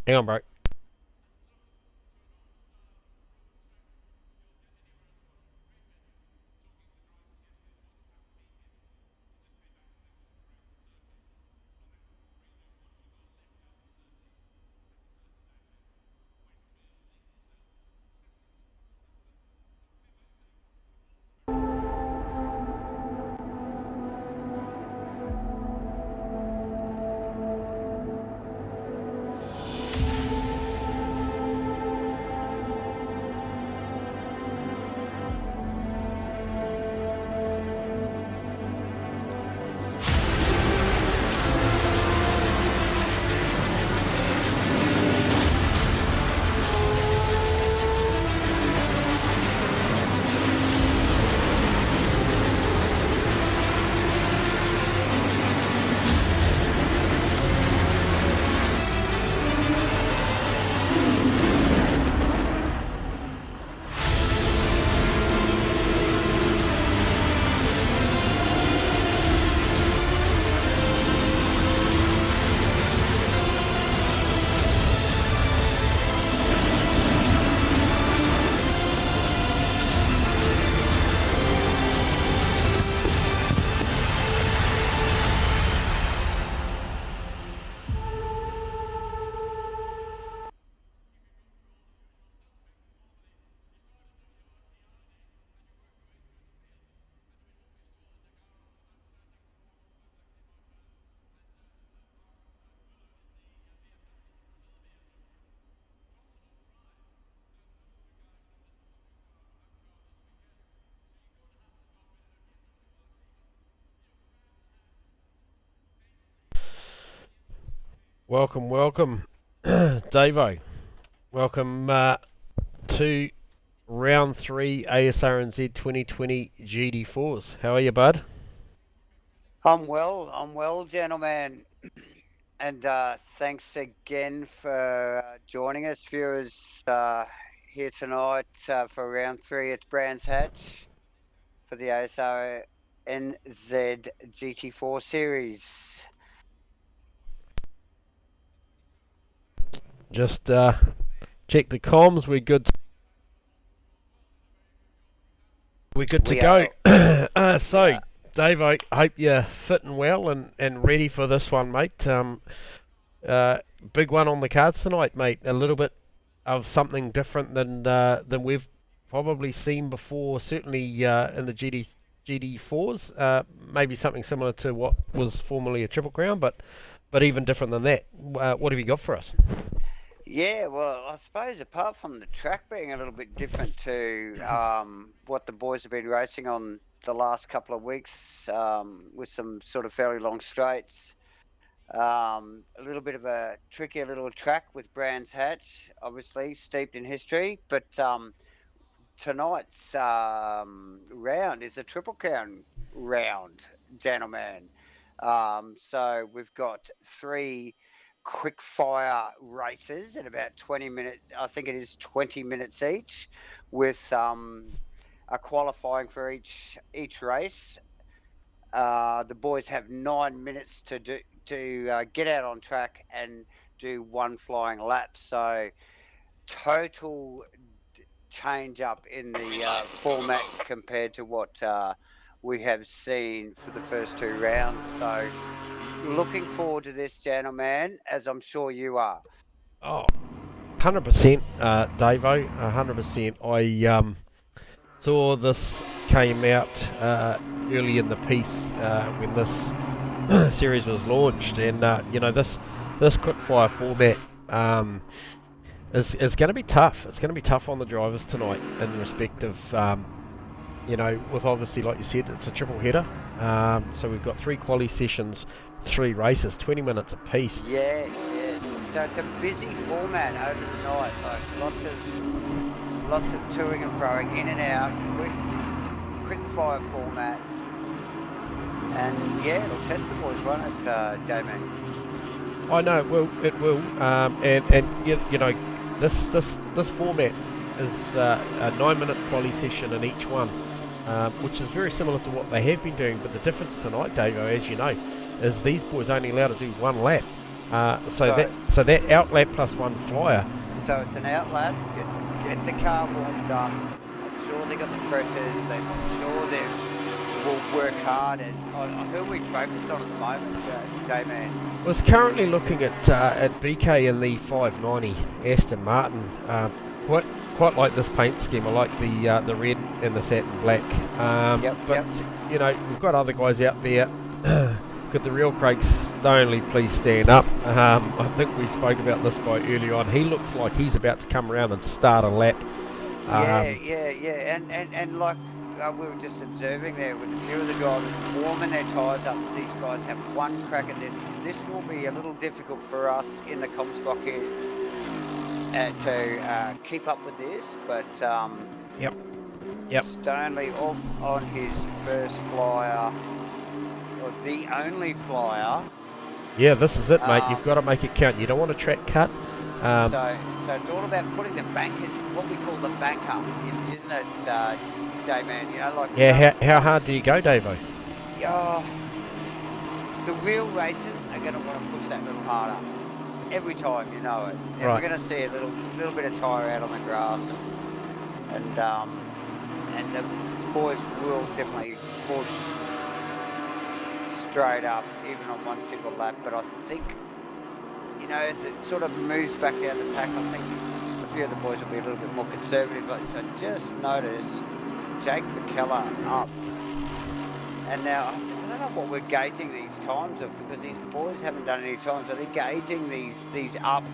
Hang on, bro. Welcome, Davo. Welcome to round 3 Asrnz 2020 GT4s. How are you, bud? I'm well, gentlemen. And thanks again for joining us, viewers, here tonight for round 3 at Brands Hatch for the ASRNZ GT4 series. Just check the comms. We're good. We're good to go. Yeah. Dave, I hope you're fit and well and ready for this one, mate. Big one on the cards tonight, mate. A little bit of something different than we've probably seen before. Certainly in the GD4s, maybe something similar to what was formerly a Triple Crown, but even different than that. What have you got for us? Yeah, well, I suppose apart from the track being a little bit different to what the boys have been racing on the last couple of weeks, with some sort of fairly long straights, a little bit of a trickier little track with Brands Hatch, obviously steeped in history, but tonight's round is a Triple Crown round, gentlemen. So we've got 3 quick fire races in about 20 minutes. I think it is 20 minutes each, with a qualifying for each race. The boys have 9 minutes to get out on track and do one flying lap. So total change up in the format compared to what we have seen for the first 2 rounds. So looking forward to this, gentlemen, as I'm sure you are. Oh, 100%, Davo, 100%. I saw this came out early in the piece when this series was launched, and this quickfire format is going to be tough. It's going to be tough on the drivers tonight in respect of with obviously, like you said, it's a triple header. So we've got 3 quali sessions, 3 races, 20 minutes apiece. Yes. So it's a busy format over the night, like lots of toing and throwing in and out, quick fire format, and yeah, it'll test the boys, won't it, Jamie? I know it will, and this format is a 9-minute quali session in each one, which is very similar to what they have been doing. But the difference tonight, Davo, as you know, is these boys only allowed to do 1 lap. So So that outlap plus one flyer. So it's an outlap. Get the car warmed up. I'm sure they got the pressures. I'm sure they will work hard. Who are we focused on at the moment, J-Man? Was currently looking at BK in the 590 Aston Martin. Quite like this paint scheme. I like the red and the satin black. But you know, we've got other guys out there. Could the real Craig Stonley please stand up? I think we spoke about this guy earlier on. He looks like he's about to come around and start a lap. Yeah. And like we were just observing there with a few of the drivers warming their tyres up. These guys have one crack at this. This will be a little difficult for us in the Comstock here to keep up with this. But Yep. Stonley off on his first flyer. Or the only flyer. Yeah, this is it, mate. You've got to make it count. You don't want a track cut. So it's all about putting the bankers, what we call the banker, isn't it, J-Man? You know, like yeah. How hard do you go, Davo? Yeah, the real racers are going to want to push that little harder every time. You know it. And Right. we're going to see a little bit of tyre out on the grass, and the boys will definitely push straight up, even on one single lap. But I think, you know, as it sort of moves back down the pack, I think a few of the boys will be a little bit more conservative. So just notice Jake McKellar up. And now, I don't know what we're gauging these times of, because these boys haven't done any times. Are they gauging these up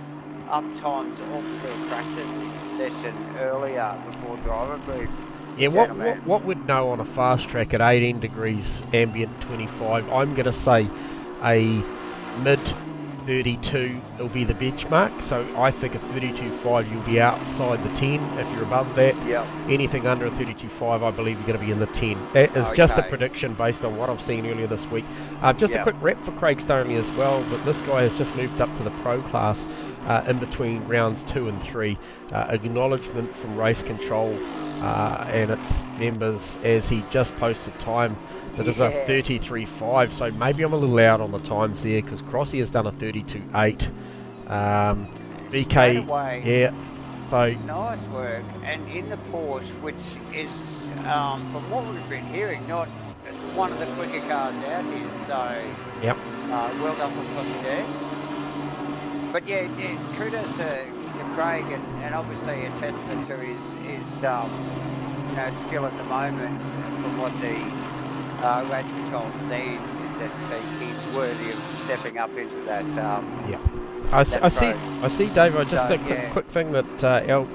times off their practice session earlier before driver brief? Yeah, what would know on a fast track at 18 degrees ambient 25? I'm going to say a mid 32 will be the benchmark. So I think a 32.5 you'll be outside the 10 if you're above that. Yeah. Anything under a 32.5, I believe you're going to be in the 10. That is just a prediction based on what I've seen earlier this week. Just a quick rep for Craig Stonley as well, but this guy has just moved up to the pro class in between rounds 2 and 3. Acknowledgement from race control and its members as he just posted time that is a 33.5, so maybe I'm a little out on the times there because Crossy has done a 32.8. BK, yeah. So nice work, and in the Porsche, which is from what we've been hearing, not one of the quicker cars out here. So well done for Crossy there. But yeah, kudos to Craig, and obviously a testament to his you know, skill at the moment. From what the race control scene is, that he's worthy of stepping up into that. I see, Dave. Just a quick thing that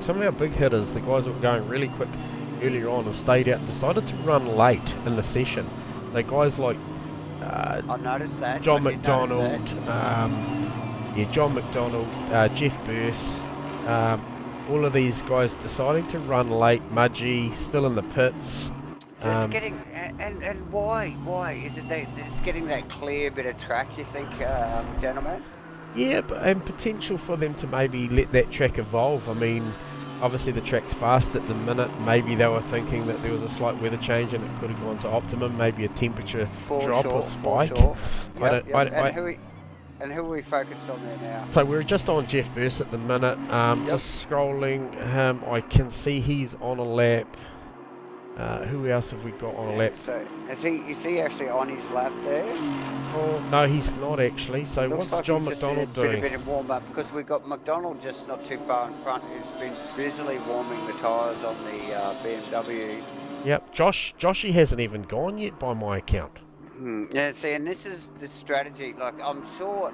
some of our big hitters, the guys that were going really quick earlier on, have stayed out and decided to run late in the session. The guys like I noticed that John McDonald, John McDonald, Jeff Burse, all of these guys deciding to run late. Mudgee still in the pits. Just getting, and why is it they just getting that clear bit of track, you think, gentlemen? Yeah, and potential for them to maybe let that track evolve. I mean, obviously the track's fast at the minute. Maybe they were thinking that there was a slight weather change and it could have gone to optimum, maybe a temperature drop or spike. And who are we focused on there now? So we're just on Jeff Burse at the minute. Just scrolling him, I can see he's on a lap. Who else have we got on a lap? So is he actually on his lap there? Oh no, he's not actually. So what's like John McDonald doing? A bit of warm up, because we've got McDonald just not too far in front, who's been busily warming the tyres on the BMW. Yep, Joshy hasn't even gone yet by my account. Yeah, see, and this is the strategy. Like, I'm sure,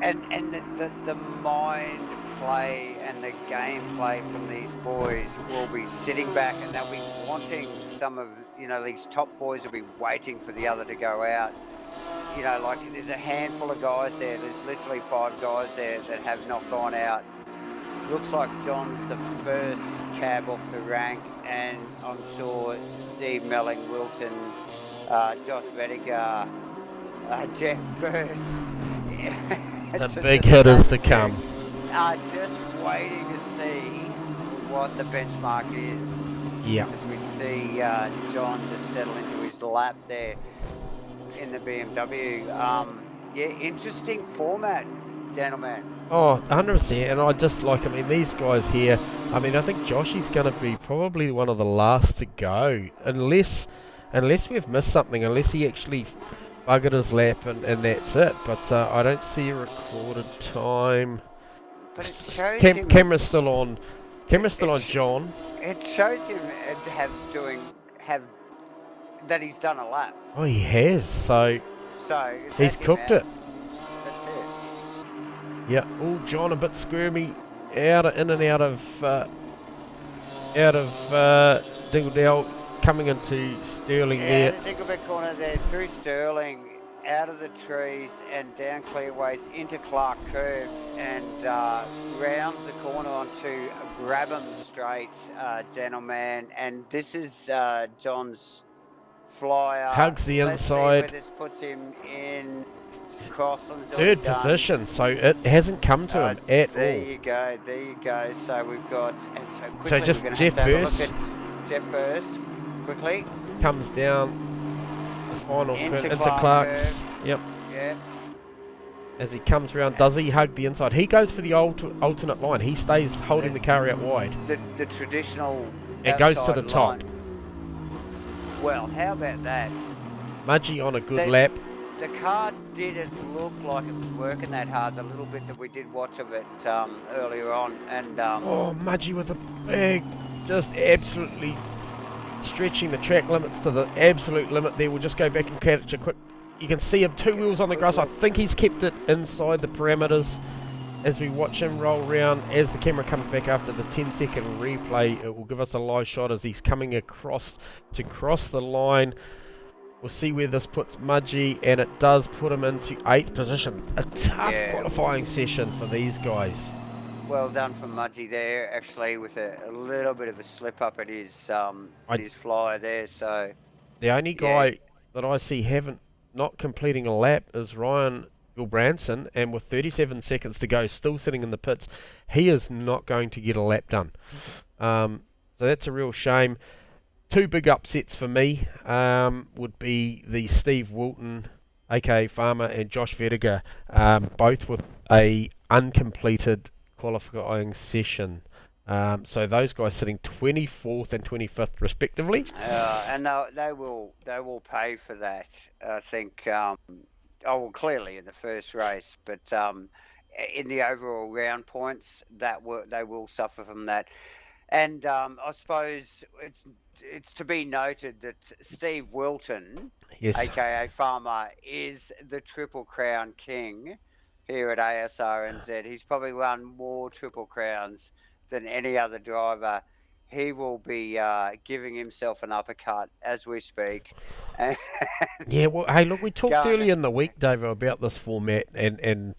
and the mind play and the gameplay from these boys will be sitting back, and they'll be wanting some of, you know, these top boys will be waiting for the other to go out. You know, like there's a handful of guys there. There's literally 5 guys there that have not gone out. Looks like John's the first cab off the rank, and I'm sure Steve Melling, Wilton, Josh Vediger, Jeff Burse. The big hitters to come. Just waiting to see what the benchmark is. Yeah. As we see John just settle into his lap there in the BMW. Yeah, interesting format, gentlemen. Oh, 100%. And I just I mean, these guys here, I mean, I think Joshy's going to be probably one of the last to go, unless we've missed something, unless he actually buggered his lap and that's it. But I don't see a recorded time. But it shows him. Camera's still on. Camera's still on It's, John. it shows him have that he's done a lap. Oh, he has. So So he's cooked it. That's it. Yeah. Oh, John a bit squirmy, in and out of Dingledale, coming into Sterling there. The Dinglebeck corner there through Sterling, out of the trees and down Clearways into Clark Curve, and rounds the corner onto Brabham Straight, gentlemen. And this is John's flyer. Hugs the Let's see inside. where this puts him in. Crossland's Third position, so it hasn't come to him at all. There you go. So we've got, and so quickly just we're going Jeff to have to Burst. have a look at Jeff Burst quickly. Comes down the final Into turn into Clark Clark's. Curve. Yep. Yeah. As he comes around, does he hug the inside? He goes for the alternate line. He stays holding the car out wide. The traditional. It goes to outside the top. line. Well, how about that? Mudgy on a good lap. The car didn't look like it was working that hard, the little bit that we did watch of it earlier on. And oh, Mudgy with a big, just absolutely stretching the track limits to the absolute limit there. We'll just go back and catch a quick. You can see him, two wheels on the grass. I think he's kept it inside the parameters as we watch him roll round. As the camera comes back after the 10-second replay, it will give us a live shot as he's coming across to cross the line. We'll see where this puts Mudgy, and it does put him into 8th position. A tough qualifying session for these guys. Well done from Mudgy there, actually, with a little bit of a slip up at his flyer there. So the only guy that I see not completing a lap is Ryan Gilbranson, and with 37 seconds to go, still sitting in the pits, he is not going to get a lap done. So that's a real shame. Two big upsets for me would be the Steve Wilton, aka Farmer, and Josh Vediger, both with a uncompleted qualifying session. So those guys sitting 24th and 25th respectively. And they will pay for that. I think. Clearly in the first race, but in the overall round points, they will suffer from that. And I suppose it's to be noted that Steve Wilton, aka Farmer, is the Triple Crown king here at Asrnz. He's probably won more Triple Crowns than any other driver. He will be giving himself an uppercut as we speak. Yeah, well, hey, look, we talked earlier in the week, Dave, about this format and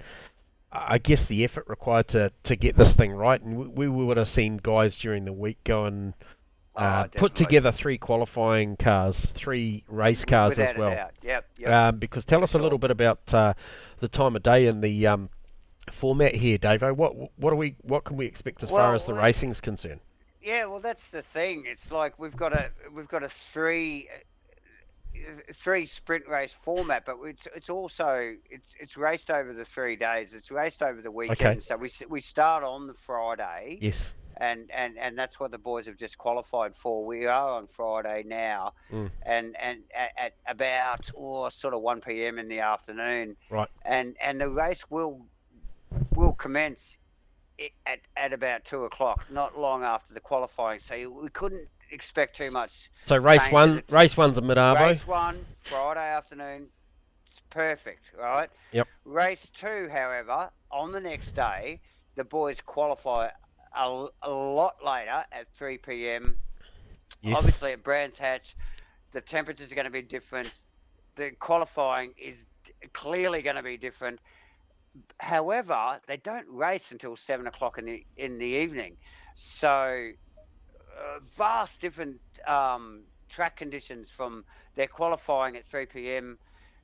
I guess the effort required to get this thing right, and we would have seen guys during the week go and put together 3 qualifying cars, 3 race cars without as well. A doubt. Yep. Because tell us a little bit about the time of day and the format here, Davo. What can we expect as far as the racing's concerned? Yeah, well, that's the thing. It's like we've got a 3 sprint race format, but it's also it's raced over the 3 days. It's raced over the weekend. Okay. So we start on the Friday. Yes. And that's what the boys have just qualified for. We are on Friday now, and at about sort of 1 p.m. in the afternoon. Right. And the race will commence at about 2 o'clock, not long after the qualifying. So we couldn't expect too much. So race one's a mid-arvo. Race 1, Friday afternoon, it's perfect, right? Yep. Race 2, however, on the next day, the boys qualify a lot later at 3 p.m. Yes. Obviously at Brands Hatch, the temperatures are going to be different. The qualifying is clearly going to be different. However, they don't race until 7 o'clock in the evening. So vast different track conditions from their qualifying at 3 p.m.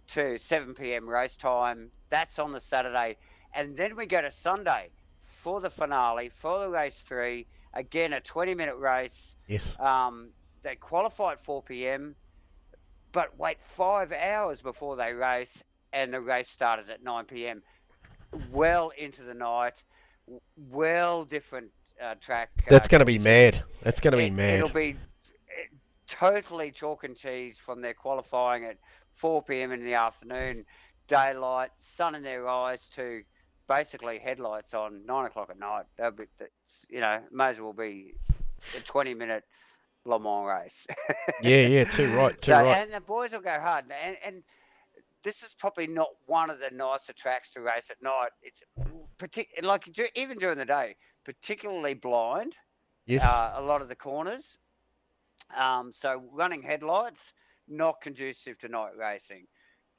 to 7 p.m. race time. That's on the Saturday. And then we go to Sunday for the finale, for the race 3. Again, a 20-minute race. Yes. They qualify at 4 p.m., but wait 5 hours before they race, and the race starts at 9 p.m. well into the night, well different track That's going to be conditions. mad. That's going to be It'll mad. be totally chalk and cheese from their qualifying at 4 p.m. in the afternoon, daylight, sun in their eyes, to basically headlights on 9 o'clock at night. May as well be a 20-minute Le Mans race. Yeah, too right, too right. And the boys will go hard. And this is probably not one of the nicer tracks to race at night. It's even during the day, particularly blind. Yes. A lot of the corners. So running headlights, not conducive to night racing.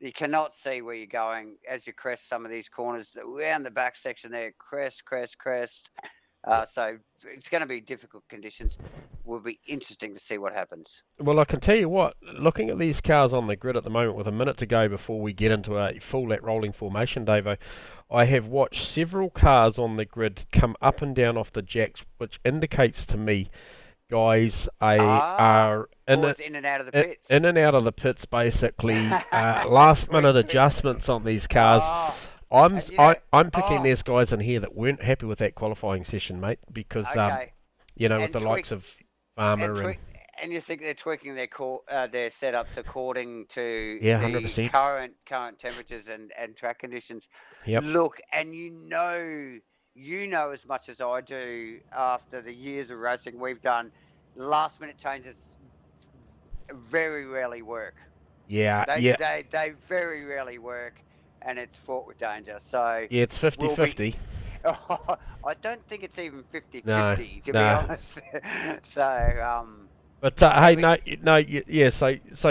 You cannot see where you're going as you crest some of these corners. Around the back section there, crest. So it's going to be difficult conditions. Will be interesting to see what happens. Well, I can tell you what, looking at these cars on the grid at the moment with a minute to go before we get into a full lap rolling formation, Davo, I have watched several cars on the grid come up and down off the jacks, which indicates to me guys are in and out of the pits. In and out of the pits, basically. Last minute adjustments on these cars. I'm picking these guys in here that weren't happy with that qualifying session, mate, because with the likes of Farmer and you think they're tweaking their setups according to the 100%. current temperatures and track conditions. Yep. Look, and you know as much as I do after the years of racing we've done, last minute changes very rarely work. They very rarely work, and it's fraught with danger. So yeah, it's 50-50. I don't think it's even 50-50 to be honest. So but So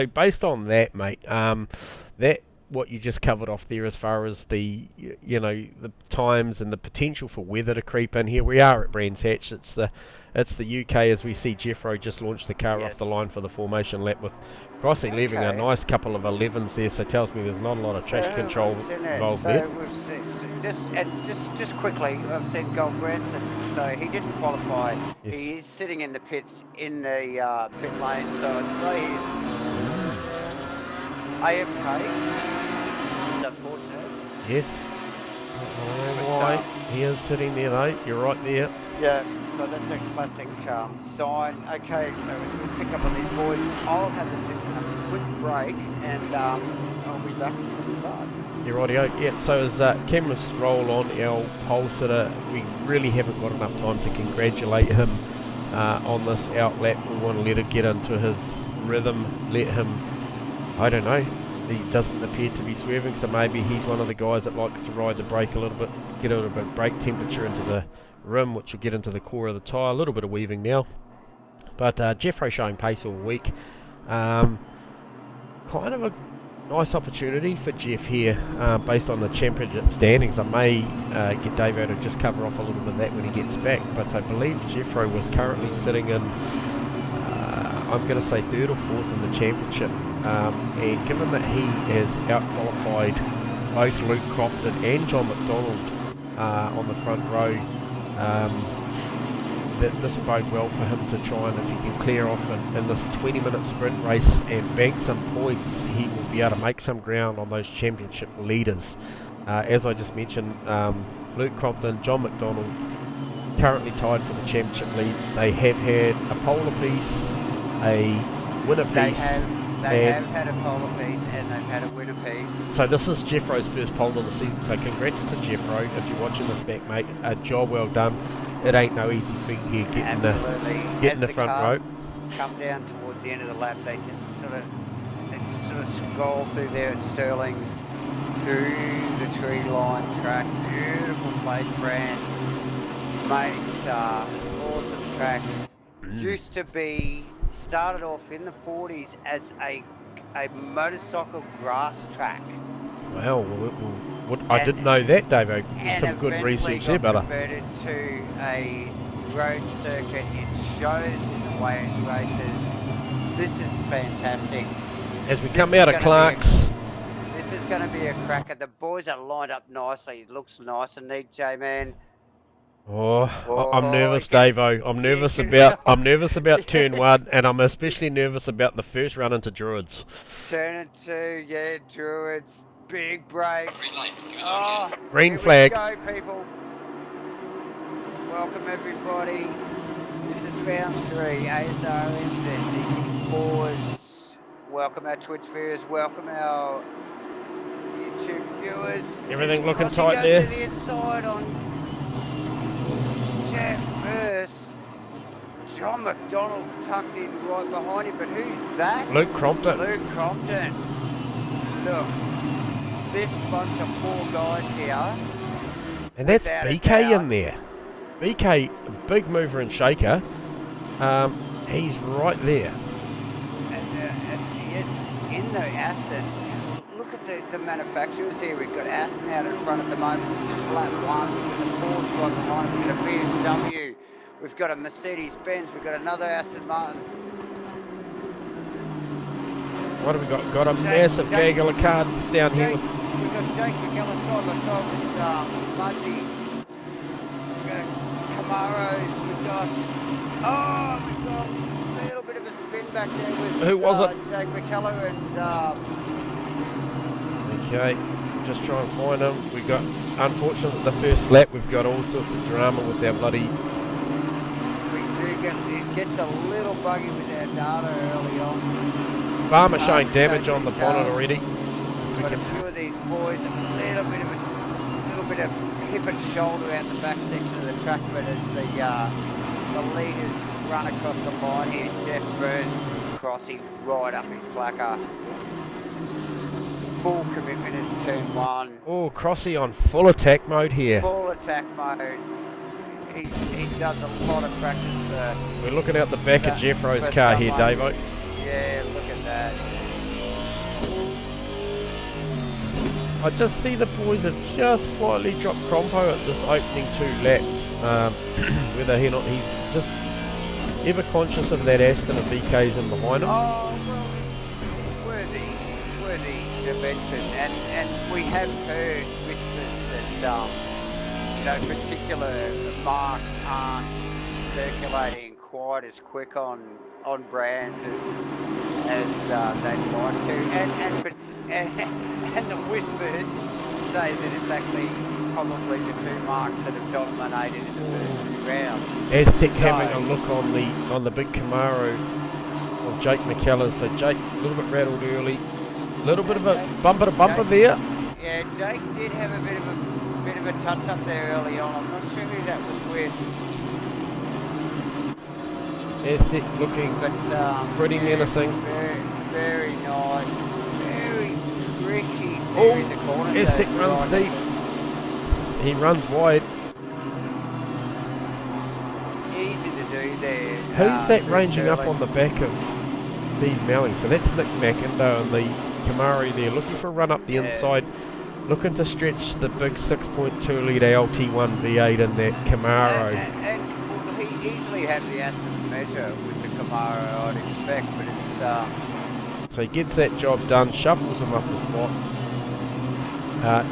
based on that, mate, that what you just covered off there as far as the times and the potential for weather to creep in here. We are at Brands Hatch. It's the UK as we see Jeffro just launched the car off the line for the formation lap with Crossy leaving a nice couple of 11s there, so it tells me there's not a lot of traction control involved there. Just quickly, I've seen Gold Branson, so he didn't qualify. Yes. He is sitting in the pits in the pit lane, so I'd say he's AFK. It's unfortunate. Yes. Why he is sitting there though. You're right there. Yeah. So that's a classic sign. Okay, so as we pick up on these boys, I'll have just a quick break and I'll be back from the start. You're rightio. Yeah, so as cameras roll on our pole sitter, we really haven't got enough time to congratulate him on this out lap. We want to let it get into his rhythm, let him, I don't know, he doesn't appear to be swerving, so maybe he's one of the guys that likes to ride the brake a little bit, get a little bit of brake temperature into the rim, which will get into the core of the tyre. A little bit of weaving now, but Jeffro showing pace all week. Kind of a nice opportunity for Jeff here, based on the championship standings. I may get Dave out to just cover off a little bit of that when he gets back, but I believe Jeffro was currently sitting in I'm going to say third or fourth in the championship, and given that he has out-qualified both Luke Crompton and John McDonald on the front row, that this will bode well for him to try, and if he can clear off in this 20-minute sprint race and bank some points, he will be able to make some ground on those championship leaders. As I just mentioned, Luke Crompton, John McDonald currently tied for the championship lead. They have had a pole apiece, a win apiece. They have had a pole apiece and they've had a win apiece. So this is Jeffro's first pole of the season, so congrats to Jeffro if you're watching this back, mate. A job well done. It ain't no easy thing here getting the front row. Come down towards the end of the lap, they just sort of scroll through there at Sterling's, through the tree line track. Beautiful place, Brands. Mate, awesome track. Used to be, started off in the 40s as a motorcycle grass track. Well, I didn't know that, Dave. Some good research there, brother. Converted to a road circuit. It shows in the way it races. This is fantastic. As we come out of Clark's, this is going to be a cracker. The boys are lined up nicely. It looks nice and neat, J-Man. I'm nervous, Davo. I'm nervous about turn one, and I'm especially nervous about the first run into Druids. Turn into Druids. Big brakes. Oh, Green here flag. we go, people. Welcome, everybody. This is round 3, Asrnz and GT4s. Welcome our Twitch viewers. Welcome our YouTube viewers. Everything As looking Crossy tight goes there. to the inside on Jeff Burse. John McDonald tucked in right behind him, but who's that? Luke Crompton. Luke Crompton. Look, this bunch of 4 guys here. And that's without a BK doubt, in there. BK, a big mover and shaker. He's right there. as he is in the Aston. Look at the manufacturers here. We've got Aston out in front at the moment. This is lap 1. We've got the Porsche right behind him. We've got a BMW. We've got a Mercedes-Benz. We've got another Aston Martin. What have we got? Got a massive gaggle of cards down here. We've got Jake McGillis side by side with Mudgy. We've got Camaros. We've got a little bit of a spin back there with Who was it? Jake McCullough and Okay, just try and find him. We got, unfortunately, the first lap we've got all sorts of drama with our bloody. it gets a little buggy with our data early on. Farmer showing damage on the bonnet already. We've got a few of these boys, a little bit of hip and shoulder out the back section of the track, but as the leaders run across the line here, Jeff Burse crossing right up his clacker. Full commitment into turn 1. Oh, Crossy on full attack mode here. Full attack mode. He does a lot of practice for... We're looking out the back of Jeffro's car here, Davo. Yeah, look at that. I just see the boys have just slightly dropped Crompo at this opening 2 laps. Whether or not he's just ever conscious of that Aston and BK's in behind him. Oh, well, it's worthy to mention. And we have heard whispers that, particular marks aren't circulating quite as quick on brands as they'd like to, and the whispers say that it's actually probably the 2 marks that have dominated in the first 2 rounds. Aztec having a look on the big Camaro of Jake McKellar. So Jake a little bit rattled early, a little bit of a bumper to bumper there. Yeah, Jake did have a bit of a touch up there early on. I'm not sure who that was with. Aztec looking pretty menacing. Very, very nice. Very tricky series of corners. Aztec runs deep. He runs wide. Easy to do there. Who's that ranging up on the back of Steve Melling? So that's Nick McIndoe and the Camaro there, looking for a run up the inside, looking to stretch the big 6.2 litre LT1 V8 in that Camaro. And will he easily have the Aston's measure with the Camaro, I'd expect, but it's... So he gets that job done, shuffles him up the spot.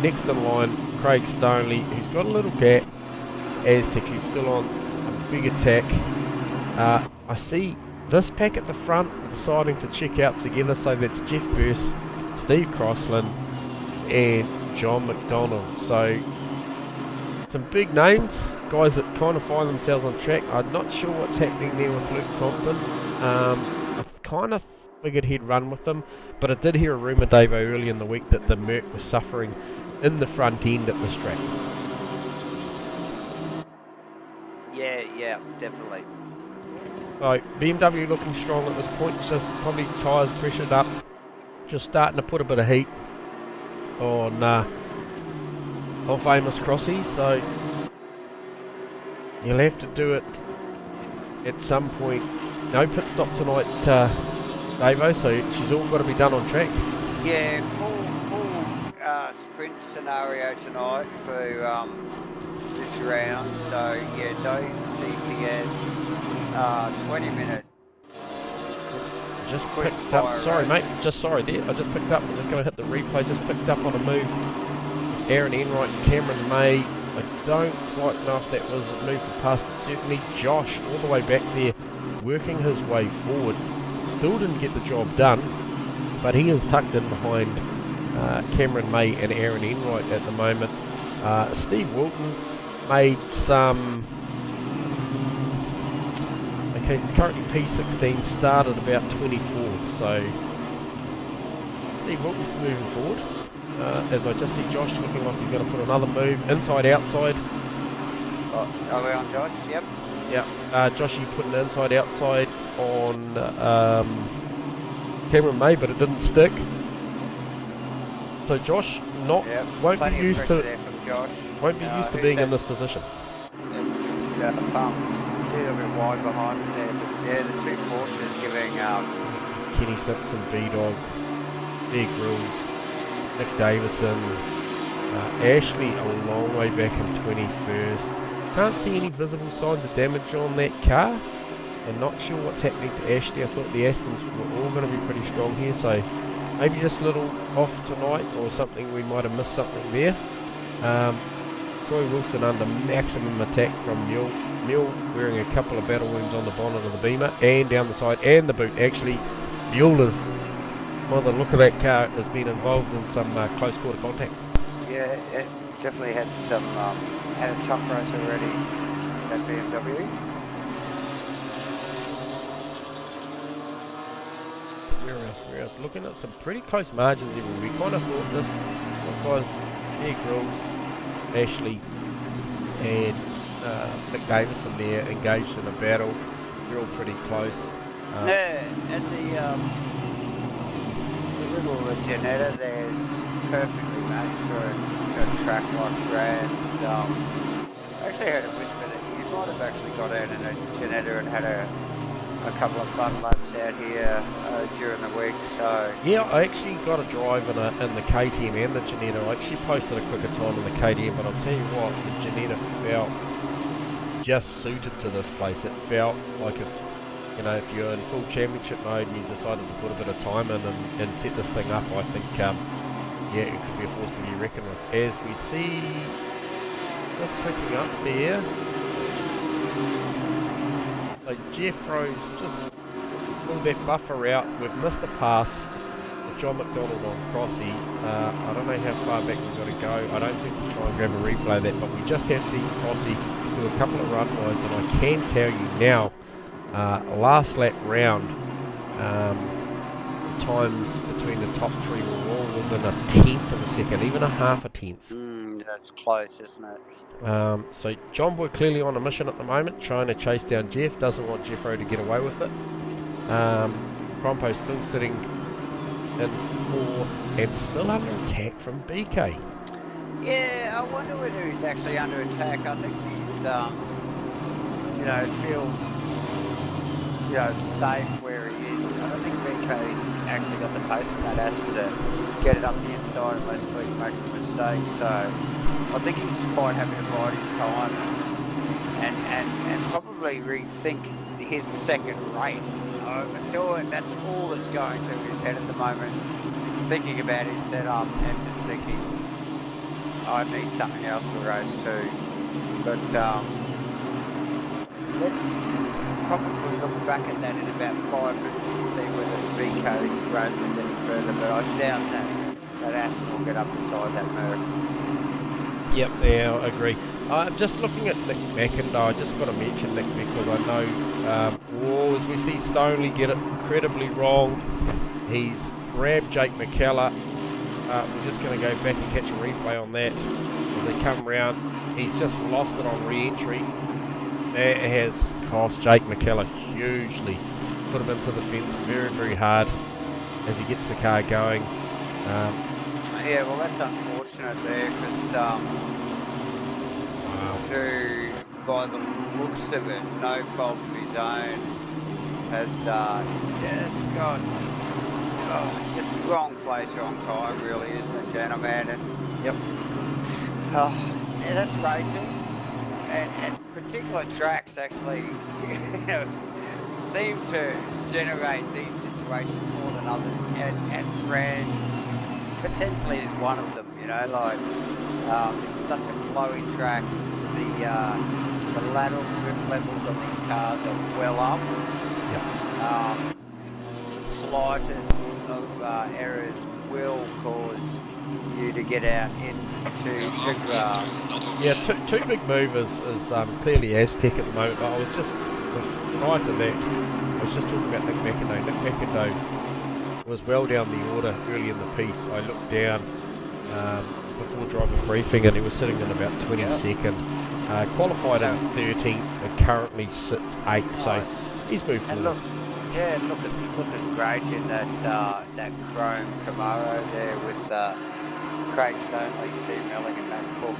Next in line, Craig Stoneley, who's got a little gap. Aztec, who's still on a big attack. I see this pack at the front deciding to check out together, so that's Jeff Burse, Steve Crossland and John McDonald. So some big names, guys that kind of find themselves on track. I'm not sure what's happening there with Luke Compton. I kind of figured he'd run with them, but I did hear a rumour, Davo, early in the week that the Merc was suffering in the front end at this track. Yeah, definitely. So BMW looking strong at this point, just probably tyres pressured up, just starting to put a bit of heat on famous Crossy, so you'll have to do it at some point. No pit stop tonight, Davo, so she's all got to be done on track. Yeah, full sprint scenario tonight for this round. So yeah, those CPS 20-minute. Just picked up. Sorry, mate. Sorry there. I just picked up. I'm just going to hit the replay. Just picked up on a move. Aaron Enright and Cameron May. I don't quite know if that was a move for pass, but certainly Josh all the way back there, working his way forward. Still didn't get the job done, but he is tucked in behind Cameron May and Aaron Enright at the moment. Steve Wilton made some. Okay, he's currently P16, started about 24th, so Steve Wilton's moving forward. As I just see Josh looking like he's going to put another move, inside, outside. Oh, are we on Josh? Yep. Yeah, Josh, you put an inside, outside on Cameron May, but it didn't stick. So Josh won't be used to there from Josh. being in this position. The thumbs a little bit wide behind him there, but yeah, the two Porsches giving Kenny Simpson, B-Dog, Bear Grylls, Nick Davison, Ashley a long way back in 21st. Can't see any visible signs of damage on that car. I'm not sure what's happening to Ashley. I thought the Astons were all going to be pretty strong here, so maybe just a little off tonight or something. We might have missed something there. Troy Wilson under maximum attack from Mule. Mule wearing a couple of battle wounds on the bonnet of the Beamer and down the side and the boot. Actually, Mule is, by the look of that car, has been involved in some close quarter contact. Yeah, it definitely had some had a tough race already, that BMW. Where else? Looking at some pretty close margins here. We kind of thought this was Bear Grylls, Ashley and Nick Davison there engaged in a battle. They're all pretty close. Yeah, and the little Janetta there's perfectly matched for a track like Grand's. I actually heard a whisper that you might have actually got out in a Janetta and had a couple of fun laps out here during the week. So yeah, I actually got a drive in the KTM and the Janetta. I actually posted a quicker time in the KTM, but I'll tell you what, the Janetta felt just suited to this place. It felt like if you're in full championship mode and you decided to put a bit of time in and set this thing up, I think yeah, it could be a force to be reckoned with. As we see, just picking up there. So Jeff Rose just pulled that buffer out. We've missed a pass with John McDonald on Crossy. I don't know how far back we've got to go. I don't think we'll try and grab a replay of that, but we just have seen Crossy do a couple of run lines, and I can tell you now, last lap round, times between the top three were all within a tenth of a second, even a half a tenth. That's close, isn't it? So John Boy clearly on a mission at the moment, trying to chase down Jeff, doesn't want Jeff Rowe to get away with it. Crompo still sitting in fourth and still under attack from BK. Yeah, I wonder whether he's actually under attack. I think he's, feels, safe where he is. I don't think BK's actually got the pace in that Aston to get it up the inside unless he makes a mistake. So I think he's quite happy to bide his time and probably rethink his second race. I'm sure that's all that's going through his head at the moment, thinking about his setup and just thinking, I need something else for race two. But let's probably look back at that in about 5 minutes and see whether BK ranges any further, but I doubt that Aston will get up beside that Merc. Yep, yeah, I agree. Just looking at Nick McIntyre, I just got to mention Nick because I know, as we see Stoneley get it incredibly wrong, he's grabbed Jake McKellar. We're just going to go back and catch a replay on that as they come round. He's just lost it on re-entry. That has cost Jake McKellar hugely. Put him into the fence very, very hard as he gets the car going. Yeah, well, that's unfortunate there because by the looks of it, no fault of his own, has just got just wrong place, wrong time, really, isn't it, gentlemen? And yep. Yeah, that's racing, and particular tracks actually seem to generate these situations more than others, and brands potentially is one of them. It's such a flowy track. The lateral grip levels on these cars are well up. Yep. slightest of errors will cause you to get out into grass. Yeah, two big movers is clearly Aztec at the moment, but I was just, prior to that, I was just talking about Nick McIndoe. Nick McIndoe was well down the order early in the piece. I looked down before driver briefing and he was sitting in about 22nd. Qualified in 13th and currently sits 8th, so he's moved And forward. looking great in that chrome Camaro there with Craig Stoneley, Steve Melling and Matt Cook.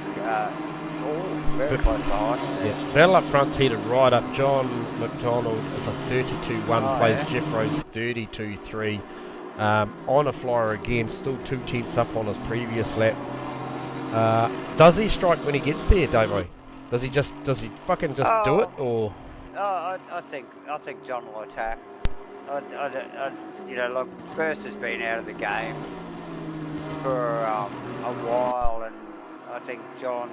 All very close behind him. Yes, battle up front's headed right up. John McDonald is a 32-1, plays Jeff Rose 32-3. On a flyer again, still 2 tenths up on his previous lap. Does he strike when he gets there, Davo? Does he fucking just do it, or? I think John will attack. Look, Burst has been out of the game for a while, and I think John,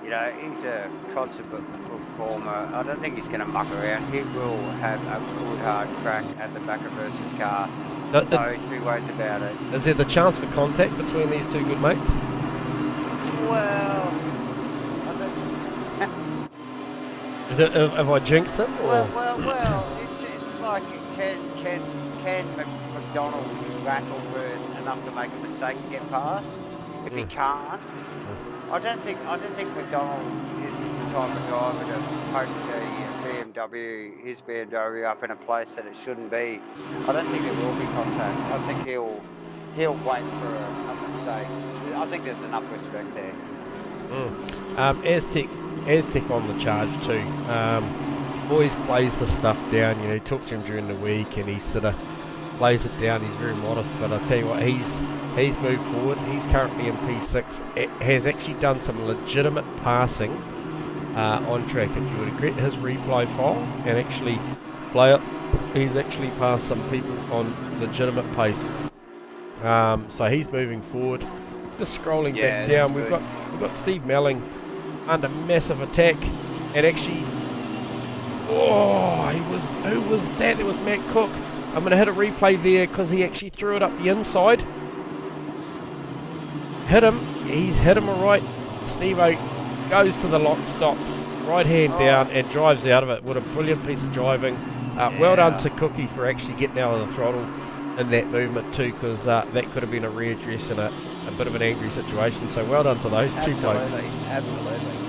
he's a consummate performer. I don't think he's going to muck around. He will have a good hard crack at the back of Burst's car. No 2 ways about it. Is there the chance for contact between these two good mates? Well, have I jinxed it? Or? Well, it's like can McDonald rattle Burst enough to make a mistake and get past? If he can't, I don't think McDonald is the type of driver to poke his BMW up in a place that it shouldn't be. I don't think there will be contact. I think he'll wait for a mistake. I think there's enough respect there. Aztec on the charge too. Always plays the stuff down. Talked to him during the week, and he sort of plays it down. He's very modest, but I tell you what, he's moved forward. He's currently in P6. Has actually done some legitimate passing on track. If you would get his replay file and actually play it, he's actually passed some people on legitimate pace. So he's moving forward. Just scrolling back down, we've got Steve Melling under massive attack, and actually, who was that? It was Matt Cook. I'm going to hit a replay there because he actually threw it up the inside. He's hit him alright. Steve-O goes to the lock, stops, right hand down, and drives out of it. What a brilliant piece of driving. Well done to Cookie for actually getting out of the throttle in that movement too, because that could have been a readdress in a bit of an angry situation. So well done to those two blokes. Absolutely.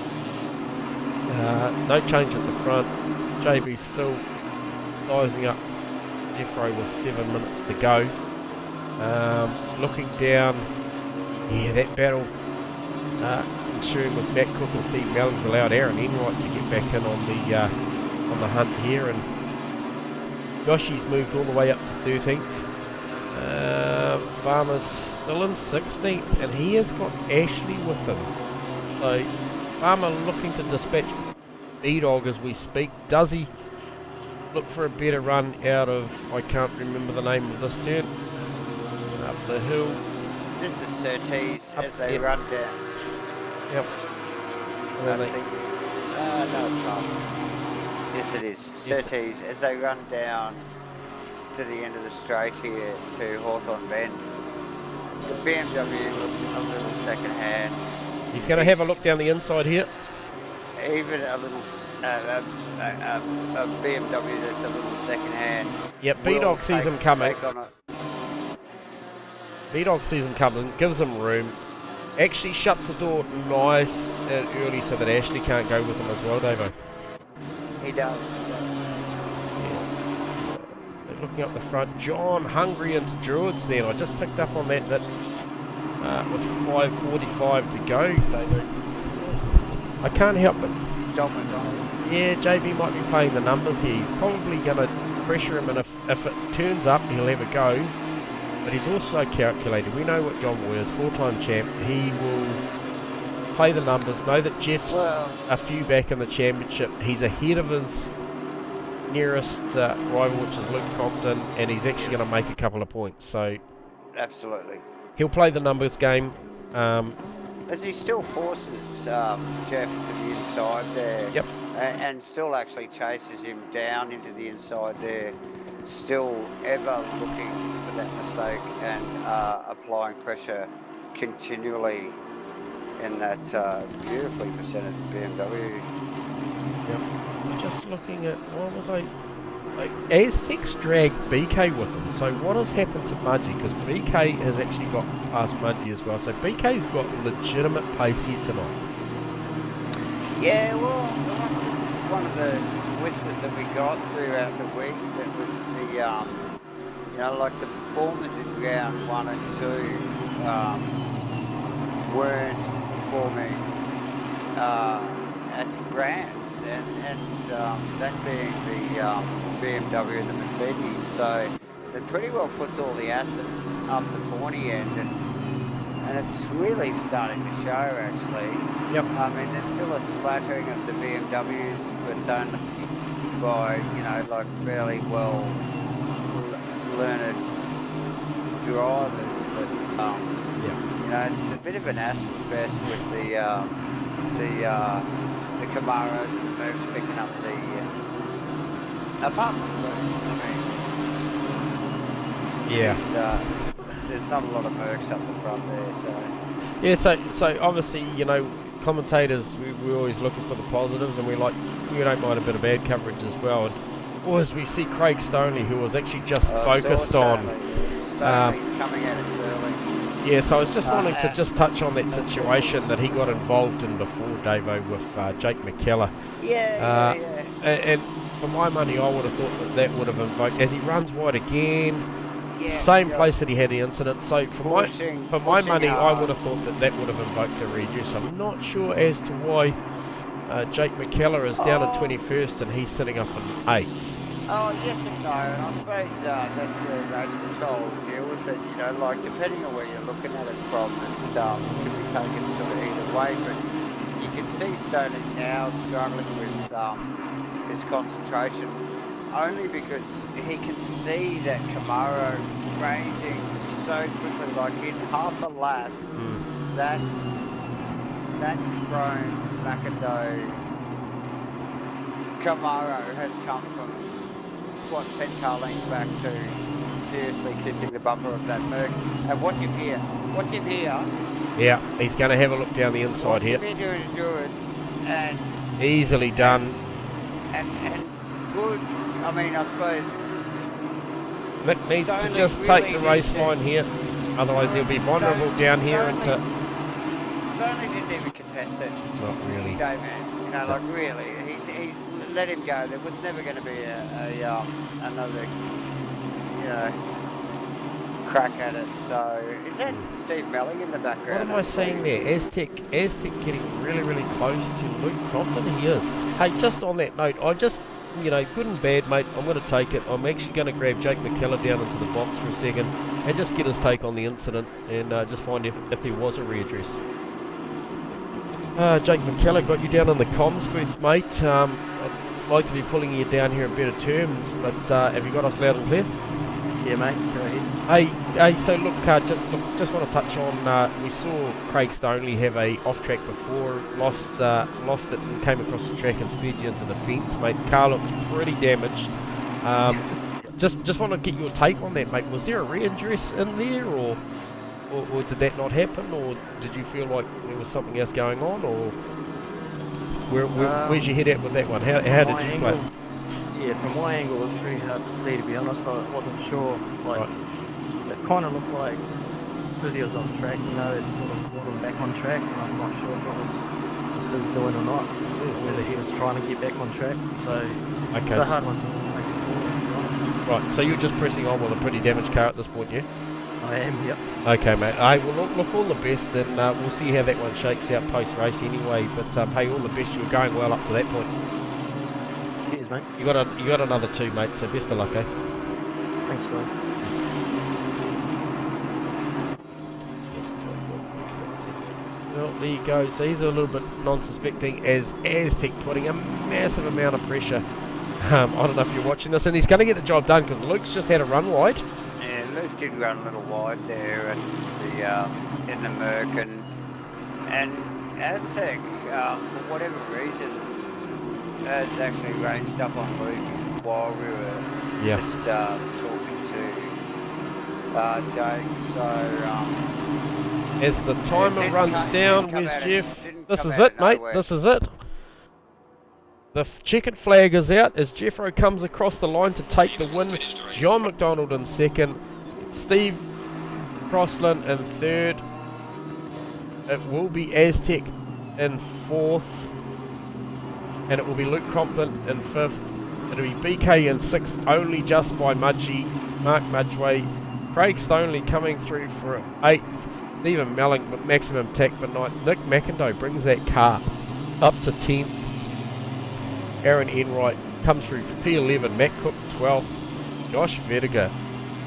No change at the front. JB still sizing up Jeffro with 7 minutes to go. Looking down, that battle ensuing with Matt Cook and Steve Melling's allowed Aaron Enright to get back in on the hunt here, and Yoshi's moved all the way up to 13th. Farmer's still in 16th, and he has got Ashley with him. So Farmer looking to dispatch B-Dog as we speak. Does he look for a better run out of, I can't remember the name of this turn, up the hill? This is Surtees as they run down. Yep. I think, no, it's not. Yes, it is. Surtees as they run down to the end of the straight here to Hawthorne Bend. The BMW looks a little second hand. He's going to have a look down the inside here. Even a little a BMW that's a little second hand. Yep, B-Dog sees him coming. B-Dog sees him coming, gives him room. Actually shuts the door nice and early so that Ashley can't go with him as well, Davo. He does. Yeah. They're looking up the front. John hungry into Druids then. I just picked up on that with 5:45 to go, Davo. I can't help but... John McDonald. Yeah, JB might be playing the numbers here. He's probably going to pressure him, and if it turns up, he'll have a go. But he's also calculated. We know what John Moore is, 4-time champ. He will play the numbers, know that Jeff's a few back in the championship. He's ahead of his nearest rival, which is Luke Compton, and he's actually going to make a couple of points. So absolutely. He'll play the numbers game. As he still forces Jeff to the inside there. Yep. And still actually chases him down into the inside there. still ever looking for that mistake and applying pressure continually in that beautifully presented BMW. Yep. Just looking at, what was I? Aztecs dragged BK with them, so what has happened to Mudgy? Because BK has actually got past Mudgy as well, so BK's got legitimate pace here tonight. Yeah, well, that was one of the whispers that we got throughout the week. That was the, you know, like the performers in round 1 and 2 weren't performing at the brands, and that being the BMW and the Mercedes. So it pretty well puts all the Astons up the pointy end, and it's really starting to show, actually. Yep. I mean, there's still a splattering of the BMWs, but only by, you know, like fairly well learned drivers. But you know, it's a bit of an Aston fest with the Camaros and the Mercs picking up the. Apart from the, I mean, there's not a lot of Mercs up the front there, so. Yeah, so obviously, you know, commentators, we're always looking for the positives, and we don't mind a bit of bad coverage as well. And as we see Craig Stoney, who was actually just focused on coming out of Sterling. Yeah, so I was just wanting to just touch on that situation that he got involved in before, Davo, with Jake McKellar. Yeah. And for my money, I would have thought that would have invoked, as he runs wide again, Yeah, same place that he had the incident. So for my money, hard. I would have thought that would have invoked a reduce. I'm not sure as to why Jake McKellar is down in 21st and he's sitting up in 8th. Oh, yes and no, and I suppose that's where race control will deal with it, you know, like depending on where you're looking at it from, it can be taken sort of either way, but you can see Stoney now struggling with his concentration, only because he can see that Camaro ranging so quickly, like in half a lap, that chrome Macado Camaro has come from 10 car lengths back to seriously kissing the bumper of that Merc. And watch him here. Yeah, he's going to have a look down the inside here. Watch him here doing endurance and easily done. And good. I mean, I suppose Mick needs to just take the race line here, otherwise he'll be vulnerable down here into. Stoney didn't even contest it. Not really. J-Man, you know, like really, he's let him go. There was never going to be another, you know, crack at it. So is that Steve Melling in the background? What am I seeing there? Aztec getting really, really close to Luke Crompton. He is. Hey, just on that note, I just, you know, good and bad, mate. I'm going to take it. I'm actually going to grab Jake McKellar down into the box for a second and just get his take on the incident and just find if there was a readdress. Jake McKellar, got you down in the comms booth, mate. I'd like to be pulling you down here in better terms, but have you got us loud and clear? Yeah, mate, go ahead. Hey, so look, just want to touch on, we saw Craig Stoney have a off-track before, lost it and came across the track and speared you into the fence, mate. Car looks pretty damaged. Just want to get your take on that, mate. Was there a re-address in there, or did that not happen, or did you feel like there was something else going on, or where's your head at with that one? How did you play it? Yeah, from my angle it was pretty hard to see, to be honest. I wasn't sure, like, it kind of looked like, because he was off track, you know, it sort of brought him back on track, and I'm not sure if it was his doing or not, whether he was trying to get back on track, so it's a hard one to make a call, to be honest. Right, so you're just pressing on with a pretty damaged car at this point, yeah? I am, yep. Okay, mate. Hey, well, look, all the best, and we'll see how that one shakes out post-race anyway. But hey, all the best. You were going well up to that point. Cheers, mate. You got another 2, mate. So best of luck, eh? Thanks, guys. Well, there you go. So he's a little bit non-suspecting as Aztec putting a massive amount of pressure. I don't know if you're watching this, and he's going to get the job done because Luke's just had a run wide. Luke did run a little wide there in the Merc, and Aztec, for whatever reason, has actually ranged up on Luke while we were Yeah. Just talking to Jake. So As the timer didn't runs co- down, didn't come where's out of- Jeff? didn't This come is out of it, mate. nowhere. This is it. The checkered flag is out as Jeffro comes across the line to take the win. John McDonald in second. Steve Crossland in third. It will be Aztec in fourth. And it will be Luke Crompton in fifth. It'll be BK in sixth, only just by Mudgee, Mark Mudgeway. Craig Stoneley coming through for eighth. Stephen Melling with maximum tack for ninth. Nick McIndoe brings that car up to 10th. Aaron Enright comes through for P11. Matt Cook 12th. Josh Vertiger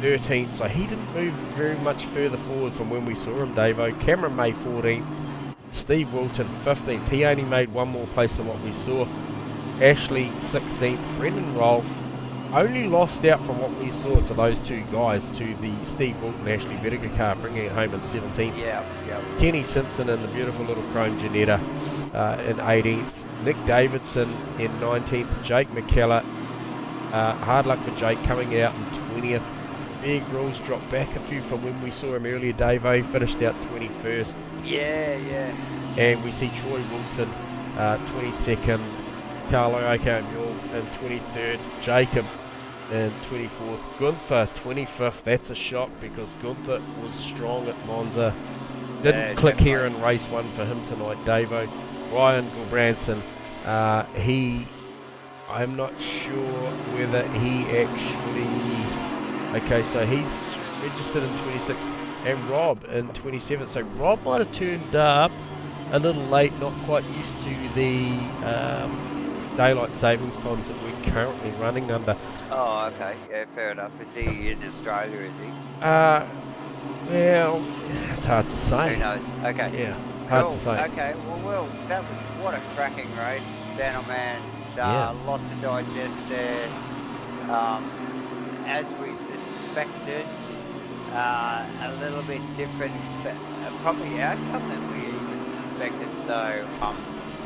13th. So he didn't move very much further forward from when we saw him, Davo. Cameron May 14th. Steve Wilton 15th. He only made one more place than what we saw. Ashley 16th. Brendan Rolfe only lost out from what we saw to those two guys, to the Steve Wilton Ashley Vertiger car, bringing it home in 17th. Yeah. Kenny Simpson in the beautiful little chrome Janetta in 18th. Nick Davidson in 19th. Jake McKellar. Hard luck for Jake coming out in 20th. Big Rules dropped back a few from when we saw him earlier. Davo finished out 21st. Yeah. And we see Troy Wilson 22nd. Carlo O'Mule in 23rd. Jacob in 24th. Gunther 25th. That's a shock because Gunther was strong at Monza. Didn't click definitely. here in race one for him tonight, Davo. Ryan Gulbranson, I'm not sure whether he actually... Okay, so he's registered in 26th, and Rob in 27th. So Rob might have turned up a little late, not quite used to the daylight savings times that we're currently running under. Oh, okay. Yeah, fair enough. Is he in Australia, is he? Well, it's hard to say. Who knows? Okay. Yeah, hard Cool. to say. Okay, well, that was what a cracking race, gentlemen. Yeah. Lot to digest there. As we suspected, a little bit different, probably outcome than we even suspected. So,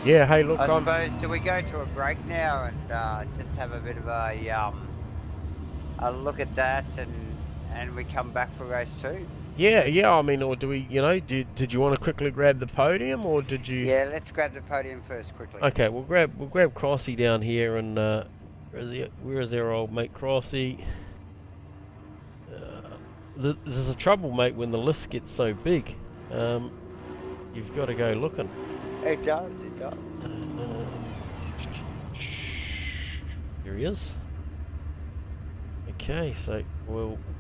Yeah, hey, look, I I'm... suppose, do we go to a break now and just have a bit of a look at that, and we come back for race 2? Yeah, I mean, or do we, did you want to quickly grab the podium, or did you... Yeah, let's grab the podium first quickly. Okay, we'll grab Crossy down here, and where is our old mate Crossy? There's a trouble, mate, when the list gets so big. You've got to go looking. It does. Here he is. Okay, so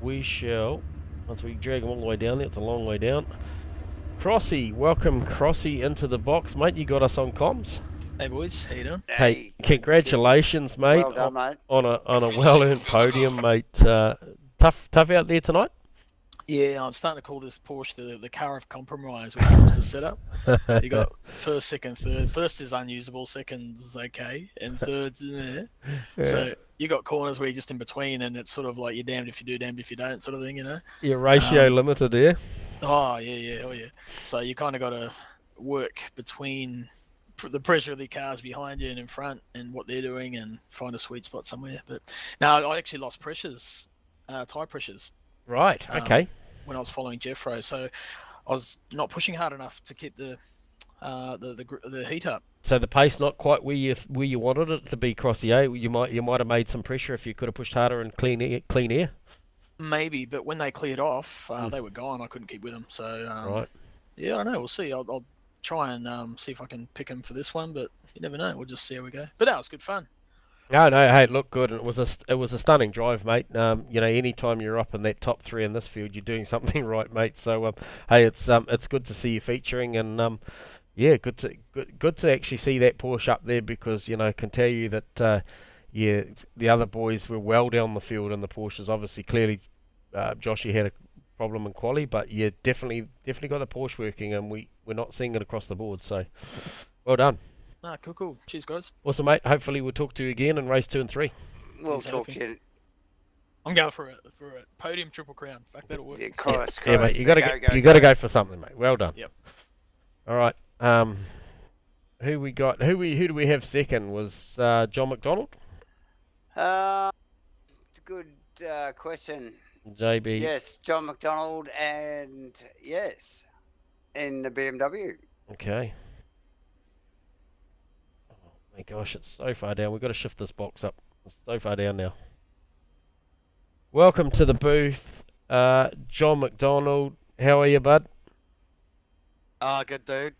we shall, once we drag him all the way down there, it's a long way down. Crossy, welcome Crossy into the box, mate. You got us on comms. Hey boys, how you doing? Hey, congratulations, mate, Well done, mate. on a well-earned podium, mate. Tough out there tonight. Yeah, I'm starting to call this Porsche the car of compromise when it comes to setup. You got first, second, third. First is unusable, second is okay, and third's Yeah. So you got corners where you're just in between, and it's sort of like you're damned if you do, damned if you don't, sort of thing, Your ratio limited, yeah. Oh yeah. So you kind of got to work between the pressure of the cars behind you and in front, and what they're doing, and find a sweet spot somewhere. But now I actually lost pressures, tire pressures. Right. Okay. When I was following Jeffro, so I was not pushing hard enough to keep the heat up. So the pace not quite where you wanted it to be, Crossy. You might have made some pressure if you could have pushed harder and clean air. Maybe, but when they cleared off, they were gone. I couldn't keep with them. So Right. Yeah, I don't know. We'll see. I'll try and see if I can pick them for this one, but you never know. We'll just see how we go. But that was good fun. No, hey, it looked good, and it was a stunning drive, mate. Any time you're up in that top 3 in this field, you're doing something right, mate. So, hey, it's good to see you featuring, and yeah, good to actually see that Porsche up there, because can tell you that the other boys were well down the field, and the Porsches obviously clearly Joshy had a problem in quali, but yeah, definitely got the Porsche working, and we're not seeing it across the board. So, well done. Cool. Cheers, guys. Awesome, mate. Hopefully we'll talk to you again in race 2 and 3. We'll talk to you. I'm going for a podium triple crown. Fuck, that'll work. Yeah, of course. Yeah, mate. You gotta go for something, mate. Well done. Yep. All right. Who we got? Who do we have second? Was John McDonald? good question. JB. Yes, John McDonald, and yes, in the BMW. Okay. Oh my gosh, it's so far down. We've got to shift this box up. It's so far down now. Welcome to the booth, John McDonald. How are you, bud? Oh, good dude.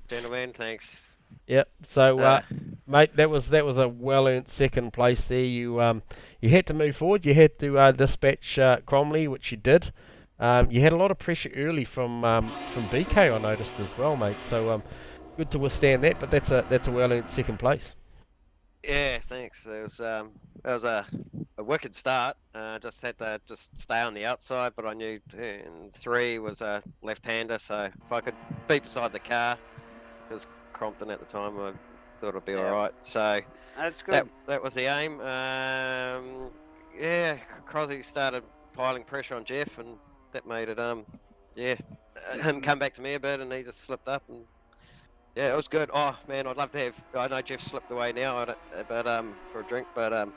Gentlemen, thanks. Yep. So, mate, that was a well-earned second place there. You had to move forward. You had to dispatch Cromley, which you did. You had a lot of pressure early from BK, I noticed as well, mate. So good to withstand that. But that's a well-earned second place. Yeah, thanks. It was a wicked start. Just had to stay on the outside, but I knew turn 3 was a left-hander, so if I could be beside the car, it was Crompton at the time, I thought it'd be all right. So That's good. that was the aim. Yeah, Crosby started piling pressure on Jeff, and that made it him come back to me a bit, and he just slipped up, and yeah, it was good. Oh man, I'd love to have. I know Jeff slipped away now, but for a drink. But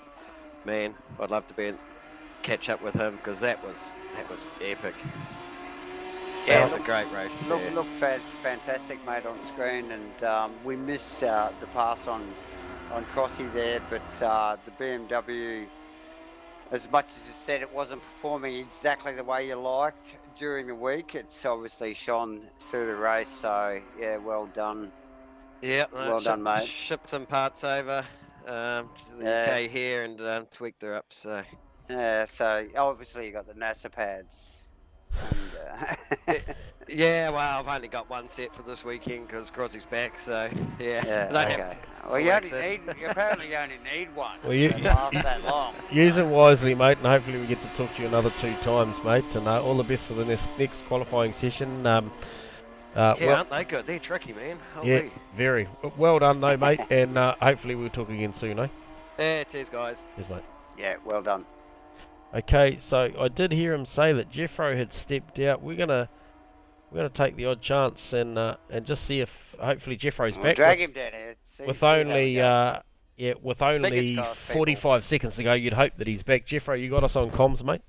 man, I'd love to catch up with him because that was epic. Yeah, That was a great race. Look fantastic, mate, on screen, and we missed the pass on Crossy there, but the BMW, as much as you said it wasn't performing exactly the way you liked during the week, it's obviously shone through the race. So yeah, well done. Yeah, well done, mate. Shipped some parts over to the UK here and tweaked her up. So yeah, so obviously you got the NASA pads. And, yeah, well, I've only got one set for this weekend because Crossy's back. So yeah. Okay. Well, you apparently only need one. Well, you last that long. Use it wisely, mate, and hopefully we get to talk to you another 2 times, mate. And all the best for the next qualifying session. Aren't they good? They're tricky, man. Holy. Yeah, very. Well done, though, mate, and hopefully we'll talk again soon, eh? Yeah, cheers, guys. Cheers, mate. Yeah, well done. Okay, so I did hear him say that Jeffro had stepped out. We're gonna take the odd chance and just see if hopefully Jeffro's back. Drag him down here. With only 45 seconds to go, you'd hope that he's back. Jeffro, you got us on comms, mate?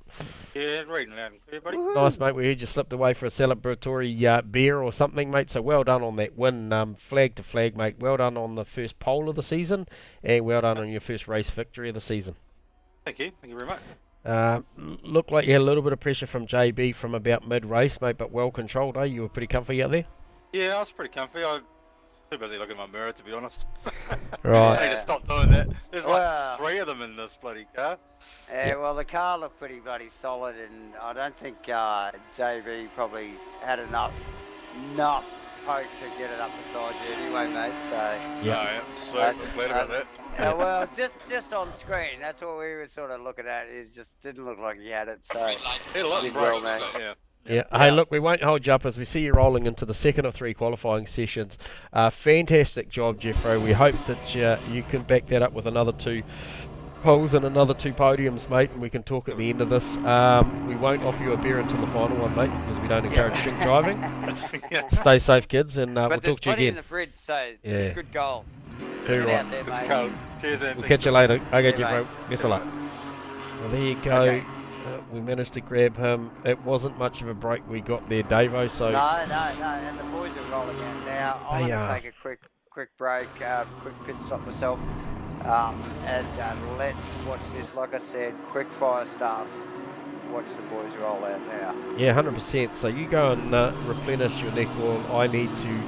Yeah, reading loud and clear, buddy. Nice, mate. We heard you slipped away for a celebratory beer or something, mate. So well done on that win, flag to flag, mate. Well done on the first pole of the season, and well done on your first race victory of the season. Thank you very much. Looked like you had a little bit of pressure from JB from about mid-race, mate, but well controlled, eh? You were pretty comfy out there? Yeah, I was pretty comfy. I was too busy looking at my mirror, to be honest. Right. I need to stop doing that. There's like 3 of them in this bloody car. Yeah, well, the car looked pretty bloody solid, and I don't think JB probably had enough poke to get it up beside you anyway, mate. So yeah, I'm glad about that. Well, just on screen, that's what we were sort of looking at. It just didn't look like he had it. So Did well, man. Yeah. Hey, look, we won't hold you up as we see you rolling into the second of 3 qualifying sessions. Fantastic job, Jeffro. We hope that you can back that up with another 2 poles and another 2 podiums, mate, and we can talk at the end of this. We won't offer you a beer until the final one, mate, because we don't encourage drink driving. Stay safe, kids, and we'll talk to you again. in the fridge, so it's a good goal. Too right. There, It's cold. Cheers, man. We'll catch you later. Okay, See you, Jeffro. Best of luck. Well, there you go. Okay. We managed to grab him. It wasn't much of a break we got there, Davo. So No, and the boys are rolling out now. I'm going to take a quick break, quick pit stop myself, and let's watch this. Like I said, quick fire stuff. Watch the boys roll out now. Yeah, 100%. So you go and replenish your neck oil. I need to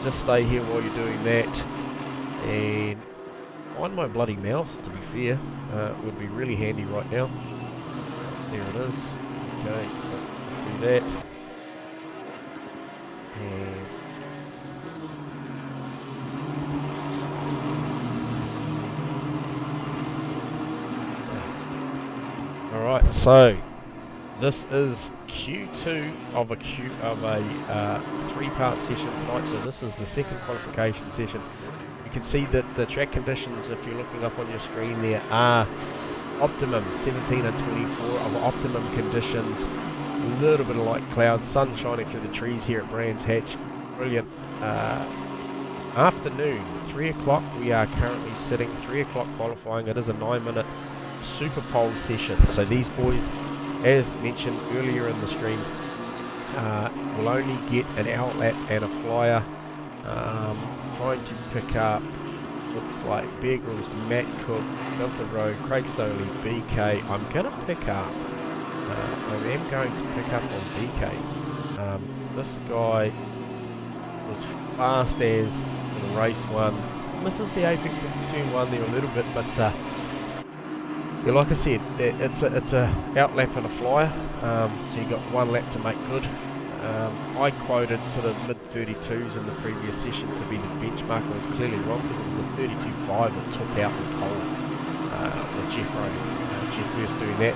just stay here while you're doing that. And find my bloody mouse, to be fair. Would be really handy right now. There it is. Okay, so let's do that. And alright, so this is Q2 of a 3-part session tonight. So this is the second qualification session. You can see that the track conditions, if you're looking up on your screen there, are optimum 17 and 24 of optimum conditions. A little bit of light clouds, sun shining through the trees here at Brands Hatch. Brilliant. Afternoon, 3 o'clock. We are currently sitting 3 o'clock qualifying. It is a 9-minute super pole session. So these boys, as mentioned earlier in the stream, will only get an outlap and a flyer. Trying to pick up, looks like Bear Grylls, Matt Cook, Gunther Rowe, Craig Stoley, BK. I'm going to pick up, I am going to pick up on BK. This guy was fast as in race 1. Misses the apex in turn 1 there a little bit, but yeah, like I said, it's a outlap and a flyer, so you got 1 lap to make good. I quoted sort of mid-32s in the previous session to be the benchmark. I was clearly wrong because it was a 32.5 that took out the pole with Jeff Hurst doing that.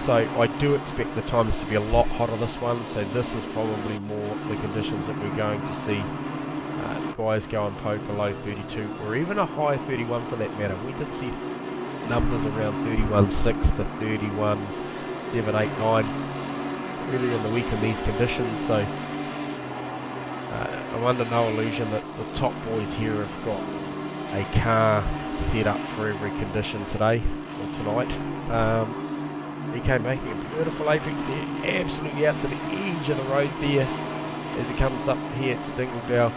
So I do expect the times to be a lot hotter this one, so this is probably more the conditions that we're going to see guys go and poke below 32 or even a high 31 for that matter. We did see numbers around 31.6 to 31.7, 8, 9 earlier in the week in these conditions, so I'm under no illusion that the top boys here have got a car set up for every condition today or tonight. BK making a beautiful apex there, absolutely out to the edge of the road there as he comes up here to Dinglebell.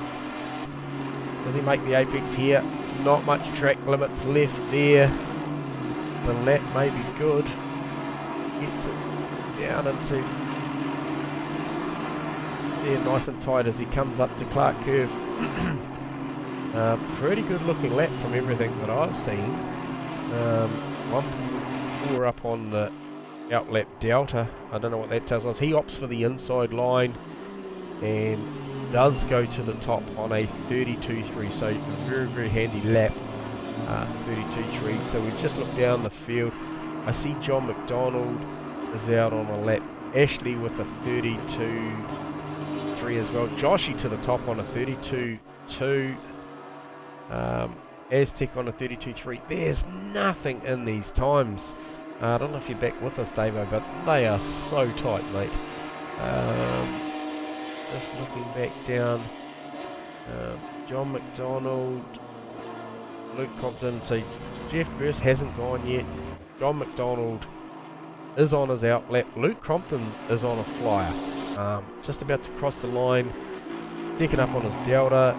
Does he make the apex here? Not much track limits left there. The lap may be good. Gets it down into there nice and tight as he comes up to Clark Curve. Pretty good looking lap from everything that I've seen. 1.4 up on the outlap delta. I don't know what that tells us. He opts for the inside line and does go to the top on a 32.3, so very, very handy lap. 32.3. So we just look down the field. I see John McDonald is out on a lap. Ashley with a 32.3 as well. Joshy to the top on a 32.2. Aztec on a 32.3. There's nothing in these times. I don't know if you're back with us, Davo, but they are so tight, mate. Just looking back down. John McDonald, Luke Compton. So Jeff Burst hasn't gone yet. John McDonald is on his outlap. Luke Crompton is on a flyer. Just about to cross the line. Sticking up on his delta.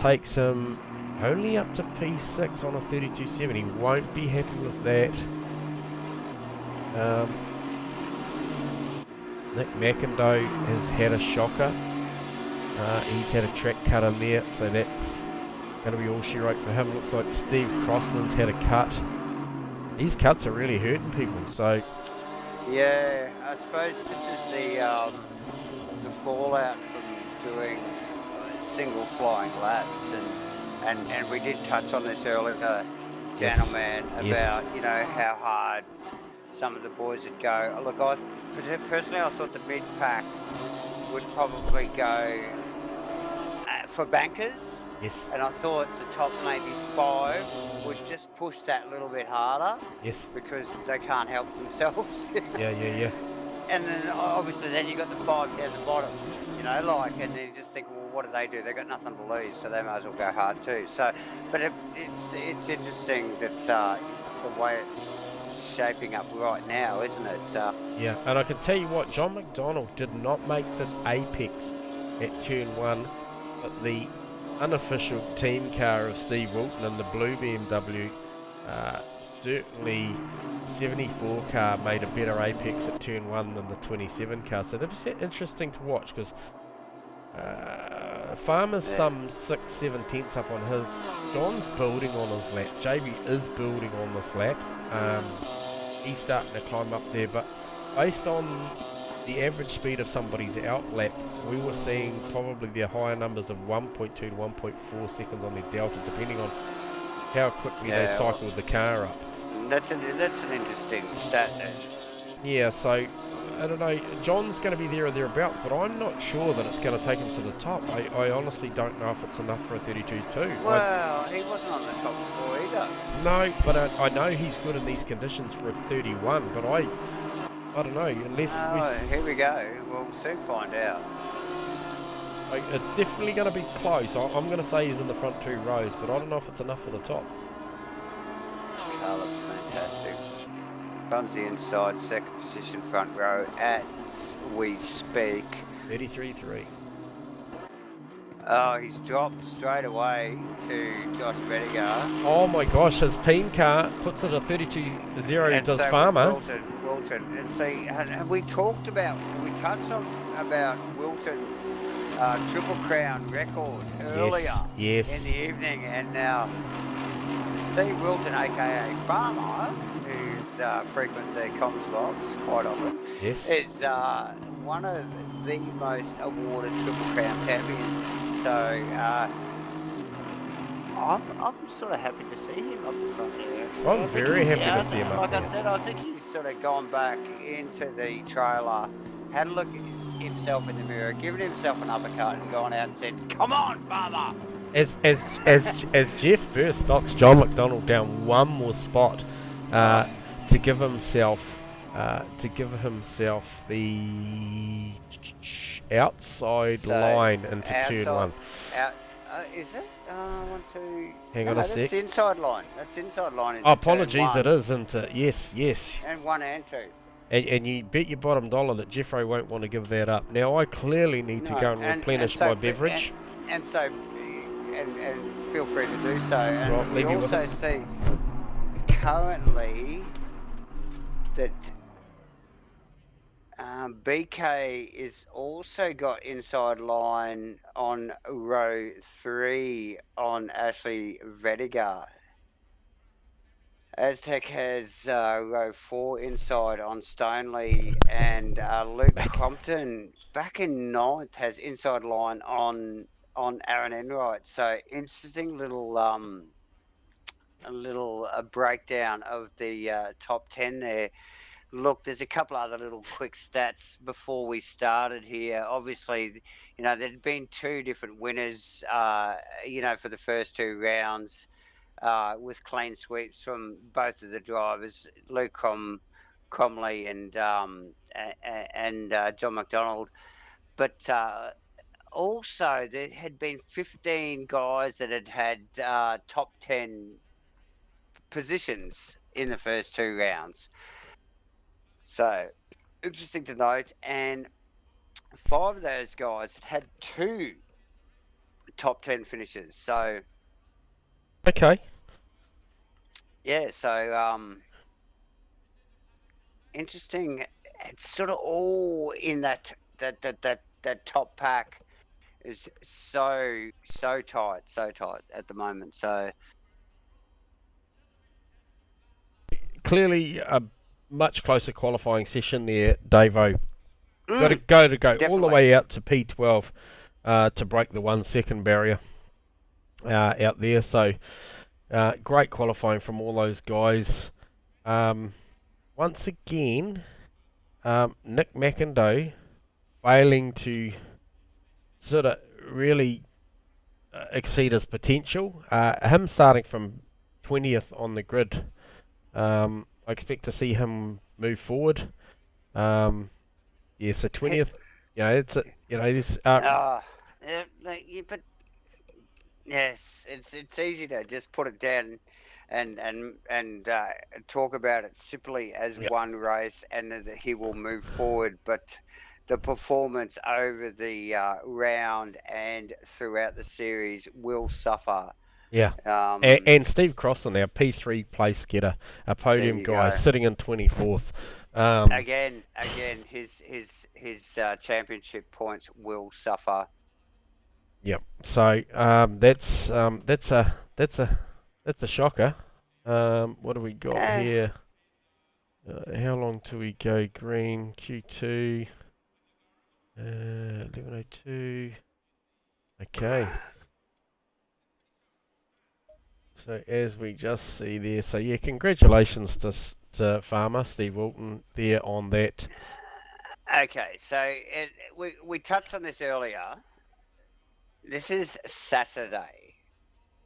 Takes him only up to P6 on a 32.7. He won't be happy with that. Nick McIndoe has had a shocker. He's had a track cut in there, so that's going to be all she wrote for him. Looks like Steve Crossland's had a cut. These cuts are really hurting people, so... Yeah, I suppose this is the fallout from doing single flying laps, and we did touch on this earlier, gentlemen, about you know how hard some of the boys would go. Look, personally I thought the mid pack would probably go for bankers. Yes. And I thought the top maybe 5 would just push that a little bit harder. Yes. Because they can't help themselves. Yeah. And then obviously then you got the 5 down the bottom, you know, like, and then you just think, well, what do? They've got nothing to lose, so they might as well go hard too. So, but it's interesting that the way it's shaping up right now, isn't it? Yeah, and I can tell you what, John McDonald did not make the apex at turn 1, but the unofficial team car of Steve Wilton and the blue BMW, certainly 74 car made a better apex at turn 1 than the 27 car, so that was interesting to watch because Farmer's some 6-7 tenths up on his. John's building on his lap. JB is building on this lap. He's starting to climb up there, but based on the average speed of somebody's outlap, we were seeing probably the higher numbers of 1.2 to 1.4 seconds on their delta, depending on how quickly they cycled the car up. That's an interesting stat there. Yeah, so I don't know. John's going to be there or thereabouts, but I'm not sure that it's going to take him to the top. I honestly don't know if it's enough for a 32.2. Well, he wasn't on the top before either. No, but I know he's good in these conditions for a 31, but I don't know, unless here we go. We'll soon find out. It's definitely going to be close. I'm going to say he's in the front 2 rows, but I don't know if it's enough for the top. Car looks fantastic. Runs the inside, second position, front row as we speak. 33.3. Oh, he's dropped straight away to Josh Vediger. Oh my gosh, his team car puts it at 32.0, And does so Farmer. Wilton. And see, have we touched on about Wilton's Triple Crown record earlier Yes. in the evening, and now Steve Wilton, aka Farmer, who's frequents their comms box quite often, Yes. is one of the most awarded Triple Crown champions. So I'm sort of happy to see him up front there. So I'm very happy to see him up like there. I said, I think he's sort of gone back into the trailer, had a look at himself in the mirror, given himself an uppercut, and gone out and said, "Come on, Farmer!" As Jeff Burst knocks John McDonald down one more spot to give himself the outside line into turn one. Is it? 1, 2. Hang on a That's sec. inside line. That's inside line. Into Oh, apologies, turn it is into yes. and 1 and 2. And you bet your bottom dollar that Jeffrey won't want to give that up. Now I clearly need to go and replenish my beverage. And feel free to do so. And Right, we leave you with also it. see currently that BK is also got inside line on row 3 on Ashley Vediger. Aztec has row 4 inside on Stoneley, and Luke Crompton back in 9th has inside line on Aaron Enright. So interesting little breakdown of the top 10 there. Look, there's a couple other little quick stats before we started here. Obviously, there'd been 2 different winners, for the first 2 rounds. With clean sweeps from both of the drivers, Luke Cromley and John McDonald. But also, there had been 15 guys that had top 10 positions in the first 2 rounds. So, interesting to note. And 5 of those guys had 2 top 10 finishes. So, Okay. yeah, so interesting. It's sort of all in that top pack is so tight at the moment. So Clearly a much closer qualifying session there, Davo. Got to go all the definitely. way out to P12 to break the 1 second barrier out there. So great qualifying from all those guys. Once again, Nick McIndoe failing to sort of really exceed his potential. Him starting from 20th on the grid. I expect to see him move forward. So 20th. It's this. But yes, it's easy to just put it down and talk about it simply as one race, and that he will move forward. But the performance over the round and throughout the series will suffer. Yeah. And Steve Crossan, our P3 place getter, a podium guy, sitting in 24th. Again, his championship points will suffer. Yep. So that's a shocker. What do we got here? How long till we go green? Q2. 11:02. Okay. So as we just see there, so yeah, congratulations to Farmer Steve Wilton there on that. Okay, so we touched on this earlier. This is Saturday.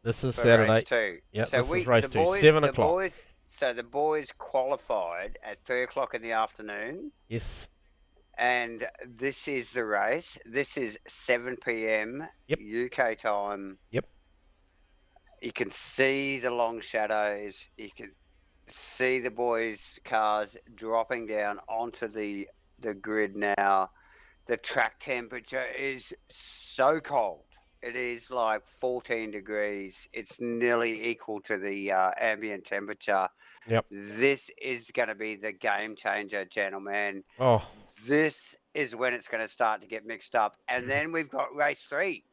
This is Saturday. Race 2. Yeah, so this is race 2, 7 o'clock. So the boys qualified at 3 o'clock in the afternoon. Yes. And this is the race. This is 7 p.m. UK time. Yep. You can see the long shadows. You can see the boys' cars dropping down onto the grid now. The track temperature is so cold. It is like 14 degrees. It's nearly equal to the ambient temperature. Yep. This is going to be the game changer, gentlemen. Oh, This is when it's going to start to get mixed up. And then we've got race 3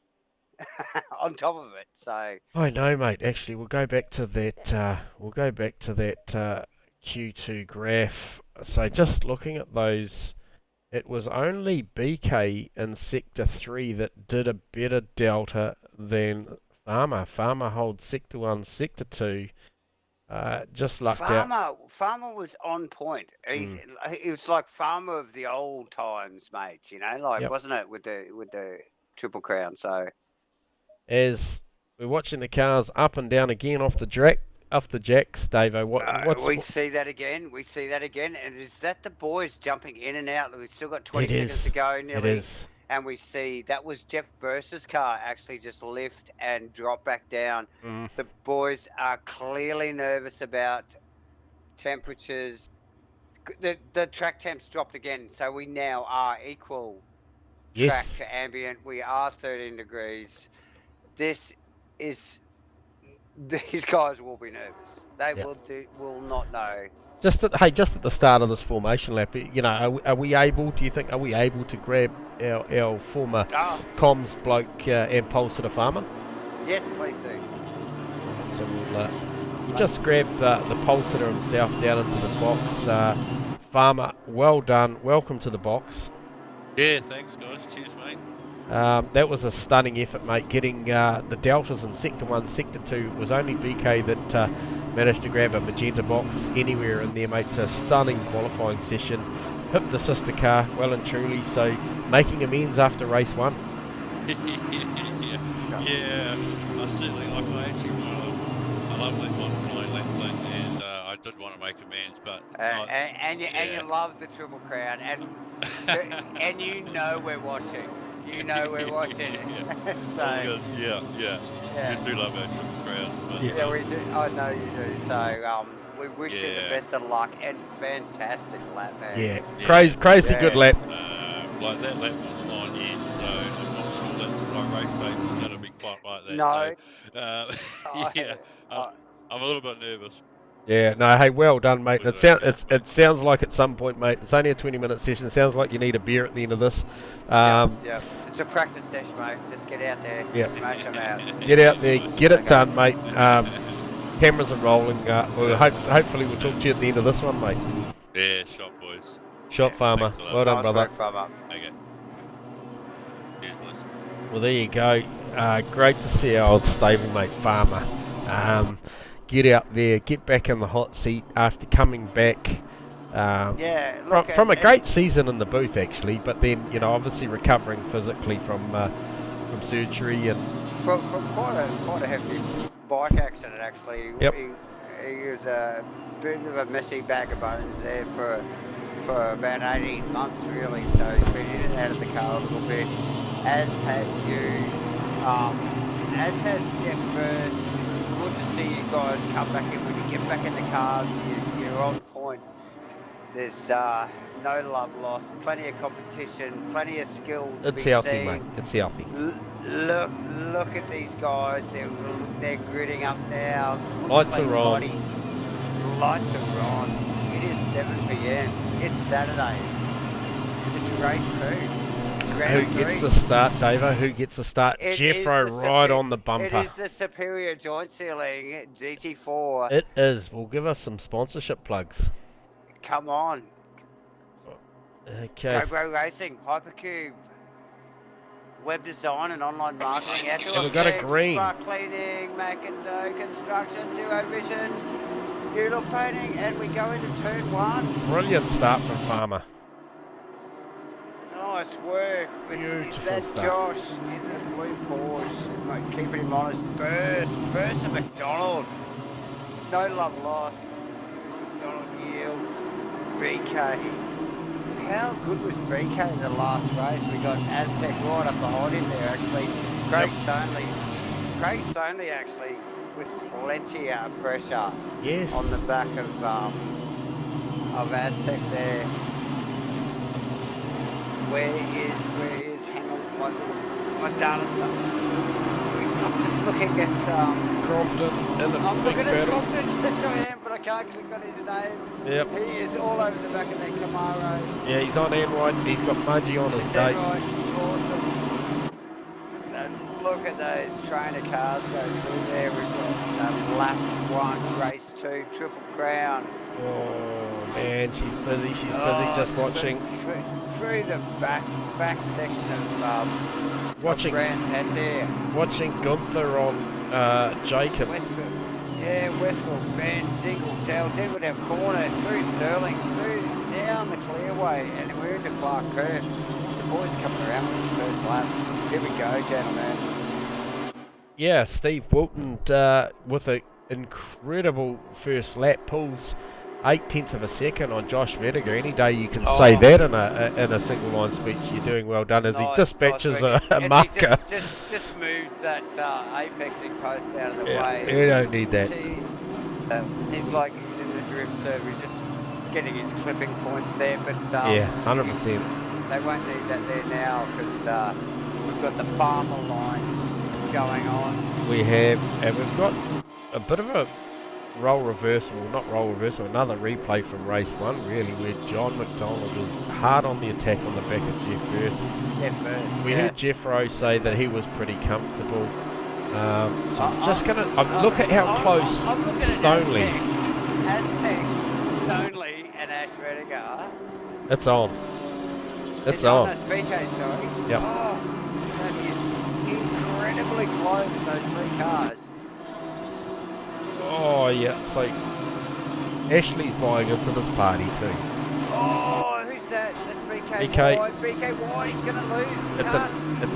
on top of it. So I know, mate. Actually, we'll go back to that. We'll go back to that Q2 graph. So just looking at those, it was only BK in Sector 3 that did a better delta than Farmer. Farmer holds Sector 1, Sector 2. Just lucked out. Farmer was on point. It was like Farmer of the old times, mate. You know, like Yep. wasn't it with the Triple Crown? So As we're watching the cars up and down again off the jacks, Davo. we see that again. We see that again. And is that the boys jumping in and out? We've still got 20 seconds to go, nearly. It is. And we see that was Jeff Bursa's car actually just lift and drop back down. The boys are clearly nervous about temperatures. The track temps dropped again, so we now are equal track Yes. to ambient. We are 13 degrees. This is... These guys will be nervous. They will not know. Just at the start of this formation lap, you know, are we able to grab our former comms bloke and pulse at a Farmer? Yes, please do. So we'll just grab the pulsator himself down into the box. Farmer, well done. Welcome to the box. Yeah, thanks guys. Cheers, mate. That was a stunning effort, mate. Getting the deltas in Sector 1, Sector 2. It was only BK that managed to grab a magenta box anywhere in there, mate. It's a stunning qualifying session. Hit the sister car well and truly, so making amends after race 1. Yeah, I certainly like. I love that 1 lap thing, and I did want to make amends, but and you love the Triple Crown, and you know we're watching. You know we're watching. So yeah. You do love our Triple Crowns, but yeah, we do. I know you do. So we wish you the best of luck and fantastic lap, man. Yeah. Crazy good lap. Like that lap was on edge, so I'm not sure that my race pace is going to be quite like that. No. So, I'm a little bit nervous. Yeah, no, hey, well done, mate. It sounds like at some point, mate, it's only a 20-minute session. It sounds like you need a beer at the end of this. Yeah. It's a practice session, mate. Just get out there, smash them out. Get out there, get it done, mate. Cameras are rolling. Hopefully we'll talk to you at the end of this one, mate. Yeah, shot, boys. Shot, Farmer. Well done, Nice brother. work, Farmer. Okay. Cheers, boys. Well, there you go. Great to see our old stablemate Farmer get out there, get back in the hot seat after coming back from a great season in the booth, actually. But then, you know, obviously recovering physically from surgery and from quite a hefty bike accident, actually. Yep. He was a bit of a messy bag of bones there for about 18 months, really. So he's been in and out of the car a little bit, as have you, as has Jeff Burst. It's good to see you guys come back in. When you get back in the cars, you're on point. There's no love lost, plenty of competition, plenty of skill to it's be healthy, seen. mate. It's healthy. Look at these guys. They're gritting up now. Lights are on. Lights are on. It is 7 p.m. It's Saturday. It's race 2. It's round 3. Who gets the start, Davo? Who gets the start? Jeffro right on the bumper. It is the Superior Joint Sealing GT4. It is. Well, give us some sponsorship plugs. Come on. Okay. Go Racing, Hypercube, Web Design and Online Marketing, And we've got a green. Spark Cleaning, Mac and Doe Construction, Zero Vision, New Look Painting, and we go into turn 1. Brilliant start from Farmer. Nice work. Is that start. Josh in the blue Porsche? Mate, keeping him honest. Burst and McDonald. No love lost. McDonald yields. BK. How good was BK in the last race? We got Aztec right up behind him there, actually. Craig Stoneley actually with plenty of pressure Yes. on the back of Aztec there. Where is hang on my data stuff is, I'm just looking at Crompton in the I'm big looking at battle. Crompton, yes I am, but I can't click on his name. Yep. He is all over the back of that Camaro. Yeah, he's on N1. He's got Mudgy on his It's date. right, awesome. So look at those trainer cars go through there. We've got lap 1, race 2, Triple Crown. Oh man, she's busy. She's busy just watching. Through the back section of Brands Hat's here. Watching Gunther on Jacob. Westfield. Yeah, Westfield, Bend, Dingle Down corner, through Sterling, through down the clearway, and we're into Clark Curve. The boys coming around for the first lap. Here we go, gentlemen. Yeah, Steve Wilton with an incredible first lap, pulls 0.8 of a second on Josh Vediger. Any day you can say that in a single line speech, you're doing well done. As he dispatches a marker. He just moves that apexing post out of the way. You don't need that. See, he's like using the drift serve. He's just getting his clipping points there, but yeah, 100%. They won't need that there now because we've got the farmer line going on. We have, and we've got a bit of a another replay from race 1, really, where John McDonald was hard on the attack on the back of Jeff Burst. We heard Jeff Rowe say that he was pretty comfortable. So I'm just going to look at how close I'm looking at Stoneley. Aztec, Stoneley, and Ash Vediger. It's on. It's on. It's BK, sorry. Yep. Oh, that is incredibly close, those 3 cars. Oh yeah, it's like Ashley's buying into this party too. Oh, who's that? That's BK Wide. BK Wide, he's going to lose.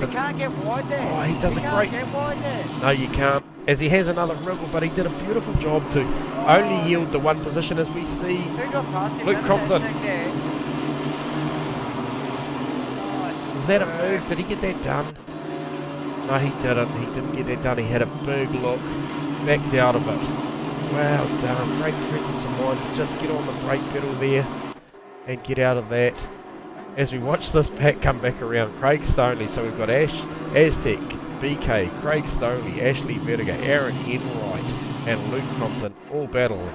You can't get wide there. Oh, he does a great... You can't get wide there. No, you can't. As he has another wriggle, but he did a beautiful job to only yield the 1 position as we see. Who got past him? Luke Crompton. Was that a move? Did he get that done? No, he didn't. He didn't get that done. He had a big look. Backed out of it. Well done. Great presence of mind to just get on the brake pedal there and get out of that. As we watch this pack come back around, Craig Stoneley. So we've got Aztec, BK, Craig Stoneley, Ashley Vediger, Aaron Enright, and Luke Crompton all battling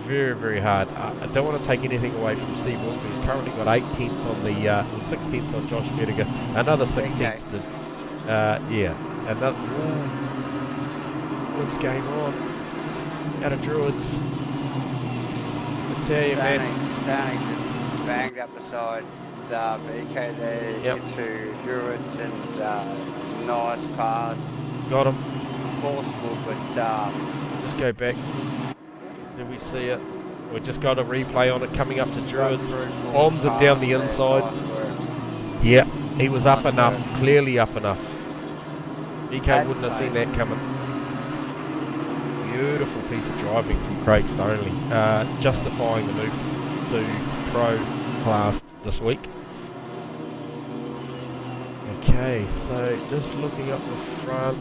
very, very hard. I don't want to take anything away from Steve Wilson. He's currently got 8 tenths on the, 6 tenths on Josh Vediger. Another 6 tenths to, another. What's going on? Out of Druids. I tell you, man. Stanley just banged up beside BK there into Druids and nice pass. Got him. Forceful, but just go back. Did we see it? We just got a replay on it coming up to Druids. Bombs it down the inside. Yeah, he was up enough. Clearly up enough. BK wouldn't have seen that coming. Beautiful piece of driving from Craig Stoneley, justifying the move to pro class this week. Okay, so just looking up the front,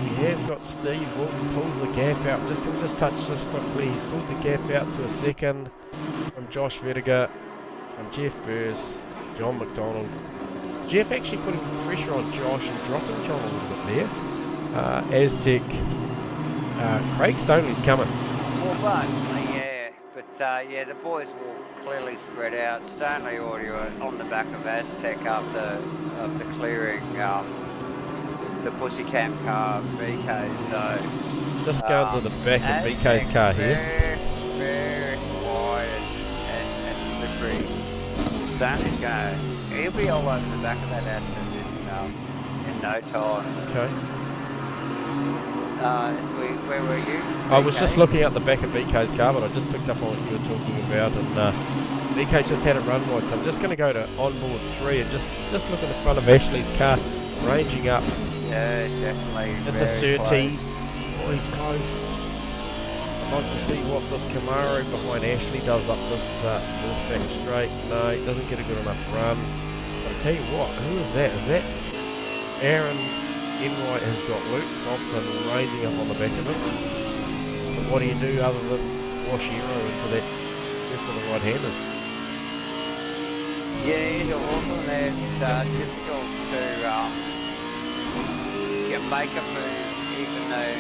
we have got Steve Wilton pulls the gap out. Just going to touch this quickly. He's pulled the gap out to a second from Josh Vediger, from Jeff Burst, John McDonald. Jeff actually putting pressure on Josh and dropping John a little bit there. Aztec, Craig Stoneley's coming. Well, largely, but the boys will clearly spread out. Stoneley already on the back of Aztec after clearing the Pussycam car of BK. So just going to the back of BK's car here. Very wide and slippery. Stoneley's going to. He'll be all over the back of that Aston in no time. Okay. Where were you? I was just looking at the back of BK's car, but I just picked up on what you were talking about, and BK's just had it run wide, so I'm just going to go to onboard 3 and just look at the front of Ashley's car, ranging up. Yeah, definitely. It's a Surtees. Oh, he's close. I'd like to see what this Camaro behind Ashley does up this back straight. No, he doesn't get a good enough run. But I tell you what, who is that? Is that Aaron Enright has got Luke Thompson ranging up on the back of it. So what do you do other than wash Euro into that rest of the right-handers? Yeah, you're awful there. It's difficult to make a move, even though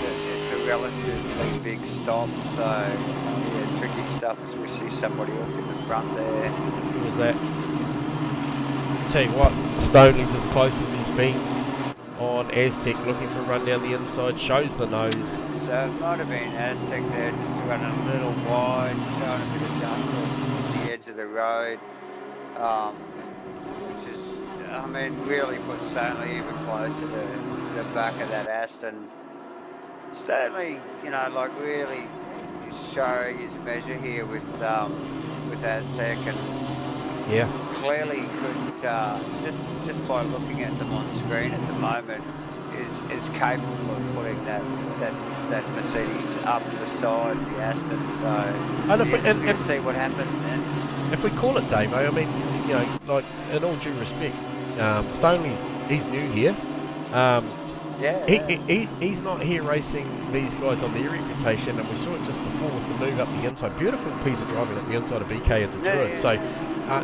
it's a relatively big stop. So, yeah, tricky stuff as we see somebody off in the front there. Who was that? Tell you what, Stoney's as close as he's been on Aztec, looking for a run down the inside, shows the nose. So it might have been Aztec there, just running a little wide, showing a bit of dust off the edge of the road. Which is, I mean, really put Stanley even closer to the back of that Aston. Stanley, you know, like really showing his measure here with Aztec, and Yeah. clearly could just by looking at them on screen at the moment is capable of putting that Mercedes up beside the Aston. So And if we'll see what happens then. If we call it Davo, I mean, you know, like, in all due respect, he's new here. He's not here racing these guys on their reputation, and we saw it just before with the move up the inside. Beautiful piece of driving up the inside of BK as it could. So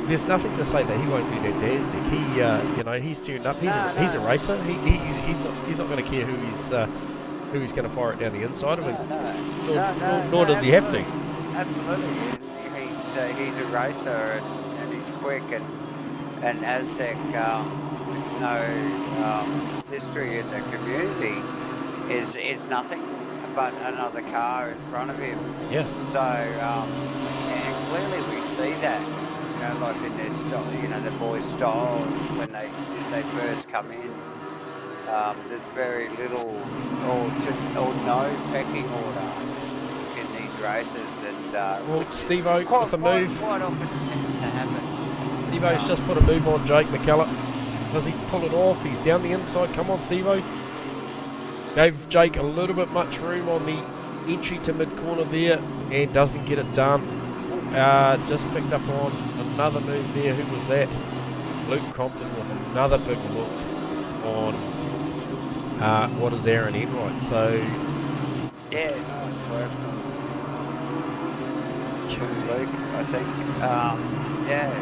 there's nothing to say that he won't do that to Aztec. He, you know, he's tuned up. He's a racer. He's not going to care who he's going to fire it down the inside of. Nor does he have to. Absolutely. He's a racer, and he's quick, and Aztec with no history in the community is nothing but another car in front of him. Yeah. So and clearly we see that, you know, like in their style, you know, the boys' style when they first come in. There's very little or no pecking order in these races, and well, Steve-O with the move. Quite often tends to happen. Steve-O's just put a move on Jake McKellar. Does he pull it off? He's down the inside. Come on, Steve-O. Gave Jake a little bit much room on the entry to mid-corner there, and doesn't get it done. Just picked up on another move there. Who was that? Luke Compton with another big look on what is Aaron Enright. So yeah, nice work from Luke, I think. Yeah.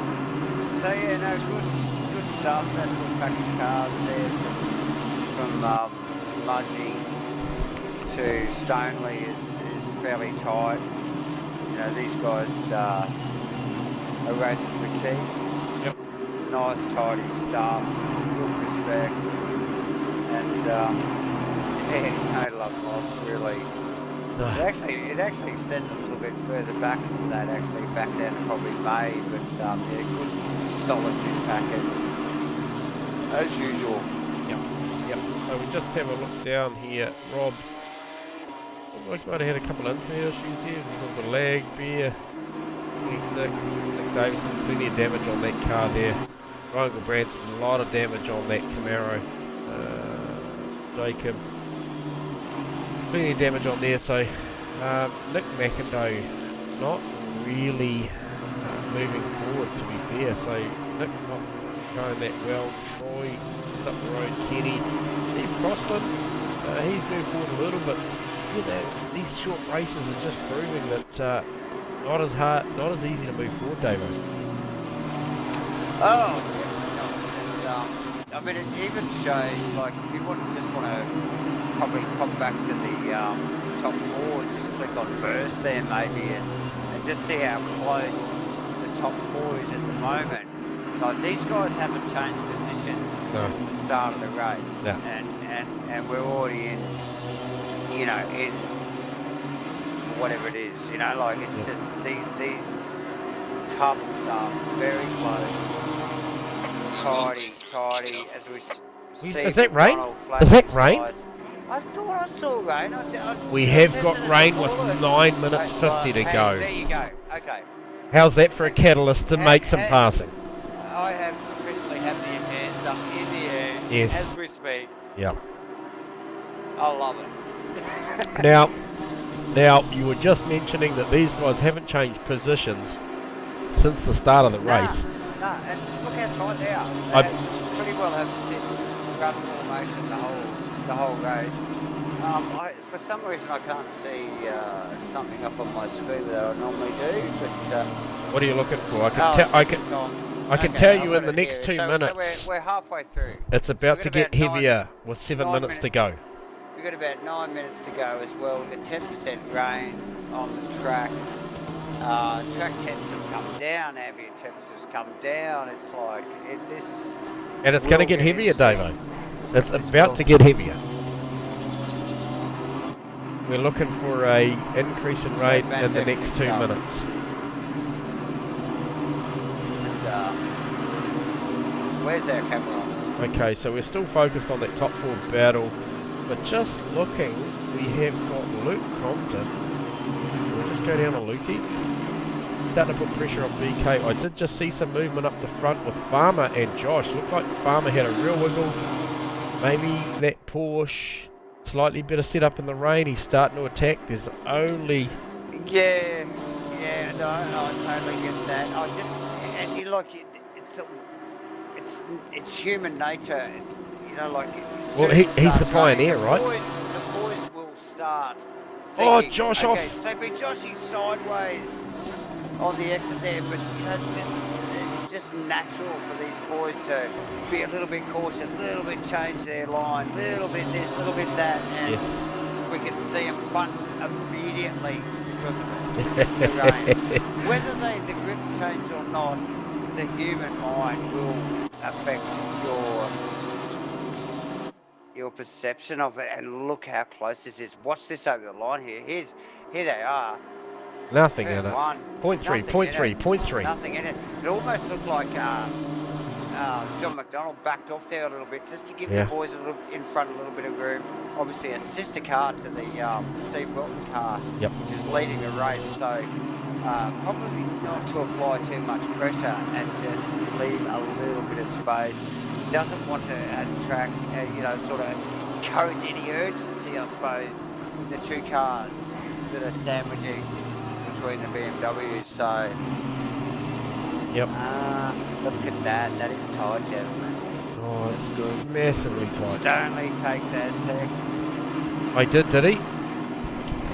So yeah, no, good stuff. That little pack of cars there from Mudgee to Stoneley is fairly tight. You know, these guys are racing for keeps. Yep. Nice, tidy stuff. Good respect. And yeah, no love lost really. no. It actually extends a little bit further back from that, actually back down to probably May, but yeah, good solid mid packers as usual. Yep. So we just have a look down here. Rob, looks like might have had a couple of internet issues here. A little bit of lag, beer, 26. Nick Davison, plenty of damage on that car there. Ryan Branson, a lot of damage on that Camaro. Jacob, plenty of damage on there. So Nick McIndoe not really moving forward, to be fair. So Nick not going that well. Troy up the road, Kenny, Steve Crossland, he's moved forward a little, but you know, these short races are just proving that not as hard, not as easy to move forward, Davo. Oh, definitely not. And, I mean, it even shows, like, if you want to probably pop back to the top four, just click on burst there maybe, and just see how close the top four is at the moment. Like, these guys haven't changed position since the start of the race, and we're already in, you know, in whatever it is, you know, like it's just these tough stuff, very close, tidy, as we see. Is that rain? Is that rain? I thought I saw rain. We have got rain with 9 minutes 50 to go. There you go. Okay. How's that for a catalyst to make some passing? I have officially have the hands up in the air as we speak. Yep. I love it. Now, you were just mentioning that these guys haven't changed positions since the start of the race. No, and look how tight they are. They pretty well have sit run formation the whole race. For some reason I can't see something up on my screen that I normally do, but What are you looking for? I can oh, tell. it's I just can. on. I can Okay, tell I've you got in the it next here. 2 So minutes. we're halfway through. It's about we've to got get about heavier with 7 9 minutes to go. We've got about 9 minutes to go as well. We've got 10% rain on the track. Track temps have come down, ambient temperatures come down. It's like this. And it's going to will get heavier, interesting. Davo. It's about to get heavier. We're looking for a increase in rate in the next 2 minutes. Where's our camera? Okay, so we're still focused on that top 4 battle, but just looking, we have got Luke Compton. We'll just go down to Lukey. Starting to put pressure on BK. I did just see some movement up the front with Farmer and Josh. Looked like Farmer had a real wiggle. Maybe that Porsche, slightly better setup in the rain. He's starting to attack. There's only... Yeah, no, I totally get that. And you look, it's human nature, you know, like... Well, he's the pioneer, right? The boys will start Oh, thinking, Josh okay, off! so they'll be joshing sideways on the exit there, but, you know, it's just natural for these boys to be a little bit cautious, a little bit change their line, a little bit this, a little bit that, and we can see them bunch immediately because of the rain. Whether the grips change or not, the human mind will affect your perception of it. And look how close this is. Watch this over the line here. Here they are. Nothing in it. 0.3. .3. Nothing in it. It almost looked like John McDonald backed off there a little bit just to give the boys in front a little bit of room. Obviously a sister car to the Steve Wilton car, which is leading the race. So probably not to apply too much pressure and just leave a little bit of space. Doesn't want to attract, sort of encourage any urgency, I suppose, with the two cars that are sandwiching between the BMWs. So, look at that. That is tight, gentlemen. Oh, that's good. Massively tight. Stanley takes Aztec. I did he?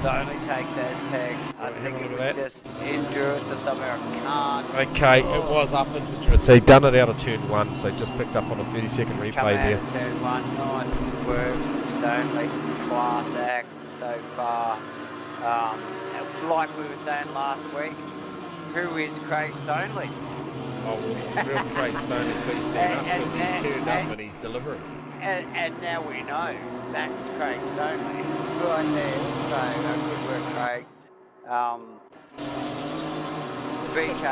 Stanley takes Aztec. I think it was just endurance or something. I can't. Okay, it was up into Druid. So he'd done it out of turn 1, so just picked up on a 30-second replay there. Turn 1, nice work from Stanley. Class act so far. Like we were saying last week, who is Craig Stoneley? Oh, well, real Craig Stoneley, please stand up because he's turned up and he's delivering. And now we know that's Craig Stoneley right there. So good work, Craig. BK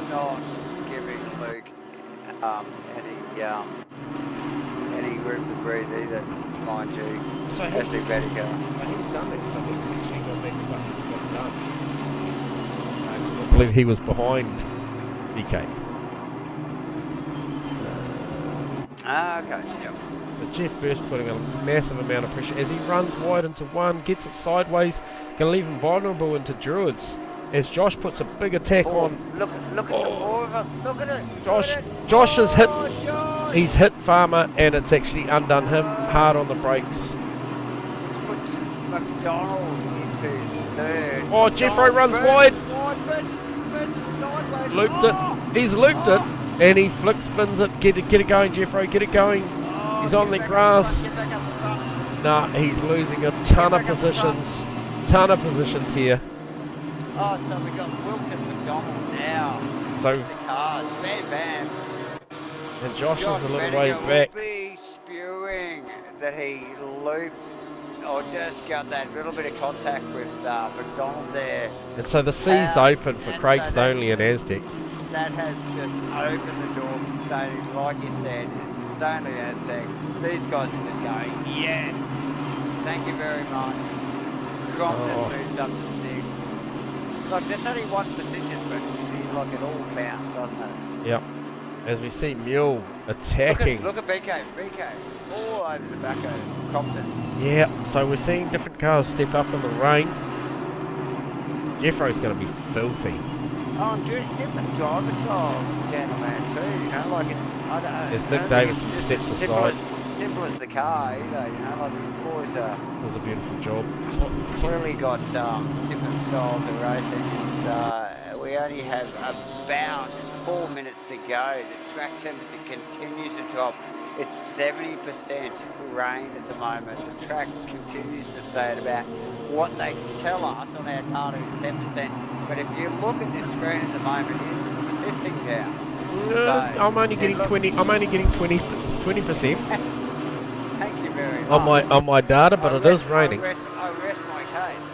not giving Luke any room to breathe either, mind you. So as he better go. He's done it, so he's actually got that spot he's got done. I believe he was behind BK. Okay, yep. But Jeff Burst putting a massive amount of pressure as he runs wide into 1, gets it sideways, can leave him vulnerable into Druids. As Josh puts a big attack on. Look at the 4 of them. Look at it. Josh has hit. Josh. He's hit Farmer, and it's actually undone him hard on the brakes. Which puts McDonald into 3rd. Oh, Jeffro runs wide. Versus sideways. Looped it. He's looped it, and he flick spins it. Get it going, Jeffro. Get it going. He's on the grass. Nah, he's losing a ton of positions. Here. Oh, so we got Wilton McDonald now. So the cars, bam. And Josh is a little way back. Will be spewing that he looped or just got that little bit of contact with McDonald there. And so the C's open for Craig Stoneley and Aztec. That has just opened the door for Stoneley, like you said. Stoneley and Aztec, these guys are just going, yes, thank you very much. Crompton moves up to 6th. Look, that's only one position, but it all counts, doesn't it? Yep. As we see Mule attacking. Look at BK all over the back of Crompton. Yeah, so we're seeing different cars step up in the rain. Jeffro's going to be filthy. Oh, different driver styles, gentlemen, too. You know, like it's. As Nick Davis sets aside. simple as the car either, you know, like these boys are Does a beautiful job. clearly got different styles of racing, and we only have about 4 minutes to go. The track temperature continues to drop. It's 70% rain at the moment. The track continues to stay at about what they tell us on our data is 10%. But if you look at the screen at the moment, it's pissing down. I'm only getting 20. I'm only getting 20%. Thank you very much. On my data, but it is raining. I rest my case.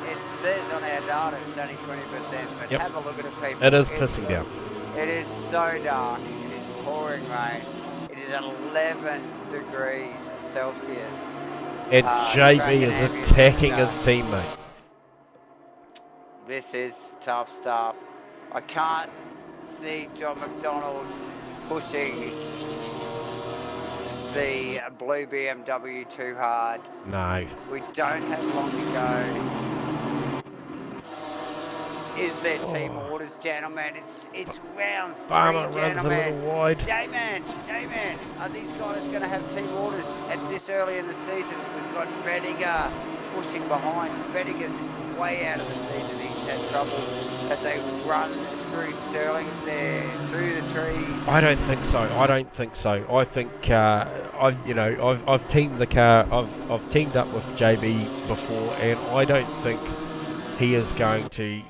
It says on our data it's only 20%, but Yep. have a look at it, people. It is pissing down. It is so dark. It is pouring rain. It is 11 degrees Celsius. And track JB and is ambient attacking his temperature. teammate. This is tough stuff. I can't see John McDonald pushing the blue BMW too hard. No. We don't have long to go. Is there team orders, gentlemen? It's round 3, Farmer runs a gentlemen. little wide. J-Man, are these guys going to have team orders at this early in the season? We've got Vediger pushing behind. Vediger's way out of the season. He's had trouble as they run through Sterling's there, through the trees. I don't think so. I think I've teamed the car. I've teamed up with JB before, and I don't think he is going to.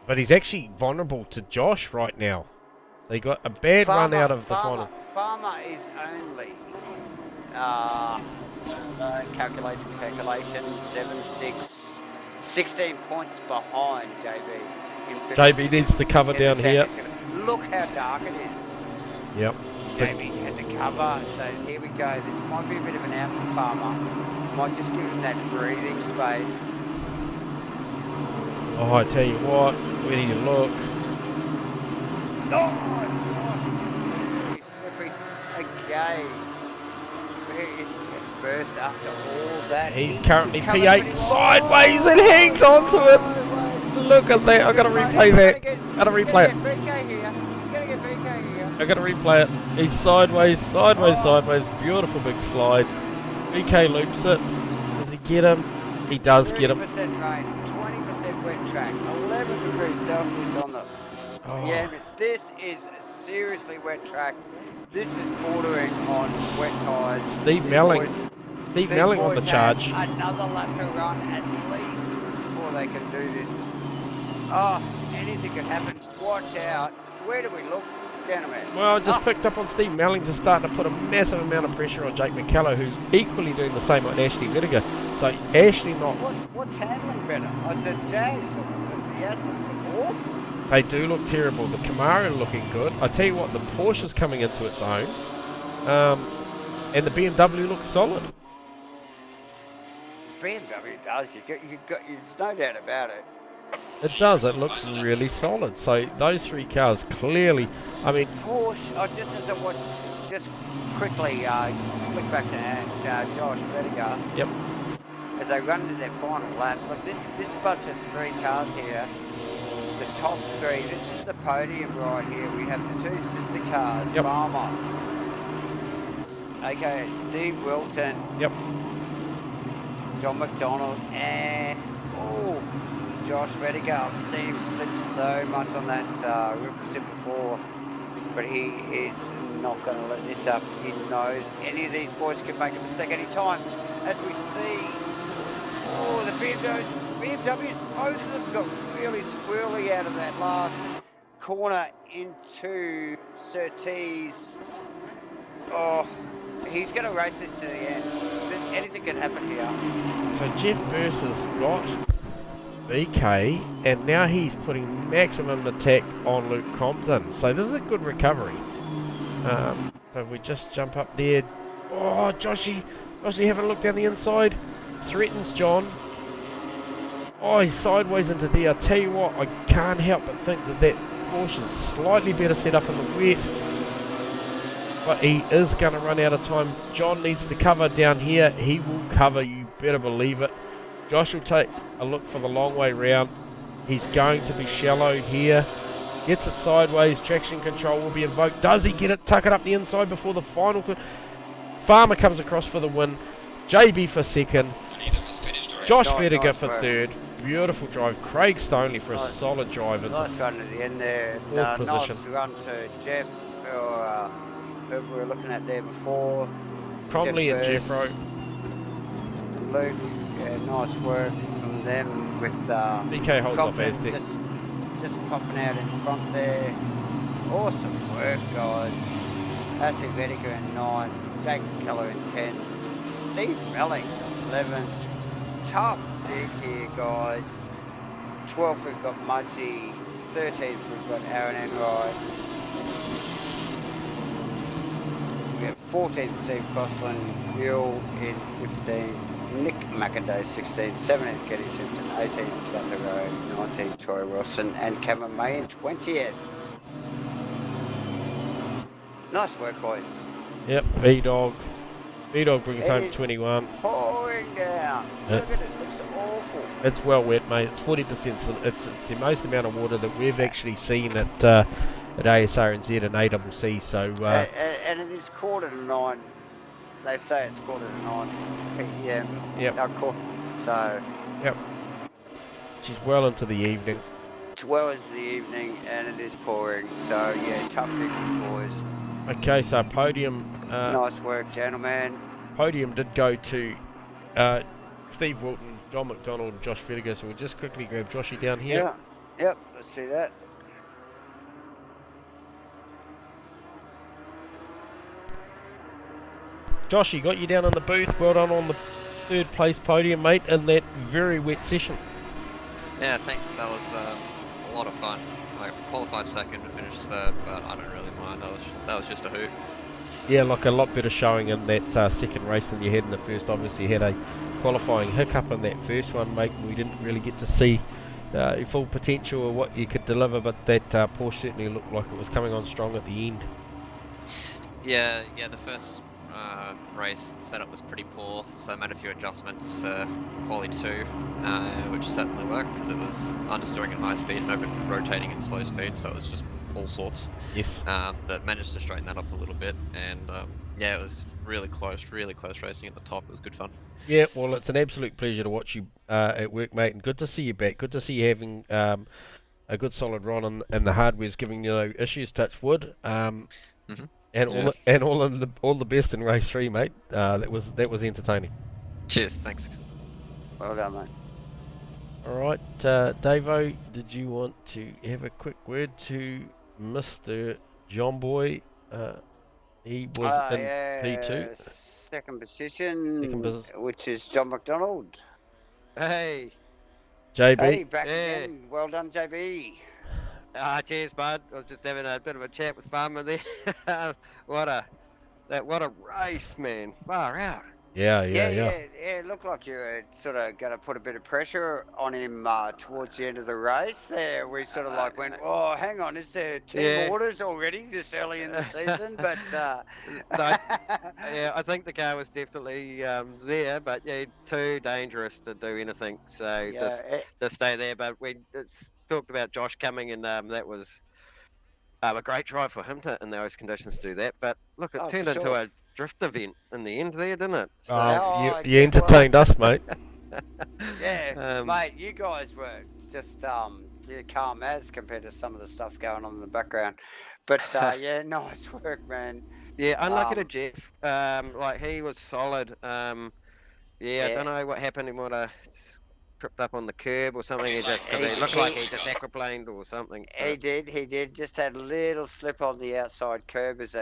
But he's actually vulnerable to Josh right now. They got a bad run out of the final. Farmer is only calculation 16 points behind JB. JB needs to cover down here. Look how dark it is. Yep. JB's had to cover, so here we go. This might be a bit of an out for Farmer. Might just give him that breathing space. Oh, I tell you what, we need to look. Oh, Josh, slippery again. Where is Jeff Burst after all that? He's He currently covered P8 pretty well. sideways and hangs onto it. Look at that. I gotta replay that. Gotta replay it. BK here. He's gonna get BK here. I gotta replay it. He's sideways. Beautiful big slide. BK loops it. Does he get him? He does get him. 30% rain, 20% wet track, 11 degrees Celsius on the Yambits. This is seriously wet track. This is bordering on wet tyres. Steve Melling on the charge. Another lap to run at least before they can do this. Oh, anything could happen. Watch out. Where do we look, gentlemen? Well, I just picked up on Steve Melling just starting to put a massive amount of pressure on Jake McCullough, who's equally doing the same on Ashley Whittaker. So Ashley not... What's handling better? The Jags look, the Astons look awful. They do look terrible. The Camaro are looking good. I tell you what, the Porsche's coming into its own. And the BMW looks solid. BMW does. There's no doubt about it. It does. It looks really solid. So those three cars clearly, I mean... Porsche, just as I watch, just quickly flick back to Josh Vediger. Yep. As they run into their final lap. Look, this bunch of 3 cars here, the top 3, this is the podium right here. We have the 2 sister cars, Yep. Farmer, aka Steve Wilton, Yep. John McDonald, and Josh Vediger. I've seen him slip so much on that represent before, but he is not going to let this up. He knows any of these boys can make a mistake any time. As we see, the BMWs, both of them got really squirrely out of that last corner into Surtees. Oh, he's going to race this to the end. Anything can happen here. So Jeff Burse has got BK, and now he's putting maximum attack on Luke Compton. So this is a good recovery. So if we just jump up there. Oh, Joshy having a look down the inside. Threatens John. Oh, he's sideways into there. I tell you what, I can't help but think that Porsche is slightly better set up in the wet. But he is going to run out of time. John needs to cover down here. He will cover, you better believe it. Josh will take a look for the long way round. He's going to be shallow here. Gets it sideways. Traction control will be invoked. Does he get it? Tuck it up the inside before the final. Farmer comes across for the win. JB for second. Josh Nice Vertiger for work. third. Beautiful drive. Craig Stonley for a Nice. solid drive into Nice run at the end there. fourth Nice position. run to Jeff, or whoever we were looking at there before. Cromley and Jeff Jeffro. and Luke. Yeah, nice work from them with BK holds off Compton Aztec. just popping out in front there. Awesome work, guys. Ashley Vediger in 9th, Jake Keller in 10th, Steve Melling 11th. Tough dig here, guys. 12th we've got Mudgee, 13th we've got Aaron Enright. We have 14th Steve Crossland, Will in 15th, Nick McIndoe 16th, 17th Getty Simpson, 18th Gunther Road, 19th Troy Wilson, and Cameron May in 20th. Nice work, boys. Yep, B-Dog. B-Dog brings It home is 21. Pouring down. Look at it, it looks awful. It's well wet, mate. It's 40%. It's the most amount of water that we've actually seen at Asrnz and ACC. So And it is 8:45. They say it's 8:45 p.m. Yep. So yep, she's well into the evening. it's well into the evening and it is pouring. So yeah, tough dig for the boys. Okay, so podium. Nice work, gentlemen. Podium did go to Steve Wilton, John McDonald, and Josh Vertiger. So we'll just quickly grab Joshy down here. Yeah. Yep. Let's see that. Joshy, got you down in the booth. Well done on the third place podium, mate, in that very wet session. Yeah, thanks. That was a lot of fun. I qualified second to finish third, but I don't really mind. That was just a hoot. Yeah, like a lot better showing in that second race than you had in the first. Obviously, you had a qualifying hiccup in that first one, mate. And we didn't really get to see your full potential or what you could deliver, but that Porsche certainly looked like it was coming on strong at the end. Yeah, the first race setup was pretty poor, so I made a few adjustments for quali 2, which certainly worked because it was understeering at high speed and over rotating at slow speed, so it was just all sorts. Yes. That managed to straighten that up a little bit, and yeah, it was really close racing at the top. It was good fun. Yeah, well, it's an absolute pleasure to watch you at work, mate, and good to see you back. Good to see you having a good solid run, and the hardware's giving you no issues. Touch wood. And all the best in race 3, mate. That was entertaining. Cheers, thanks. Well done, mate. All right, Davo, did you want to have a quick word to Mr. John Boy? He was in P2. Second position, Second which is John McDonald. Hey. JB. Hey, back again. Well done, JB. Cheers, bud. I was just having a bit of a chat with Farmer there. What a race, man. Far out. Yeah. It looked like you were sort of going to put a bit of pressure on him towards the end of the race there. We sort of like went, oh, hang on, is there team orders already this early in the season? But yeah, I think the car was definitely there, but yeah, too dangerous to do anything. So just stay there. But we talked about Josh coming, and that was a great drive for him in those conditions to do that. But look, it turned into a drift event in the end there, didn't it? So, you entertained us, mate. Yeah, mate, you guys were just calm as compared to some of the stuff going on in the background. But yeah, nice work, man. Yeah, unlucky to Jeff. Like he was solid. I don't know what happened. He might have tripped up on the curb or something. He looked like he just aquaplaned or something. He did. Just had a little slip on the outside curb as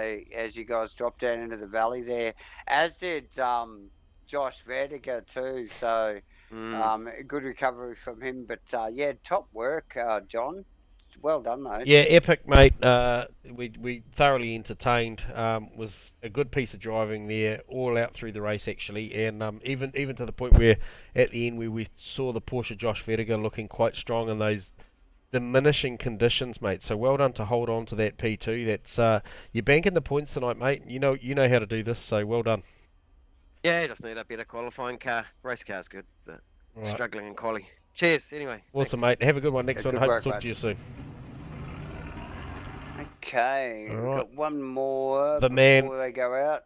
you guys dropped down into the valley there. As did Josh Vertiger too. So good recovery from him. But yeah, top work, John. Well done, mate. Yeah, epic, mate. We thoroughly entertained. Was a good piece of driving there, all out through the race actually, and even to the point where at the end we saw the Porsche Josh Vertiger looking quite strong in those diminishing conditions, mate. So well done to hold on to that P2. That's you're banking the points tonight, mate. You know how to do this. So well done. Yeah, just need a better qualifying car. Race car's good, but struggling in quali. Cheers, anyway. Awesome, mate. Have a good one next one. Hope to talk to you soon. Okay, we've got one more the man before they go out.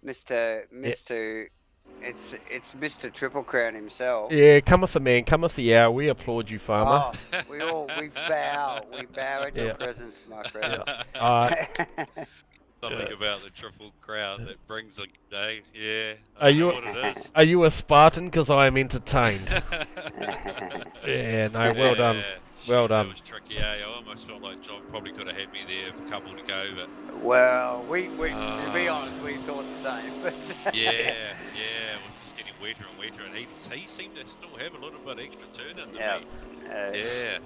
Mr. It's Mr. Triple Crown himself. Yeah, cometh the man, cometh the hour. We applaud you, farmer. Oh, we bow in your Yeah. presence, my friend. Something about the Triple Crown that brings a day. Yeah, Are I you know what it is. Are you a Spartan? Because I am entertained. Yeah, no, well done. Yeah, Well jeez, that done. was tricky, eh? I almost felt like John probably could have had me there for a couple to go, but Well, we to be honest, we thought the same. But yeah, it was just getting wetter and wetter, and he seemed to still have a little bit extra turn in to yeah, me. Yeah.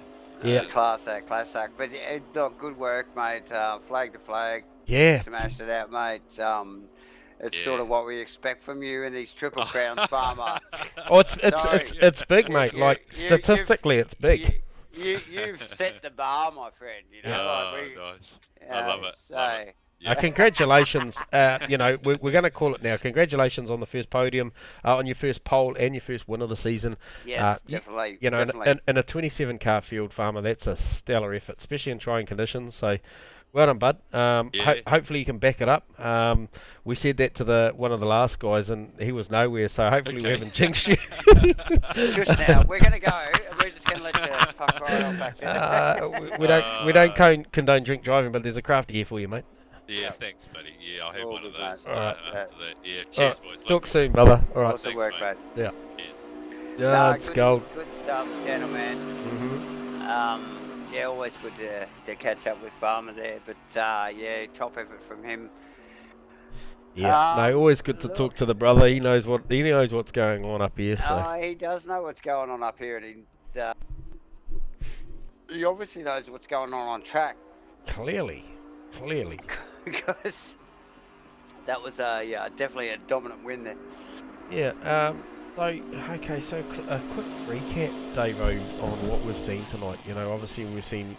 Yeah. class act. But look, good work, mate. Flag to flag. Yeah. Smashed it out, mate. It's sort of Yeah. what we expect from you in these Triple Crowns, farmer. Oh, Sorry. it's big, mate. Like statistically, it's big. You've set the bar, my friend. You know, Oh, like we. nice. I love it. So, Love it. Yeah. Congratulations. You know, we're going to call it now. Congratulations on the first podium, on your first pole, and your first win of the season. yes, definitely. You know, definitely. in a 27 car field, farmer, that's a stellar effort, especially in trying conditions. So, well done, bud. Yeah. Hopefully you can back it up. We said that to one of the last guys, and he was nowhere. So hopefully we Okay. haven't jinxed you. Shush now. We're going to go, and we're just going to let you fuck right on back there. We don't condone drink driving, but there's a crafty here for you, mate. Yeah, thanks, buddy. Yeah, I'll have All one of good, those mate. Alright. after that. Yeah, All cheers, right, boys. Love talk you. soon, brother. All right. Awesome Thanks, work, mate. mate. Cheers. Yeah, No, it's gold. Good stuff, gentlemen. Mm-hmm. Yeah, always good to catch up with Farmer there, but yeah, top effort from him. Yeah, no, always good to talk to the brother. He knows what's going on up here. So He does know what's going on up here, and he obviously knows what's going on track. clearly. Because that was definitely a dominant win there. Yeah. So a quick recap, Davo, on what we've seen tonight. You know, obviously we've seen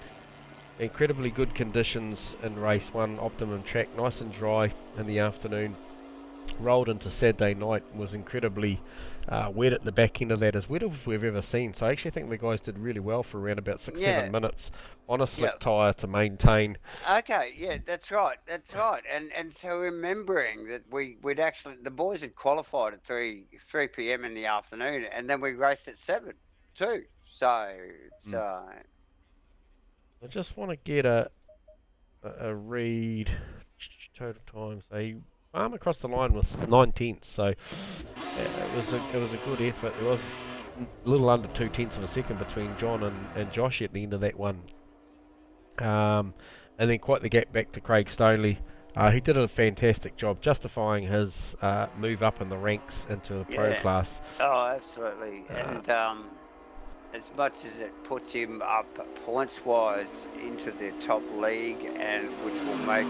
incredibly good conditions in race one, optimum track, nice and dry in the afternoon. Rolled into Saturday night, was incredibly wet at the back end of that, as wet as we've ever seen. So I actually think the guys did really well for around about 6-7 minutes on a slick tyre to maintain. Okay, yeah, that's right. And so remembering that we'd actually, the boys had qualified at 3 p.m. in the afternoon, and then we raced at 7 too. So it's I just want to get a read total time. So he farm across the line was 9/10, so it was a good effort. It was a little under 2/10 of a second between John and Josh at the end of that one. And then quite the gap back to Craig Stonley. He did a fantastic job justifying his move up in the ranks into the pro class. Oh, absolutely. And as much as it puts him up points-wise into the top league, and which will make,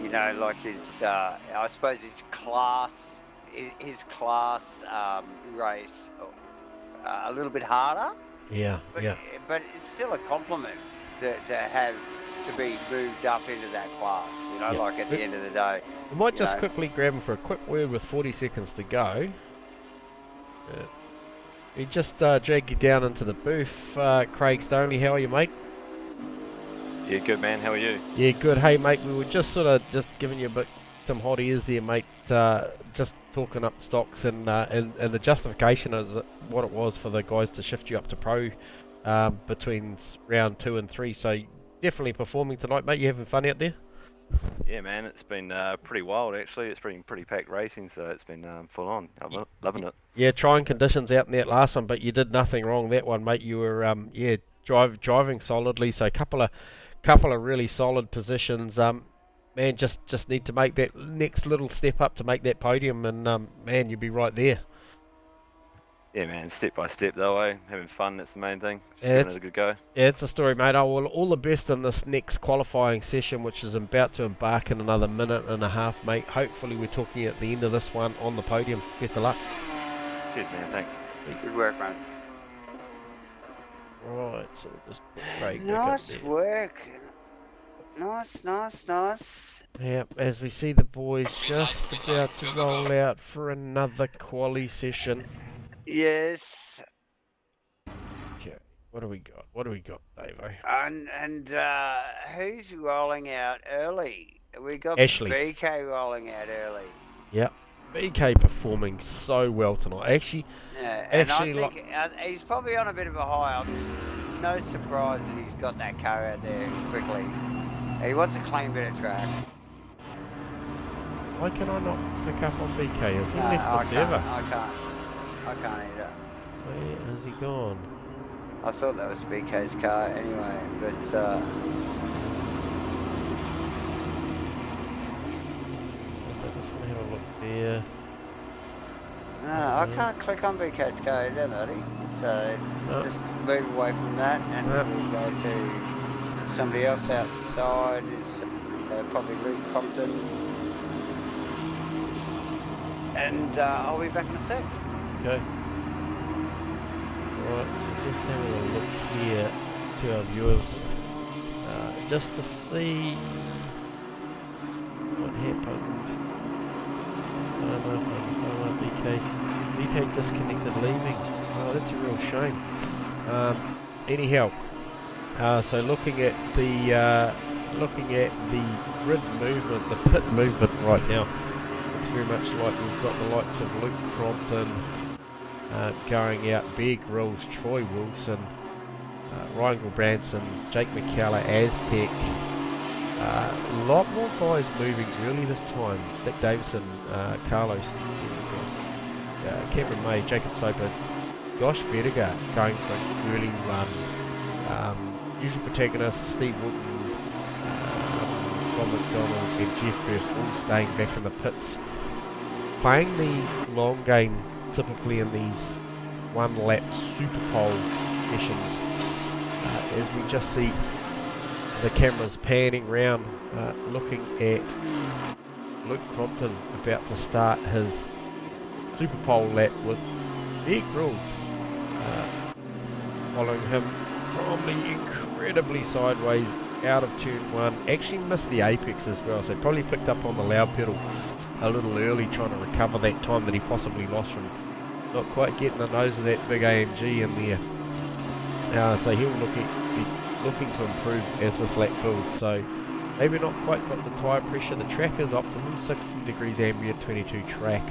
you know, like his, I suppose his class race a little bit harder. Yeah, But it's still a compliment to have to be moved up into that class, you know, like at the end of the day. We might just quickly grab him for a quick word with 40 seconds to go. He just dragged you down into the booth. Craig Stonley, how are you, mate? Yeah, good, man. How are you? Yeah, good. Hey, mate, we were just just giving you some hot ears there, mate. Just talking up stocks and the justification of what it was for the guys to shift you up to pro between round 2 and 3. So definitely performing tonight, mate. You having fun out there? Yeah, man. It's been pretty wild, actually. It's been pretty packed racing, so it's been full on. I'm loving it. Yeah, trying conditions out in that last one, but you did nothing wrong that one, mate. You were driving solidly. So a couple of really solid positions. Man, just need to make that next little step up to make that podium, and man, you'll be right there. Yeah, man. Step by step, though, eh? Having fun. That's the main thing. Just Yeah, giving it a good go. Yeah, it's a story, mate. Oh, well, all the best in this next qualifying session, which is about to embark in another minute and a half, mate. Hopefully we're talking at the end of this one on the podium. Best of luck. Cheers, man. Thanks. Good work, mate. Right, so we'll just put Craig back Nice up there. work. Nice. Yeah, as we see the boys just about to roll out for another quali session. Yes. Okay, what do we got, Davo? And who's rolling out early? We got Ashley. BK rolling out early. Yep. BK performing so well tonight. Actually, Yeah, and I Actually, think he's probably on a bit of a high. No surprise that he's got that car out there quickly. He wants a clean bit of track. why can I not pick up on BK? Has he No, left the server? I can't either. Where has he gone? I thought that was BK's car anyway, but Let's have a look there. I can't click on BK's car either, buddy. So just move away from that and we'll go to somebody else outside. Is probably Luke Compton. And I'll be back in a sec. Okay. Alright, so just having a look here to our viewers, just to see what happened. BK disconnected leaving. Oh, that's a real shame. Anyhow, so looking at the grid movement, the pit movement right now, it's very much like we've got the likes of Luke Crompton going out, Bear Grylls, Troy Wilson, Ryan Gilbranson, Jake McKellar, Aztec. A lot more guys moving early this time. Dick Davison, Carlos, Cameron May, Jacob Soper, Josh Vertiger going for an early run. Usual protagonists, Steve Wilton, Rob McDonald and Jeff Burst all staying back in the pits. Playing the long game typically in these one-lap super pole sessions, as we just see the cameras panning round, looking at Luke Crompton about to start his super pole lap with Bear Grylls following him, probably incredibly sideways out of turn 1, actually missed the apex as well, so probably picked up on the loud pedal a little early, trying to recover that time that he possibly lost from not quite getting the nose of that big AMG in there. So he'll be looking to improve as this lap builds, so maybe not quite got the tyre pressure. The track is optimum, 60 degrees ambient, 22 track.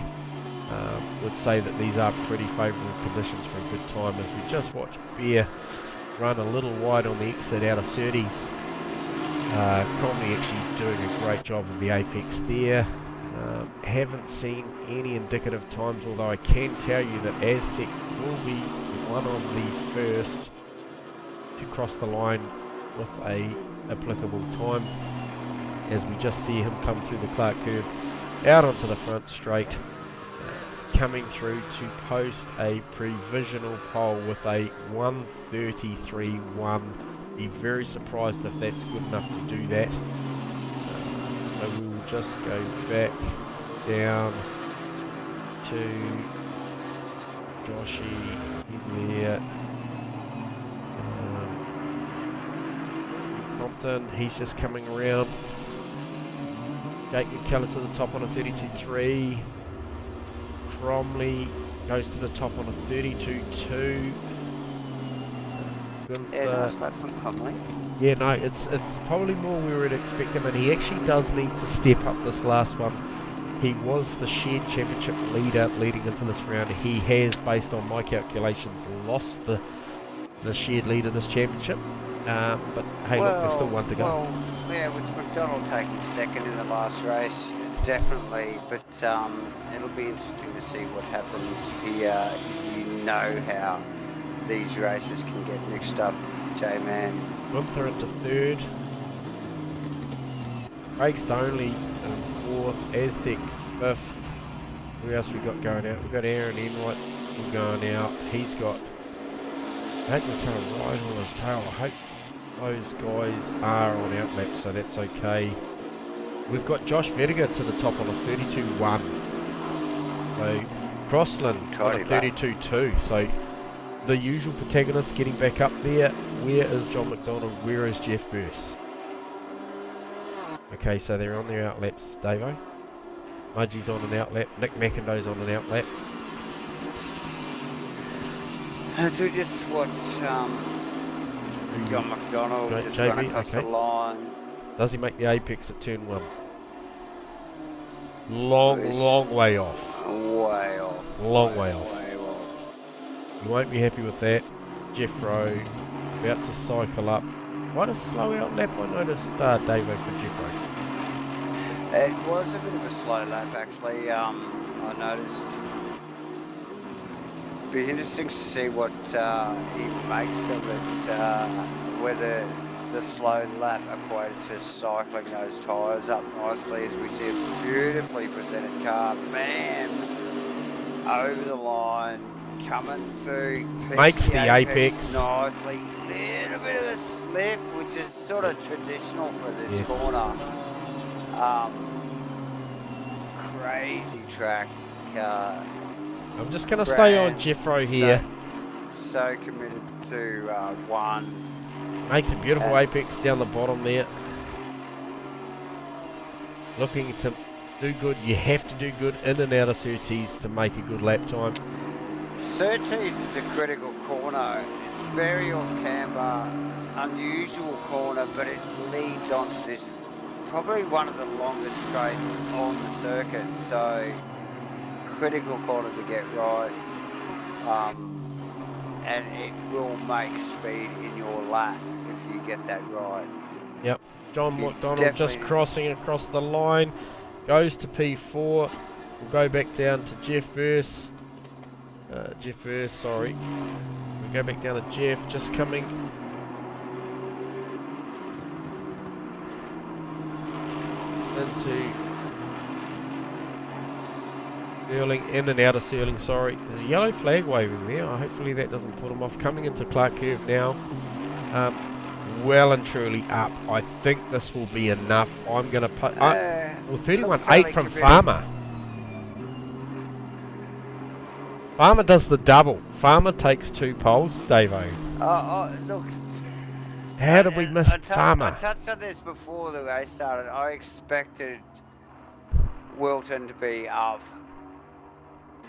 Would say that these are pretty favourable conditions for a good time, as we just watch Bear run a little wide on the exit out of 30s. Cromley actually doing a great job of the apex there. Haven't seen any indicative times, although I can tell you that Aztec will be one of the first to cross the line with a applicable time, as we just see him come through the Clark curve out onto the front straight, coming through to post a provisional pole with a 1:33.1. Be very surprised if that's good enough to do that. So we will just go back down to Joshy. He's there. Compton, he's just coming around. Jake McKellar to the top on a 32.3. Cromley goes to the top on a 32.2. Yeah, nice lap from Cromley. Yeah, no, it's probably more we would expect him, and he actually does need to step up this last one. He was the shared championship leader leading into this round. He has, based on my calculations, lost the shared leader this championship. But hey, look, there's still one to go. Well, yeah, with McDonald taking second in the last race, definitely. But it'll be interesting to see what happens here. You know how these races can get mixed up, J-Man. Gunther into third. Craig Stonley in fourth. Aztec fifth. Who else we got going out? We've got Aaron Enright going out. He's got kind of right on his tail. I hope those guys are on outlap, so that's okay. We've got Josh Vertiger to the top on a 32.1. So Crossland on a 32.2. So the usual protagonists getting back up there. Where is John McDonald? Where is Jeff Burse? Okay, so they're on their outlaps, Davo. Mudgie's on an outlap. Nick McIndoe's on an outlap. So we just watch John McDonald just JB, run across the line. Does he make the apex at turn 1? Long way off. Way off. Long way off. Way off. You won't be happy with that. Jeff Rowe about to cycle up. Quite a slow out lap I noticed, Davo, for Jeff Rowe. It was a bit of a slow lap actually. I noticed. Be interesting to see what he makes of it. Whether the slow lap equated to cycling those tyres up nicely as we see a beautifully presented car. Bam! Over the line, coming through. Makes the apex. Nicely. Little bit of a slip, which is sort of traditional for this Yes. corner. Crazy track. I'm just going to stay on Brands, Jeff Rowe here. So committed to one. Makes a beautiful apex down the bottom there. Looking to do good. You have to do good in and out of Surtees to make a good lap time. Surtees is a critical corner. Very off camber, unusual corner, but it leads onto this, probably one of the longest straights on the circuit. So critical corner to get right. And it will make speed in your lap if you get that right. Yep. John It McDonald just definitely- crossing across the line. Goes to P4. We'll go back down to Jeff Burse. Sorry. We go back down to Jeff, just coming. Into Stirling, in and out of Stirling, sorry. There's a yellow flag waving there. Hopefully that doesn't put him off. Coming into Clark Curve now. Well and truly up. I think this will be enough. I'm going to put... well, 31.8 from Farmer. Farmer does the double. Farmer takes 2 poles, Davo. Look. How did we miss Farmer? I touched on this before the race started. I expected Wilton to be up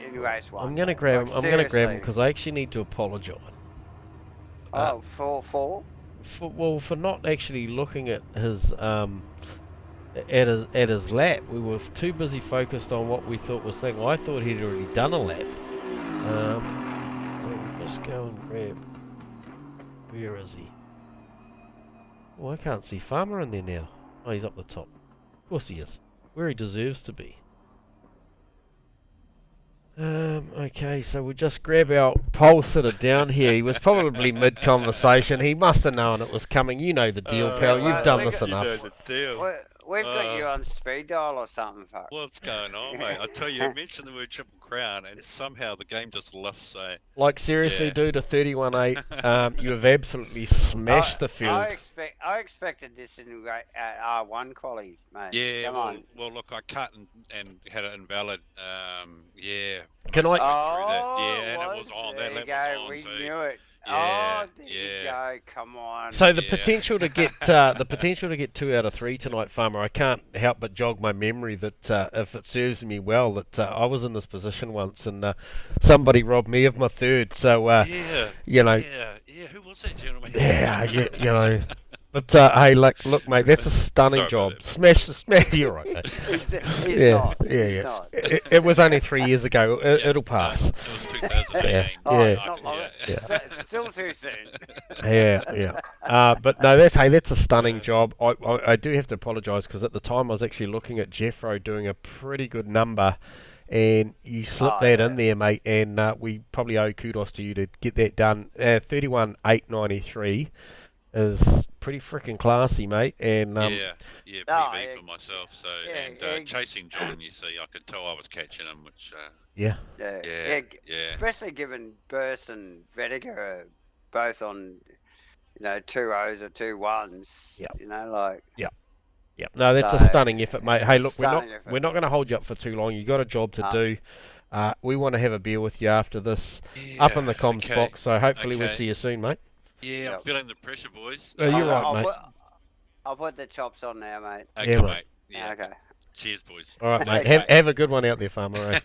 in race 1. I'm going to grab him. I'm going to grab him seriously. because I actually need to apologise. For For not actually looking at his at his lap. We were too busy focused on what we thought was thing. I thought he'd already done a lap. Let's go and grab. Where is he? Oh, I can't see Farmer in there now. Oh, he's up the top. Of course he is. Where he deserves to be. Okay, so we'll just grab our pole sitter down here. He was probably mid-conversation. He must have known it was coming. You know the deal, pal. You've done this enough. You know the deal. we've got you on speed dial or something, fuck. What's going on, mate? I tell you, you mentioned the word Triple Crown, and somehow the game just lifts. So Like seriously, Yeah. dude, a 31.8. You have absolutely smashed the field. I expected this in R1 quality, mate. yeah, Come well, on. well, look, I cut and had it invalid. Yeah. Can I- went through that. Yeah, and it was was. on. There That you lap go. was on We too. knew it. Yeah, There you go. Come on. So the Yeah. potential to get 2 out of 3 tonight, Farmer. I can't help but jog my memory that if it serves me well, that I was in this position once and somebody robbed me of my third. So Yeah. you know, Yeah. Who was that gentleman? you know. But hey, look, mate, that's a stunning Sorry job. about that. Smash. You're right, mate. He's Yeah, not. yeah, He's yeah. not. It was only 3 years ago. It'll pass. It was 2018. Yeah. Oh, Yeah. it's not long. Yeah. It's still too soon. Yeah. But no, that's a stunning job. I do have to apologise because at the time I was actually looking at Jeff Rowe doing a pretty good number, and you slipped that in there, mate. And we probably owe kudos to you to get that done. 31.893 is pretty freaking classy, mate. And PB yeah. for myself. So Yeah, and chasing John, you see, I could tell I was catching him, which yeah, Yeah. yeah. Especially given Burst and Vedica are both on, 2 O's or 2 1s. Yep. No, that's a So, stunning effort, mate. Hey, look, stunning effort. we're not going to hold you up for too long. You got a job to do. We want to have a beer with you after this, up in the comms okay. box. So hopefully we'll Okay. see you soon, mate. Yeah, I'm Yep. feeling the pressure, boys. You're right, I'll mate. I'll put the chops on now, mate. Okay, Yeah, mate. mate. Yeah. Okay. Cheers, boys. All right, mate. Thanks, Have, mate. have a good one out there, Farmer.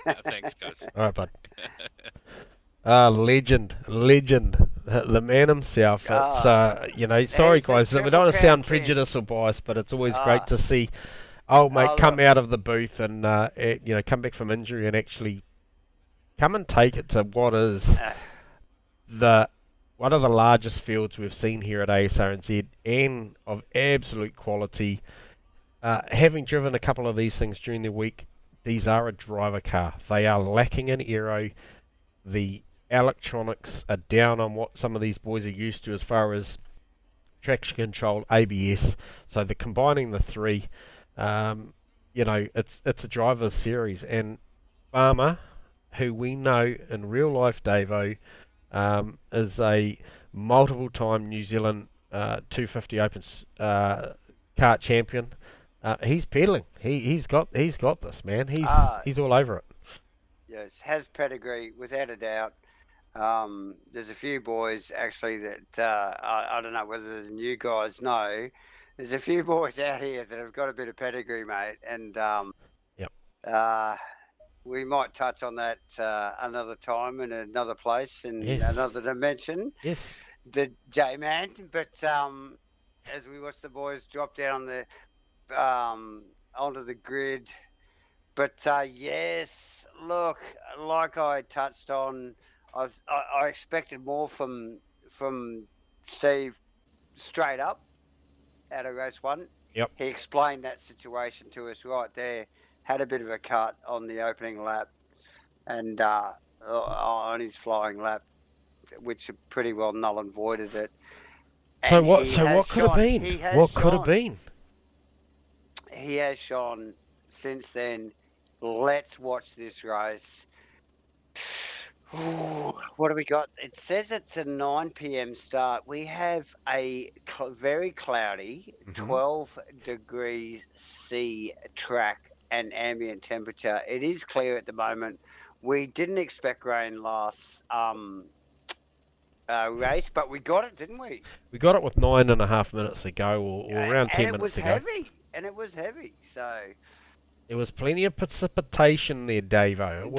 Eh? Thanks, guys. All right, bud. Legend, the man himself. It's sorry He's a guys, we don't want to Triple sound Crown king. prejudiced or biased, but it's always Ah. great to see Oh, mate, Oh, come look. out of the booth and come back from injury and actually come and take it to what is the one of the largest fields we've seen here at Asrnz and of absolute quality. Having driven a couple of these things during the week, these are a driver car. They are lacking in aero. The electronics are down on what some of these boys are used to as far as traction control, ABS. So they're combining the three. It's a driver's series, and Farmer, who we know in real life, Davo, is a multiple-time New Zealand 250 Open kart champion. He's pedaling. He's got this, man. He's all over it. Yes, has pedigree without a doubt. There's a few boys actually that I don't know whether the new guys know. There's a few boys out here that have got a bit of pedigree, mate, and we might touch on that another time in another place in another dimension. Yes, the J-Man. But as we watch the boys drop down the onto the grid. But yes, look, like I touched on, I expected more from Steve straight up out of race one. Yep. He explained that situation to us right there. Had a bit of a cut on the opening lap, and on his flying lap, which pretty well null and voided it. So And what? he So has what could have shone. been? He has What could have shone. been? He has shone since then. Let's watch this race. What do we got? It says it's a 9 p.m. start. We have a very cloudy 12 degrees C track and ambient temperature. It is clear at the moment. We didn't expect rain last race, but we got it, didn't we? We got it with 9.5 minutes to go, or around 10 minutes to go. And it was heavy, so... There was plenty of precipitation there, Davo.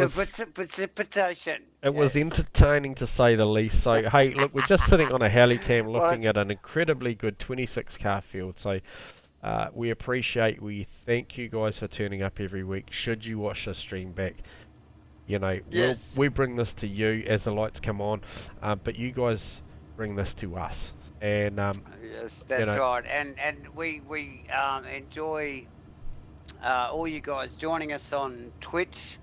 Precipitation. It was entertaining to say the least. So, hey, look, we're just sitting on a helicam looking at an incredibly good 26 car field. So, we thank you guys for turning up every week. Should you watch the stream back, we bring this to you as the lights come on, but you guys bring this to us. And yes, that's right. And we enjoy all you guys joining us on Twitch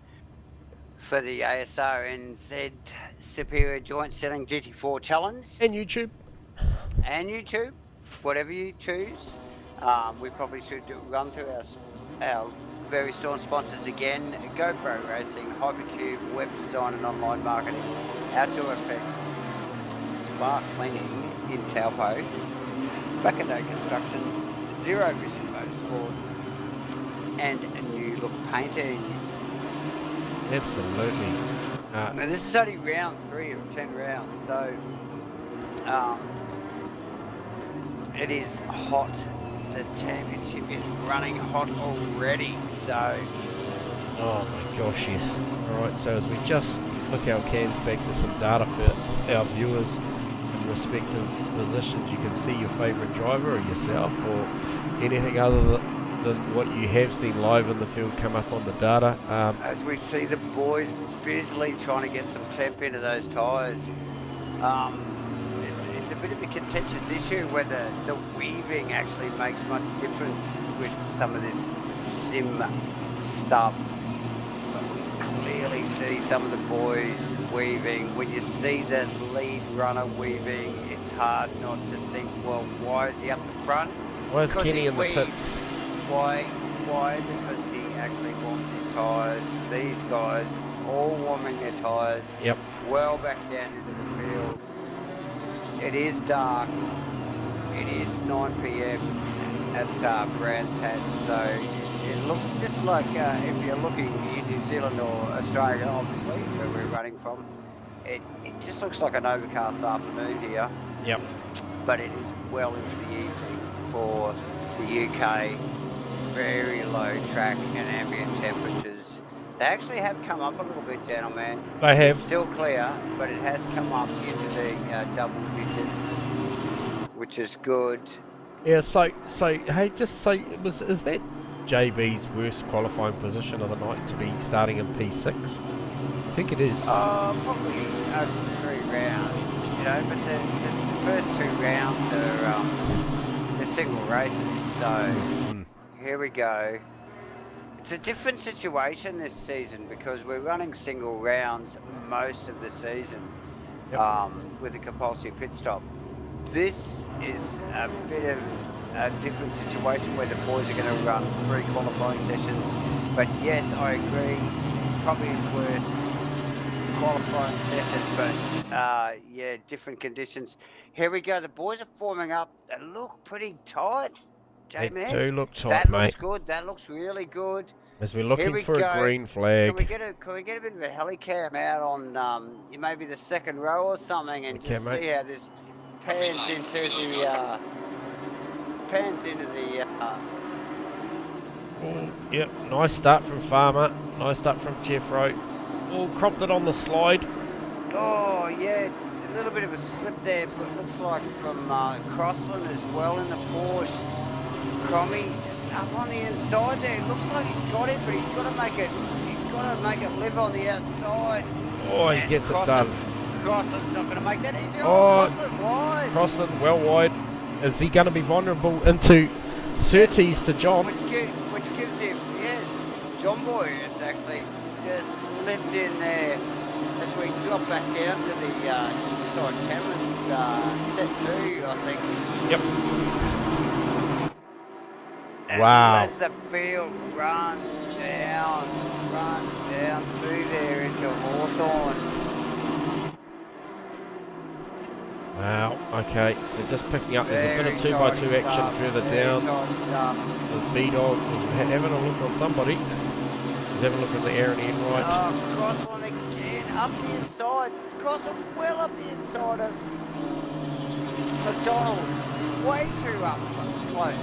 for the Asrnz Superior Joint Selling GT4 Challenge. And YouTube. Whatever you choose. We probably should run through our very strong sponsors again. GoPro Racing, Hypercube, Web Design and Online Marketing, Outdoor Effects, Spark Cleaning in Taupo, Backado Constructions, Zero Vision Motorsport, and a New Look Painting. Absolutely. Now this is only round 3 of 10 rounds, so it is hot. The championship is running hot already, so... Oh my gosh, yes. Alright, so as we just flick our cams back to some data for our viewers in respective positions, you can see your favourite driver or yourself or anything other than what you have seen live in the field come up on the data. As we see the boys busily trying to get some temp into those tyres. It's a bit of a contentious issue whether the weaving actually makes much difference with some of this sim stuff. But we clearly see some of the boys weaving. When you see the lead runner weaving, it's hard not to think, well, why is he up the front? Why is Kenny in the pits? Why? Because he actually warms his tyres. These guys all warming their tyres. Yep. Well back down into the field. It is dark. It is 9 p.m. at Brands Hatch, so it looks just like if you're looking in New Zealand or Australia, obviously, where we're running from, it just looks like an overcast afternoon here. Yep. But it is well into the evening for the UK. Very low track and ambient temperatures. They actually have come up a little bit, gentlemen. They have. It's still clear, but it has come up into the double digits, which is good. Yeah. So hey, just say is that JB's worst qualifying position of the night to be starting in P6? I think it is. Probably over 3 rounds, you know, but the first 2 rounds are the single races, so here we go. It's a different situation this season because we're running single rounds most of the season with a compulsory pit stop. This is a bit of a different situation where the boys are going to run 3 qualifying sessions, but yes, I agree, it's probably his worst qualifying session, but yeah, different conditions. Here we go, the boys are forming up. They look pretty tight, J-Man. They do look tight, that mate. looks good, that looks really good. As we're looking for a green flag. Can we get a bit of a helicam out on maybe the second row or something and just see how this pans into the Oh, yep, nice start from Farmer, nice start from Jeffro. Oh, cropped it on the slide. Oh yeah, it's a little bit of a slip there, but looks like from Crossland as well in the Porsche. Cromie just up on the inside there. It looks like he's got it, but he's got to make it live on the outside. Oh, he gets it done. Crossland's not going to make that easy. Oh, Crossland wide. Crossland well wide. Is he going to be vulnerable into Surtees to John? Which gives him, yeah, John Boy has actually just slipped in there as we drop back down to the side cameras, set 2, I think. Yep. And wow. as the field runs down through there into Hawthorn. Wow, okay, so just picking up, there's a bit of 2x2 action further down. There's B-Dog having a look on somebody. He's having a look at the air and end right. Oh, Crossland again, up the inside. Crossland well up the inside of McDonald. Way too up close.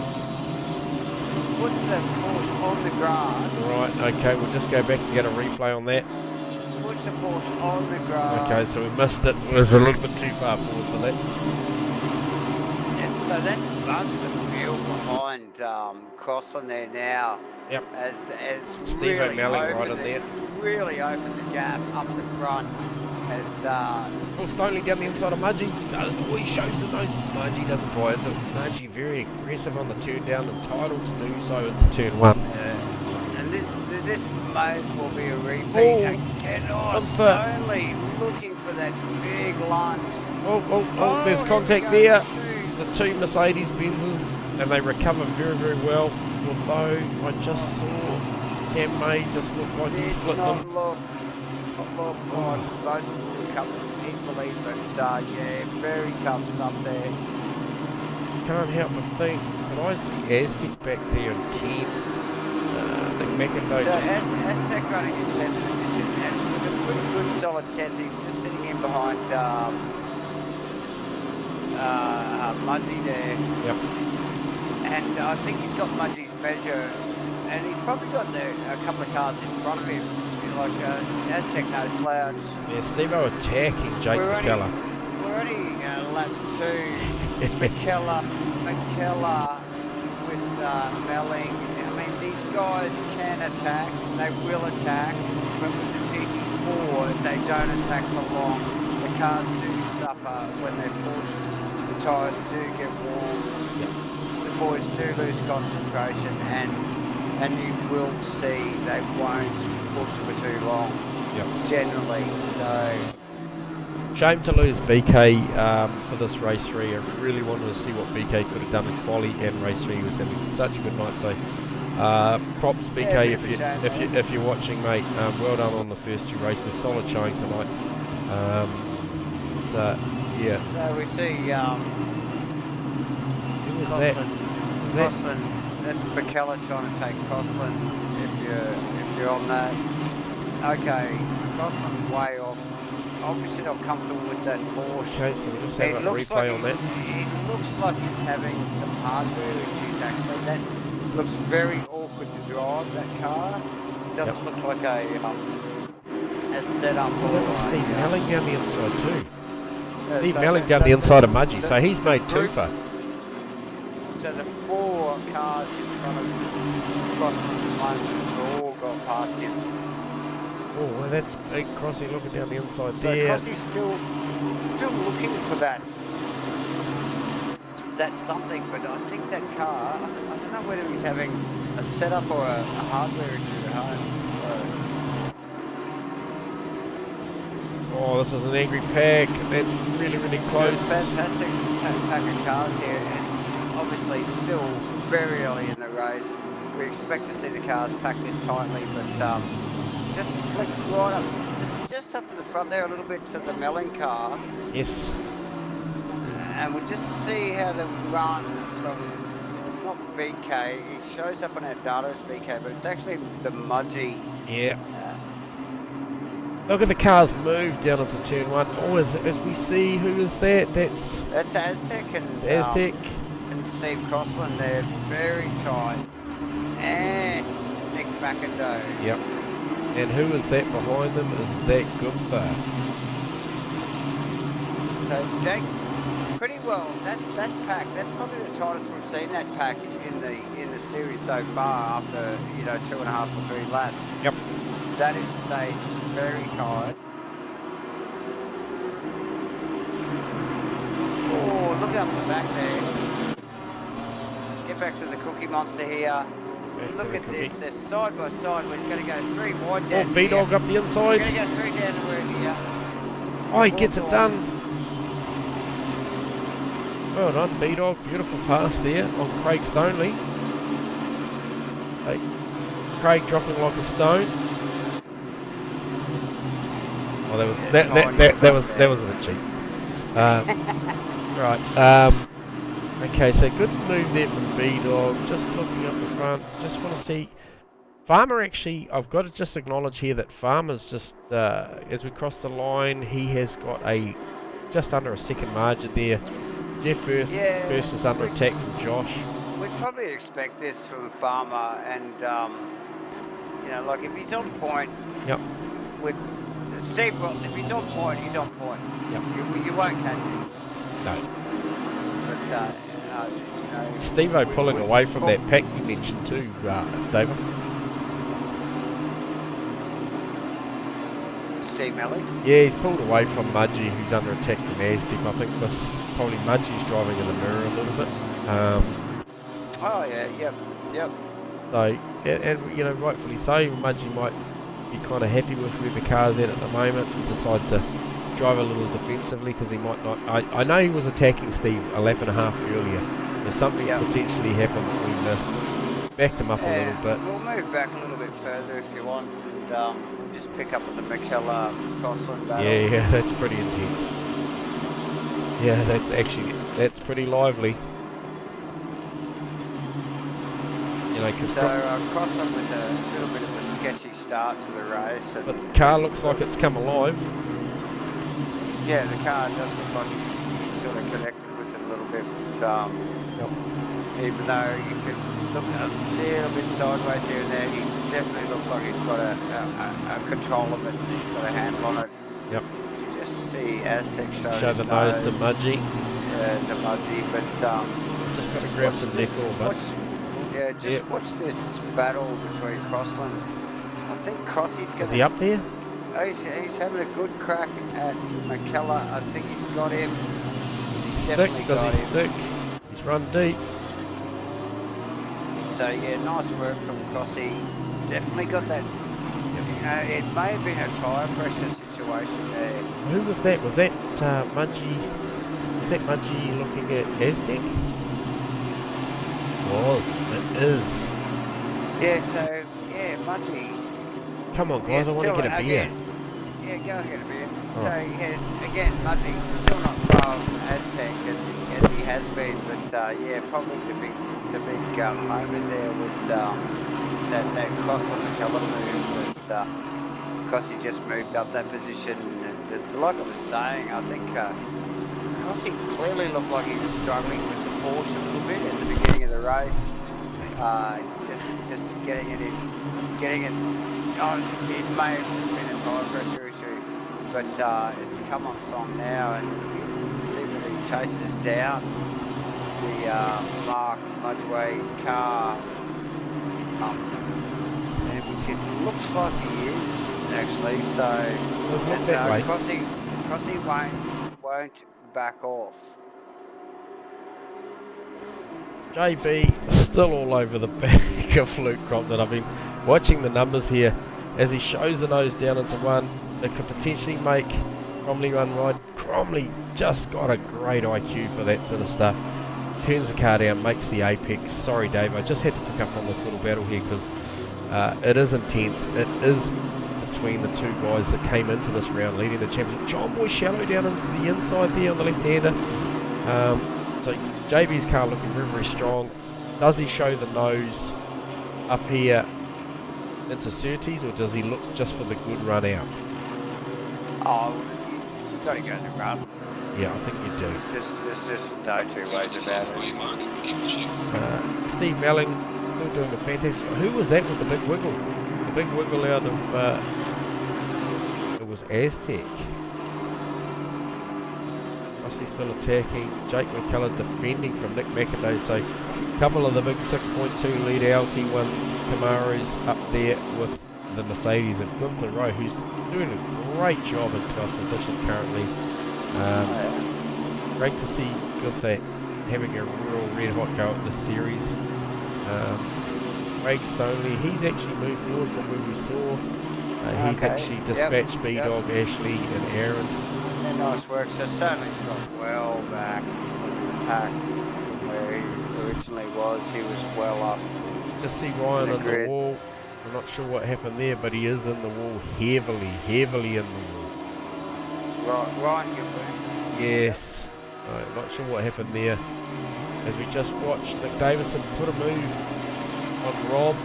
Puts the Porsche on the grass. Right, okay, we'll just go back and get a replay on that. Puts the Porsche on the grass. Okay, so we missed it. It was a little bit too far forward for that. And so that's bugs the field behind Crossland there now. Yep. As Steve really O'Malley right in there. Really opened the gap up the front. As Stoney down the inside of Mudgee. Oh, he shows the nose. Mudgee doesn't buy into it. Mudgee very aggressive on the turn down, entitled to do so into turn 1. And this may as well be a repeat. Oh, again. Oh, Stoney looking for that big lunge. Oh, there's contact there. The 2 Mercedes Benzes, and they recover very, very well. Although I just saw Cam May just look like he split them. Look like both recovered equally, but yeah, very tough stuff there. Can't help but think, can I see Aztec back there in 10? I think McIndoe. So Aztec running in 10th position, and with a pretty good solid 10th, he's just sitting in behind Mudgee there. Yep. And I think he's got Mudgee's measure, and he's probably got a couple of cars in front of him, like Aztec no slouch. Yeah, Steve-O attacking Jake McKellar. We're only lap 2. McKellar with Melling. I mean, these guys can attack, they will attack, but with the GT4, they don't attack for long. The cars do suffer when they're pushed, the tyres do get warm. Yep. Boys do lose concentration, and you will see they won't push for too long. Yep. Generally, so shame to lose BK for this race 3. I really wanted to see what BK could have done in quali and race 3. He was having such a good night. So props BK if you're watching, mate. Well done on the first 2 races. Solid showing tonight. Yeah. So we see Crossland, that's McKellar trying to take Crossland if you're on that. Okay, Crossland way off. Obviously not comfortable with that Porsche. Okay, so we'll just have a replay on that. It looks like he's having some hardware issues actually. That looks very awkward to drive, that car. Doesn't look like a setup or Steve Melling down the inside too. Steve Melling down the inside of Mudgee, so he's made 2 for. So the 4 cars in front of Crossland at the moment have all got past him. Oh, well, that's big Crossy looking down the inside So there. Crossy's still looking for that something, but I think that car, I don't know whether he's having a setup or a hardware issue at home. Oh, this is an angry pack. That's really, really So close. it's fantastic pack of cars here, and obviously still very early in the race. We expect to see the cars packed this tightly, but just flick right up, just up to the front there a little bit to the Mellon car. Yes. And we'll just see how they run from, it's not BK, it shows up on our data as BK, but it's actually the Mudgee. Yeah. Look at the cars move down into turn 1. Oh, as we see, who is that? That's Aztec and Aztec. And Steve Crossland. They're very tight. And Nick McIndoe. Yep. And who is that behind them? Is that Gunther? So Jake, pretty well. That pack. That's probably the tightest we've seen that pack in the series so far. After 2.5 or 3 laps. Yep. That has stayed very tight. Oh, look up the back there. Get back to the Cookie Monster here. Look at this. They're side by side. We're going to go 3 wide down. Oh, B-Dog up the inside. We're going to go 3 down the road here. Oh, he gets it done. Well done, B-Dog. Beautiful pass there on Craig Stoneley. Hey, Craig dropping like a stone. Oh, that was a bit cheap. Right. Okay, so good move there from B-Dog. Just looking up the front. Just want to see. Farmer actually, I've got to just acknowledge here that Farmer's just, as we cross the line, he has got just under a second margin there. Jeff Burst is under attack from Josh. We'd probably expect this from Farmer, and like if he's on point. Yep. With Steve, if he's on point, he's on point. Yep. You won't catch him. No. But Steve-O pulling away from that pack you mentioned too, David. Steve Melly? Yeah, he's pulled away from Mudgee, who's under attack from Aztec. I think probably Mudgee's driving in the mirror a little bit. Oh yeah, yep. So, and rightfully so, Mudgee might be kind of happy with where the car's at the moment and decide to drive a little defensively because he might not. I know he was attacking Steve a lap and a half earlier, so something potentially happened that we missed. Backed him up a little bit. We'll move back a little bit further if you want, and just pick up on the McKellar-Crossland battle. Yeah, that's pretty intense. Yeah, that's pretty lively. So Crossland was a little bit of a sketchy start to the race. But the car looks like it's come alive. Yeah, the car does look like he's sort of connected with it a little bit. Even though you can look a little bit sideways here and there, he definitely looks like he's got a control of it and he's got a handle on it. Yep. You just see Aztec show the nose to Mudgee. The Mudgee, but just got to grab some nickel, but watch this battle between Crossland. I think Crossy's going to... Is he up there? He's having a good crack at McKellar. I think he's got him. He's definitely got him. Stick? He's run deep. So yeah, nice work from Crossy. Definitely got that. It may have been a tyre pressure situation there. Who was that? Was that Mudgee? Was that Mudgee looking at Aztec? It is. Yeah. So yeah, Mudgee. Come on, guys! I want to get a beer. Yeah, go and get a beer. Oh. So yeah, again, Mudgee still not far off Aztec as he has been, but yeah, probably the big moment there was that Crossland McKellar move was Crossy just moved up that position. And like I was saying, I think Crossy clearly looked like he was struggling with the Porsche a little bit at the beginning of the race. Just getting it in, getting it on. It may have just been a tyre pressure issue, but it's come on song now, and you can see that he chases down the Mark Mudgee car. which it looks like he is actually. So Let's look that way. Crossy won't back off. JB still all over the back of Luke Crompton. I've been watching the numbers here as he shows the nose down into one. It could potentially make Cromley run wide. Cromley just got a great IQ for that sort of stuff. Turns the car down, makes the apex. Sorry Dave, I just had to pick up on this little battle here because it is intense. It is between the two guys that came into this round leading the championship. John Boy shallow down into the inside there on the left-hander. So JB's car looking very, very strong. Does he show the nose up here into Surtees, or does he look just for the good run out? Oh, you've got to go the run. Yeah, I think you do. There's just no two ways about it. Steve Melling still doing a fantastic. Who was that with the big wiggle? The big wiggle out of it was Aztec. Rossi's still attacking. Jake McKellar defending from Nick McIndoe. So a couple of the big 6.2 lead LT1 Camaros up there with the Mercedes, and Gunther Rowe, who's doing a great job in 12th position currently. Great to see Gunther having a real red hot go at this series. Craig Stoney, he's actually moved forward from where we saw. He's actually dispatched B-Dog, Ashley and Aaron. Yeah, nice work. So Stoney's got well back from the pack from where he originally was. He was well up. Just see Ryan on the wall. I'm not sure what happened there, but he is in the wall heavily in the wall. Ryan Gilbert. Yes. Not sure what happened there. As we just watched Nick Davison put a move on Rob,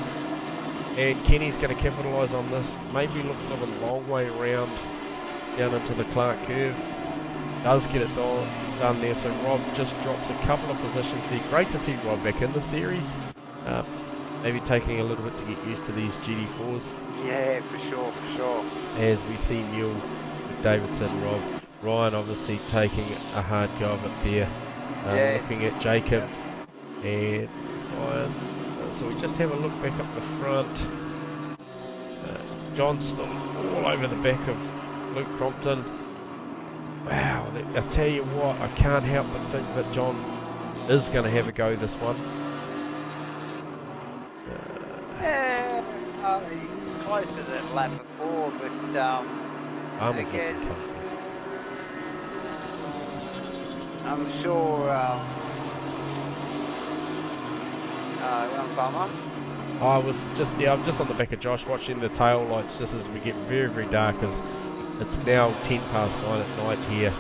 and Kenny's going to capitalise on this. Maybe look for the long way around down into the Clark curve. Does get it done there, so Rob just drops a couple of positions there. Great to see Rob back in the series. Maybe taking a little bit to get used to these GT4s. Yeah, for sure. As we see Neil, Davidson, Rob, Ryan obviously taking a hard go of it there. Looking at Jacob and Ryan. So we just have a look back up the front. John's still all over the back of Luke Crompton. Wow, I tell you what, I can't help but think that John is going to have a go this one. He's closer than lap before, but again, I'm sure Ron Farmer. I'm just on the back of Josh watching the tail lights just as we get very, very dark, as it's now 9:10 at night here.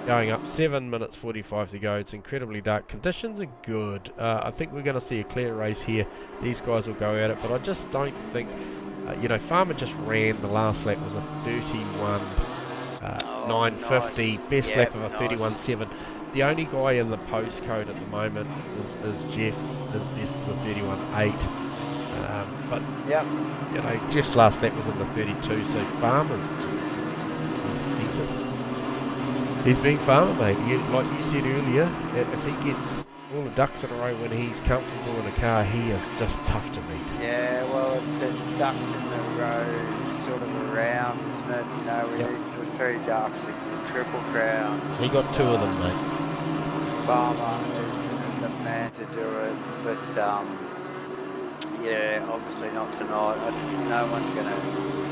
Going up, 7 minutes 45 to go. It's incredibly dark. Conditions are good. I think we're going to see a clear race here. These guys will go at it, but I just don't think, Farmer just ran, the last lap was a 31.950, best lap of a 31.7. The only guy in the postcode at the moment is Jeff, his best is the 31.8. But Jeff's last lap was in the 32, so Farmer's he's being Farmer, mate. Like you said earlier, if he gets all the ducks in a row when he's comfortable in a car, he is just tough to beat. Yeah, well, it's a ducks in the row sort of around, isn't it? We need the 3 ducks. It's a triple crown. He got 2 of them, mate. Farmer is the man to do it, but obviously not tonight. No one's going to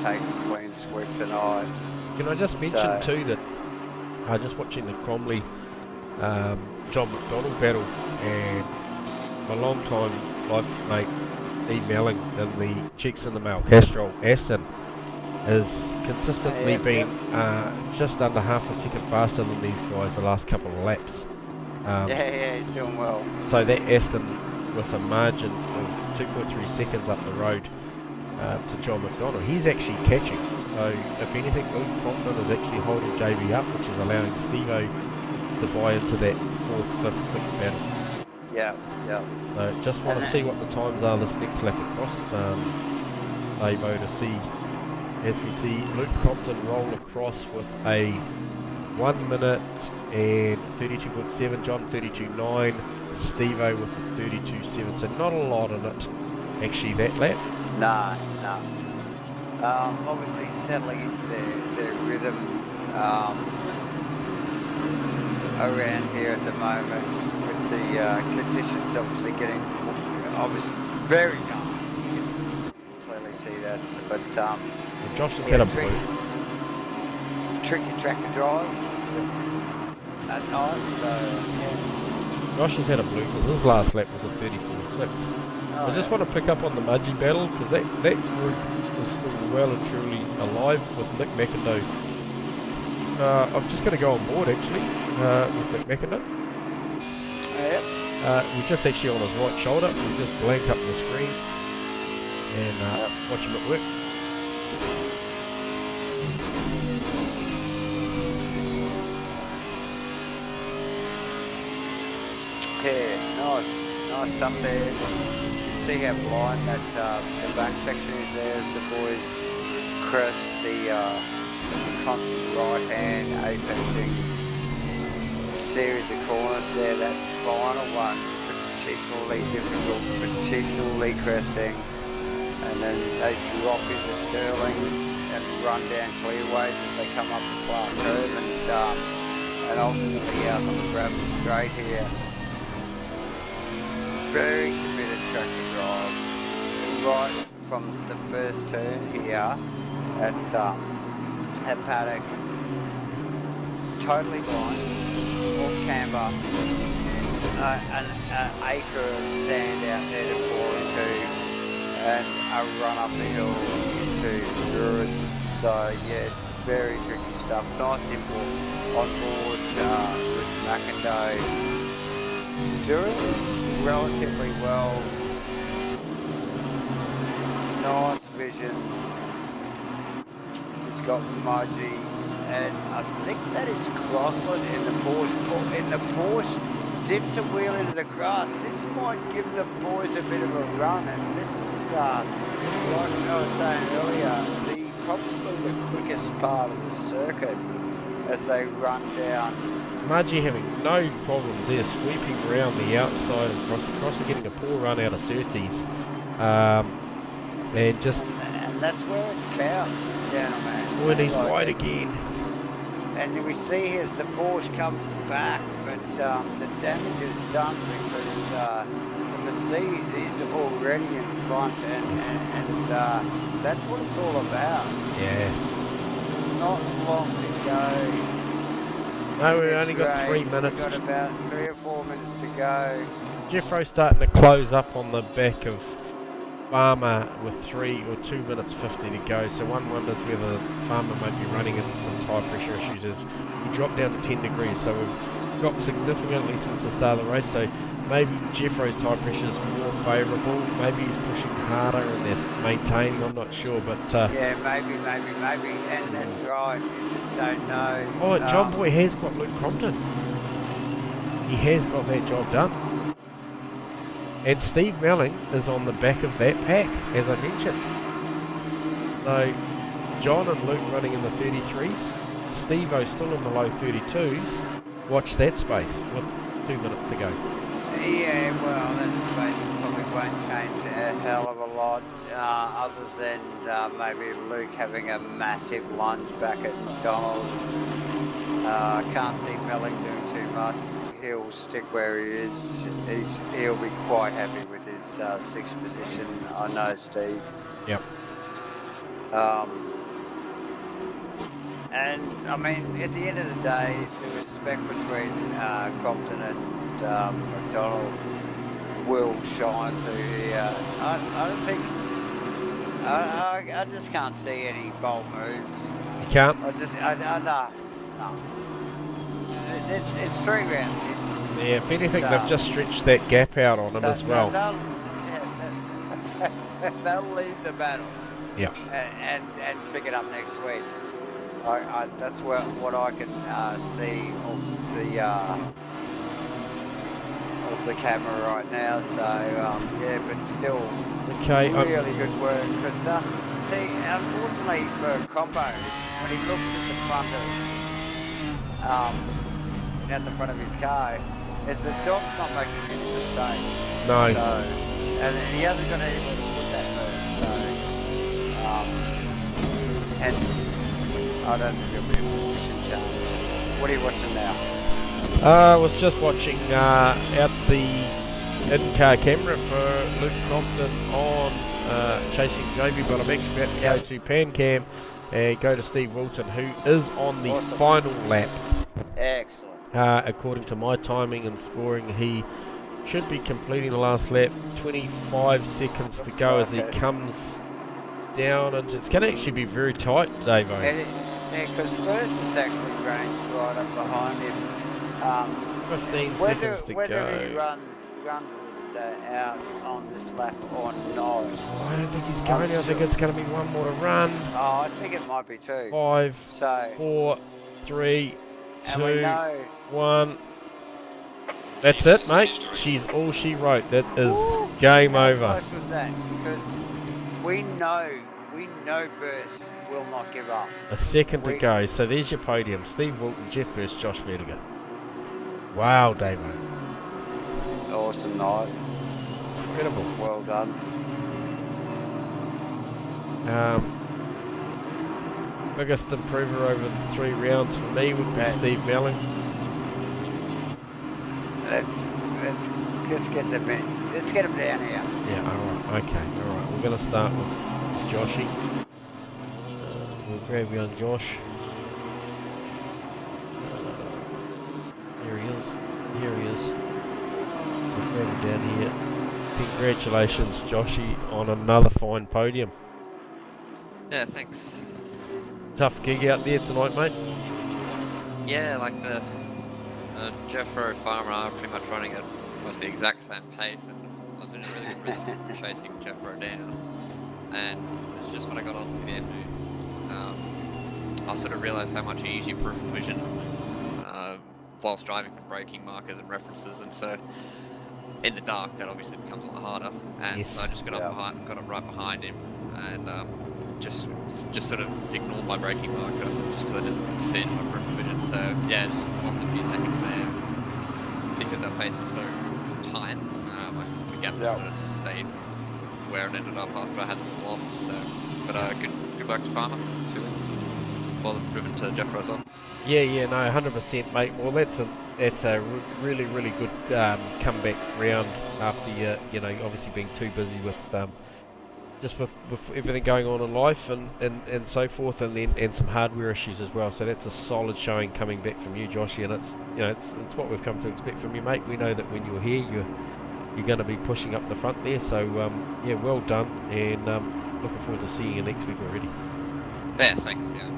take a clean sweep tonight. Can I just mention too that just watching the Cromley John McDonald battle, and my long time life mate Steve Melling in the Chicks in the Mail Castrol Aston has consistently been just under half a second faster than these guys the last couple of laps. He's doing well. So that Aston with a margin of 2.3 seconds up the road to John McDonald, he's actually catching. So if anything, Luke Crompton is actually holding JB up, which is allowing Steve-O to buy into that 4th, 5th, 6th battle. Yeah. So just want to see what the times are this next lap across Steve-O to see, as we see Luke Crompton roll across with a 1 minute and 32.7, John 32.9, Steve-O with the 32.7, so not a lot in it actually that lap. No. Obviously settling into their rhythm around here at the moment with the conditions obviously getting very dark. You can clearly see that, but Well, Josh has had a blue. Tricky track to drive at night, so yeah. Josh has had a blue because his last lap was a 34.6. I just want to pick up on the Mudgee battle because that group is still well and truly alive with Nick McIndoe. I'm just going to go on board actually with Nick McIndoe. Yep. We're just actually on his right shoulder. We'll just blank up the screen and watch him at work. Yeah, nice stuff there. You can see how blind that the back section is there as the boys crest the constant right hand apexing series of corners there. That final one particularly difficult, particularly cresting, and then they drop into Sterlings and run down clearways as they come up the Clark curve and ultimately out on the gravel straight here. Very committed track to drive, right from the first turn here at paddock. Totally blind, off camber, an acre of sand out there to fall into, and a run up the hill into Druids. So yeah, very tricky stuff. Nice simple on board with McIndoe. Doing relatively well. Nice vision. He's got Mudgee, and I think that is Crossland in the Porsche. Dips a wheel into the grass. This might give the boys a bit of a run, and this is like I was saying earlier, probably the quickest part of the circuit as they run down. Mudgee having no problems there, sweeping around the outside and across and getting a poor run out of Surtees. And that's where it counts, gentlemen. When he's wide again. And we see as the Porsche comes back, but the damage is done because the Mercedes is already in front, and that's what it's all about. Yeah. Not long to go. No, we've only got 3 minutes. We've got about 3 or 4 minutes to go. Jeffro's starting to close up on the back of Farmer with 3 or 2 minutes 50 to go. So one wonders whether Farmer might be running into some tyre pressure issues as we dropped down to 10 degrees. So we've dropped significantly since the start of the race. So maybe Jeffro's tyre pressure is more favourable. Maybe he's pushing harder and they're maintaining. I'm not sure, but yeah, maybe, and that's right. You just don't know. Oh, John Boy has got Luke Crompton. He has got that job done. And Steve Melling is on the back of that pack, as I mentioned. So John and Luke running in the 33s. Steve-O still in the low 32s. Watch that space with 2 minutes to go. Yeah, well, that space probably won't change a hell of a lot, other than maybe Luke having a massive lunge back at McDonald. Can't see Melling doing too much. He'll stick where he is. He'll be quite happy with his 6th position. I know, Steve. Yep. And I mean, at the end of the day, the respect between Crompton and McDonald will shine through here. I don't think. I just can't see any bold moves. You can't? No. It's 3 rounds in. Yeah, if anything, they've just stretched that gap out on him as well. They'll leave the battle. Yeah. And pick it up next week. That's what I can see of the camera right now. So yeah, but still, okay, really good work. Because see, unfortunately for Croppo, when he looks at the front of his car, is the dog's not making any mistakes. No. So, and he hasn't got anywhere to put that bird. So, hence, I don't think there'll be a position change. What are you watching now? I was just watching out the in-car camera for Luke Crompton on chasing Jamie, but I'm actually about to go to PanCam and go to Steve Wilton, who is on the Awesome. final lap. Excellent. According to my timing and scoring, he should be completing the last lap. 25 seconds to go as he comes down. And it's going to actually be very tight, Dave. Yeah, because Burst is actually range right up behind him. 15 whether seconds to whether go. he runs it out on this lap or not. I don't think he's going. I think it's going to be one more to run. Oh, I think it might be too. 5, So 4, 3, and we 2, know 1. That's it, mate. She's all she wrote. That is game how over. close was that? Because we know Burst will not give up. A second to go. So there's your podium. Steve Wilton, Jeff Burst, Josh Vertiger. Wow, Davo. Awesome night. Incredible. Well done. Biggest improver over the 3 rounds for me would be Steve Melling. Let's get them in. Let's get them down here. Yeah, alright, okay, alright. We're going to start with Joshy. We'll grab young Josh. Here he is. Here he is. We'll grab him down here. Congratulations, Joshy, on another fine podium. Yeah, thanks. Tough gig out there tonight, mate. Yeah, like the Jeffro Farmer are pretty much running at almost the exact same pace, and I was in a really good rhythm chasing Jeffro down. And it's just when I got onto the end, I sort of realised how much you use your peripheral vision whilst driving from braking markers and references, and so in the dark that obviously becomes a lot harder. And so I just got up right behind him, and just sort of ignored my braking marker just because I didn't see it in my peripheral vision. So yeah, just lost a few seconds there because that pace is so tight. The gap just sort of stayed where it ended up after I had the ball off. So, but good work to Farmer, 2 wins, and well driven to Jeffro as well. Yeah, no, 100%, mate. Well, that's a really good comeback round after you know, obviously being too busy with just with everything going on in life and so forth, and some hardware issues as well. So that's a solid showing coming back from you, Joshy, and it's what we've come to expect from you, mate. We know that when you're here, you're going to be pushing up the front there. So yeah, well done, and looking forward to seeing you next week already. Yeah, thanks. Yeah,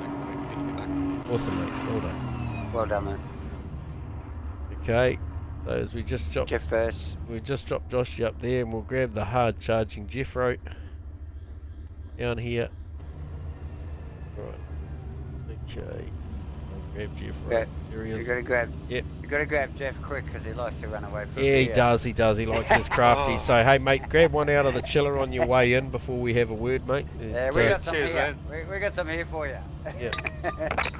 next week. Good to be back. Awesome, mate. Well done. Well done, man. Okay. So as we just dropped Jeff first. We just dropped Joshy up there, and we'll grab the hard charging Jeffro down here. Right. Okay. So grab Jeffro. Yeah. Here he is. You gotta grab. Yep. You gotta grab Jeff quick because he likes to run away from. Yeah, he does. He likes his crafty. So hey, mate, grab one out of the chiller on your way in before we have a word, mate. Yeah, we got some here. We got some here for you. Yeah.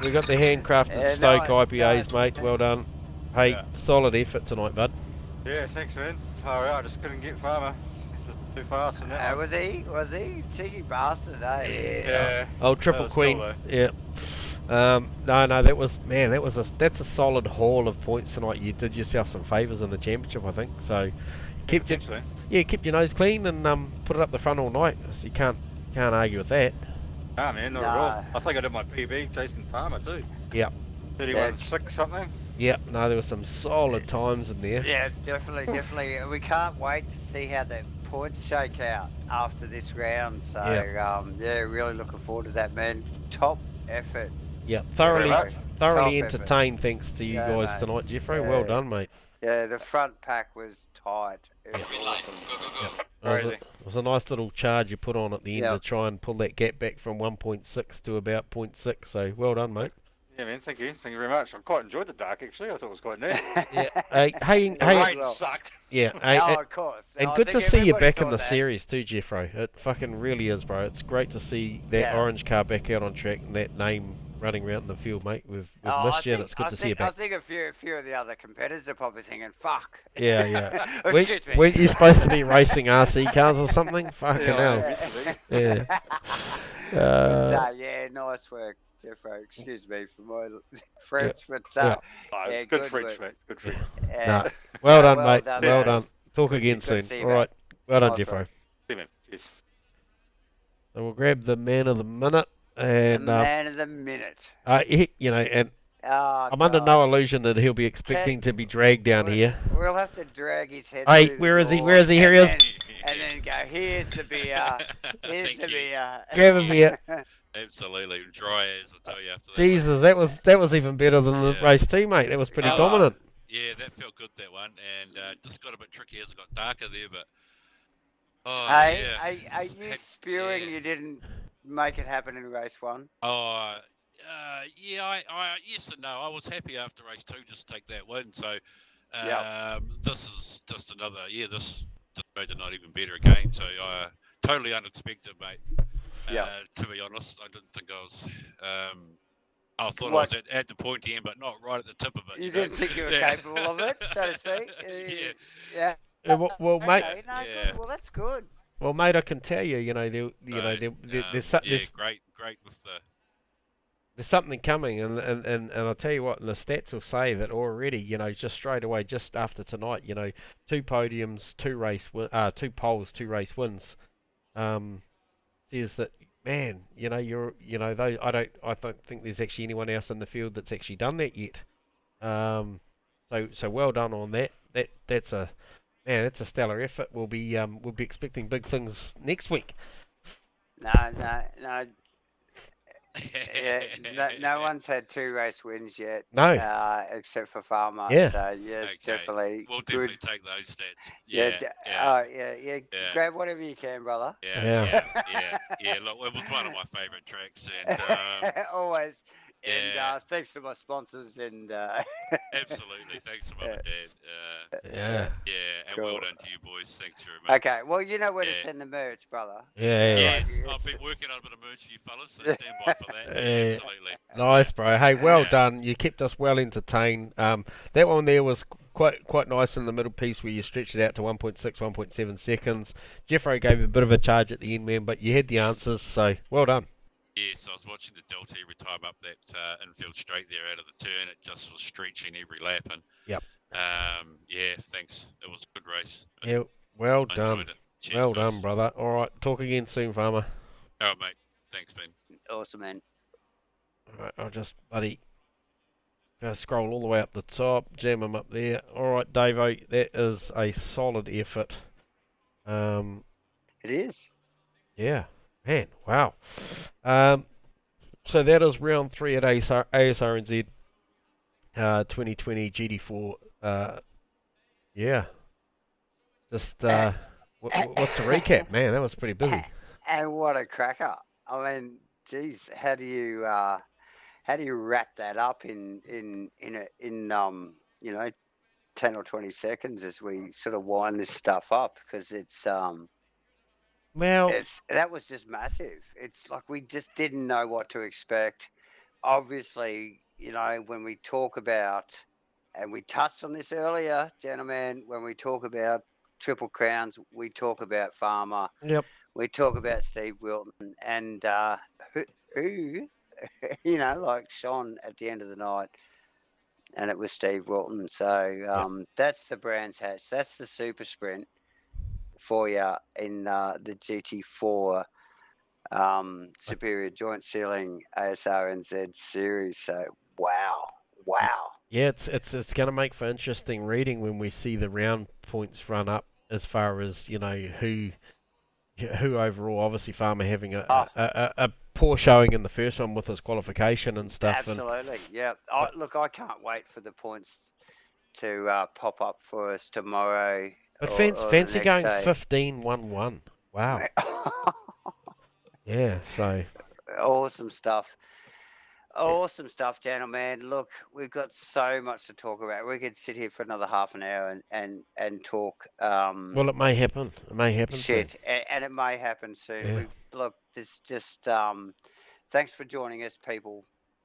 We got the handcrafted Stoke IPAs, mate. Well done. Hey, solid effort tonight, bud. Yeah, thanks, man. Far out, I just couldn't get Farmer. It's just too fast in that one. Was he? Cheeky bastard, eh? Yeah. Oh, Triple Queen. Cool, yeah. No, that's a solid haul of points tonight. You did yourself some favours in the championship, I think. So keep your nose clean and put it up the front all night. So you can't argue with that. Nah, man, not at all. I think I did my PB chasing Farmer too. Yep. 31.6 something. Yep. No, there were some solid times in there. Yeah, definitely. We can't wait to see how the points shake out after this round. So yeah, really looking forward to that, man. Top effort. Yeah, thoroughly Top entertained. Thanks to you guys mate. tonight, Jeffrey. Well done, mate. Yeah, the front pack was tight. It was awesome. It was a nice little charge you put on at the end to try and pull that gap back from 1.6 to about 0.6. So well done, mate. Yeah, man. Thank you very much. I quite enjoyed the dark actually. I thought it was quite nice. Hey, the rain sucked. Yeah, of course. And good to see you back in the series too, Jeffro. It fucking really is, bro. It's great to see that orange car back out on track and that name running around in the field, mate. We've I missed you, and think, it's good I to see you think, I back. think a few of the other competitors are probably thinking, "Fuck." Yeah, yeah. Excuse me. Weren't you supposed to be racing RC cars or something? Fucking Yeah, I hell. am meant to be. Yeah. But, yeah, nice work, Jeffro. Excuse me for my French, but yeah. Oh, yeah, it's good good French, work. mate. It's good French. Nah. Well done, well mate. done, Well mate. done. Talk Good- again good to soon. see you, All mate. right. Well done, Nice Jeffro. one. See you, man. Cheers. So we'll grab the man of the minute, and the man of the minute. you know, and Oh, I'm under God. no illusion that he'll be expecting to be dragged down here. We'll have to drag his head Hey, through where the is he? door Where is he? Here he is. And then go, here's the beer. Here's Thank the you. beer. Grab a beer. Absolutely. Dry as, I'll tell you after that. Jesus, that was even better than the Yeah. race too, mate. That was pretty Oh, dominant. Yeah, that felt good, that one. And just got a bit tricky as it got darker there, but... Oh, Hey, yeah. are you spewing yeah. you didn't make it happen in race one? Oh, yeah, I yes and no. I was happy after race 2 just to take that win. So this is just another, this just made the night even better again. So totally unexpected, mate. To be honest, I didn't think I was. I thought I was at the pointy end, but not right at the tip of it. You didn't think you were capable of it, so to speak? Yeah. Well, mate. Okay, no, Yeah. good. Well, that's good. Well, mate, I can tell you, there's great with the. There's something coming, and I'll tell you what, and the stats will say that already, just straight away, just after tonight, 2 podiums, 2 poles, 2 race wins, says that, man, I don't think there's actually anyone else in the field that's actually done that yet. So well done on that. That's a stellar effort. We'll be expecting big things next week. No. No one's had 2 race wins yet. No. Except for Farmer. Yeah. So yes, definitely. We'll good. definitely take those stats. Yeah. Grab whatever you can, brother. Yeah. Look, it was one of my favourite tracks, and always. And thanks to my sponsors and absolutely, thanks to Mum and Dad. Yeah, and Cool. well done to you boys. Thanks very much. Okay, well, you know where to send the merch, brother. Yeah. Yes, I've been working on a bit of merch for you fellas, so stand by for that. Absolutely. Nice, bro. Hey, well done. You kept us well entertained. That one there was quite nice in the middle piece where you stretched it out to 1.6, 1.7 seconds. Jeffro gave a bit of a charge at the end, man, but you had the answers, so well done. Yes, I was watching the Delta every time up that infield straight there out of the turn. It just was stretching every lap, and thanks. It was a good race. Yeah, well I done. enjoyed it. Cheers, Well guys. done, brother. All right, talk again soon, Farmer. All right, mate. Thanks, man. Awesome, man. All right, I'll just, buddy, go scroll all the way up the top, jam him up there. All right, Davo, that is a solid effort. It is. Yeah, man, wow. So that is round 3 at Asrnz 2020 GT4. Just what's the recap, man? That was pretty busy. And what a cracker! I mean, geez, how do you wrap that up in 10 or 20 seconds as we sort of wind this stuff up? Because that was just massive. It's like we just didn't know what to expect. Obviously, when we talk about, and we touched on this earlier, gentlemen, when we talk about Triple Crowns, we talk about Farmer. Yep. We talk about Steve Wilton, and who like shone at the end of the night, and it was Steve Wilton. So that's the Brands Hatch. That's the super sprint for you in the GT4 Superior Joint Ceiling Asrnz series. So wow. Yeah, it's going to make for interesting reading when we see the round points run up as far as who overall. Obviously, Farmer having a poor showing in the first one with his qualification and stuff. Absolutely, yeah. Look, I can't wait for the points to pop up for us tomorrow. But or fancy the going next day. 15-1-1. Wow. Yeah, so awesome stuff. Awesome stuff, gentlemen. Look, we've got so much to talk about. We could sit here for another half an hour and talk. Well, it may happen. It may happen. Shit, and it may happen soon. Yeah. Look, this just thanks for joining us, people.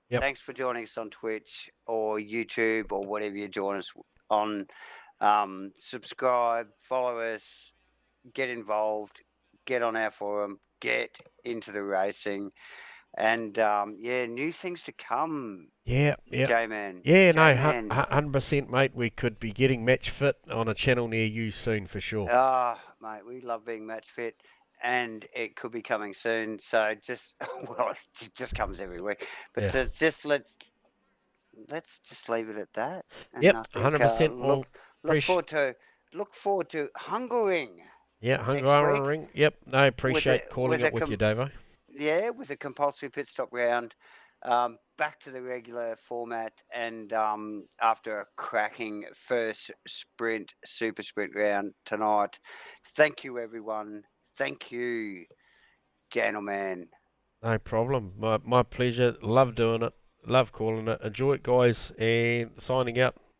Yep. Thanks for joining us on Twitch or YouTube or whatever you join us on. Subscribe, follow us, get involved, get on our forum, get into the racing, and new things to come. Yeah. J-Man. Yeah, no, J-Man. 100%, mate. We could be getting match fit on a channel near you soon for sure. Mate, we love being match fit, and it could be coming soon. So just, well, it just comes every week. But Yeah. let's just leave it at that. And Yep, I think 100%. Well, look forward to Hungering. Yeah, next Hungering. Yep, no, appreciate calling with it a with you, Davo. Yeah, with a compulsory pit stop round, back to the regular format, and after a cracking first super sprint round tonight. Thank you, everyone. Thank you, gentlemen. No problem. My pleasure. Love doing it. Love calling it. Enjoy it, guys. And signing out.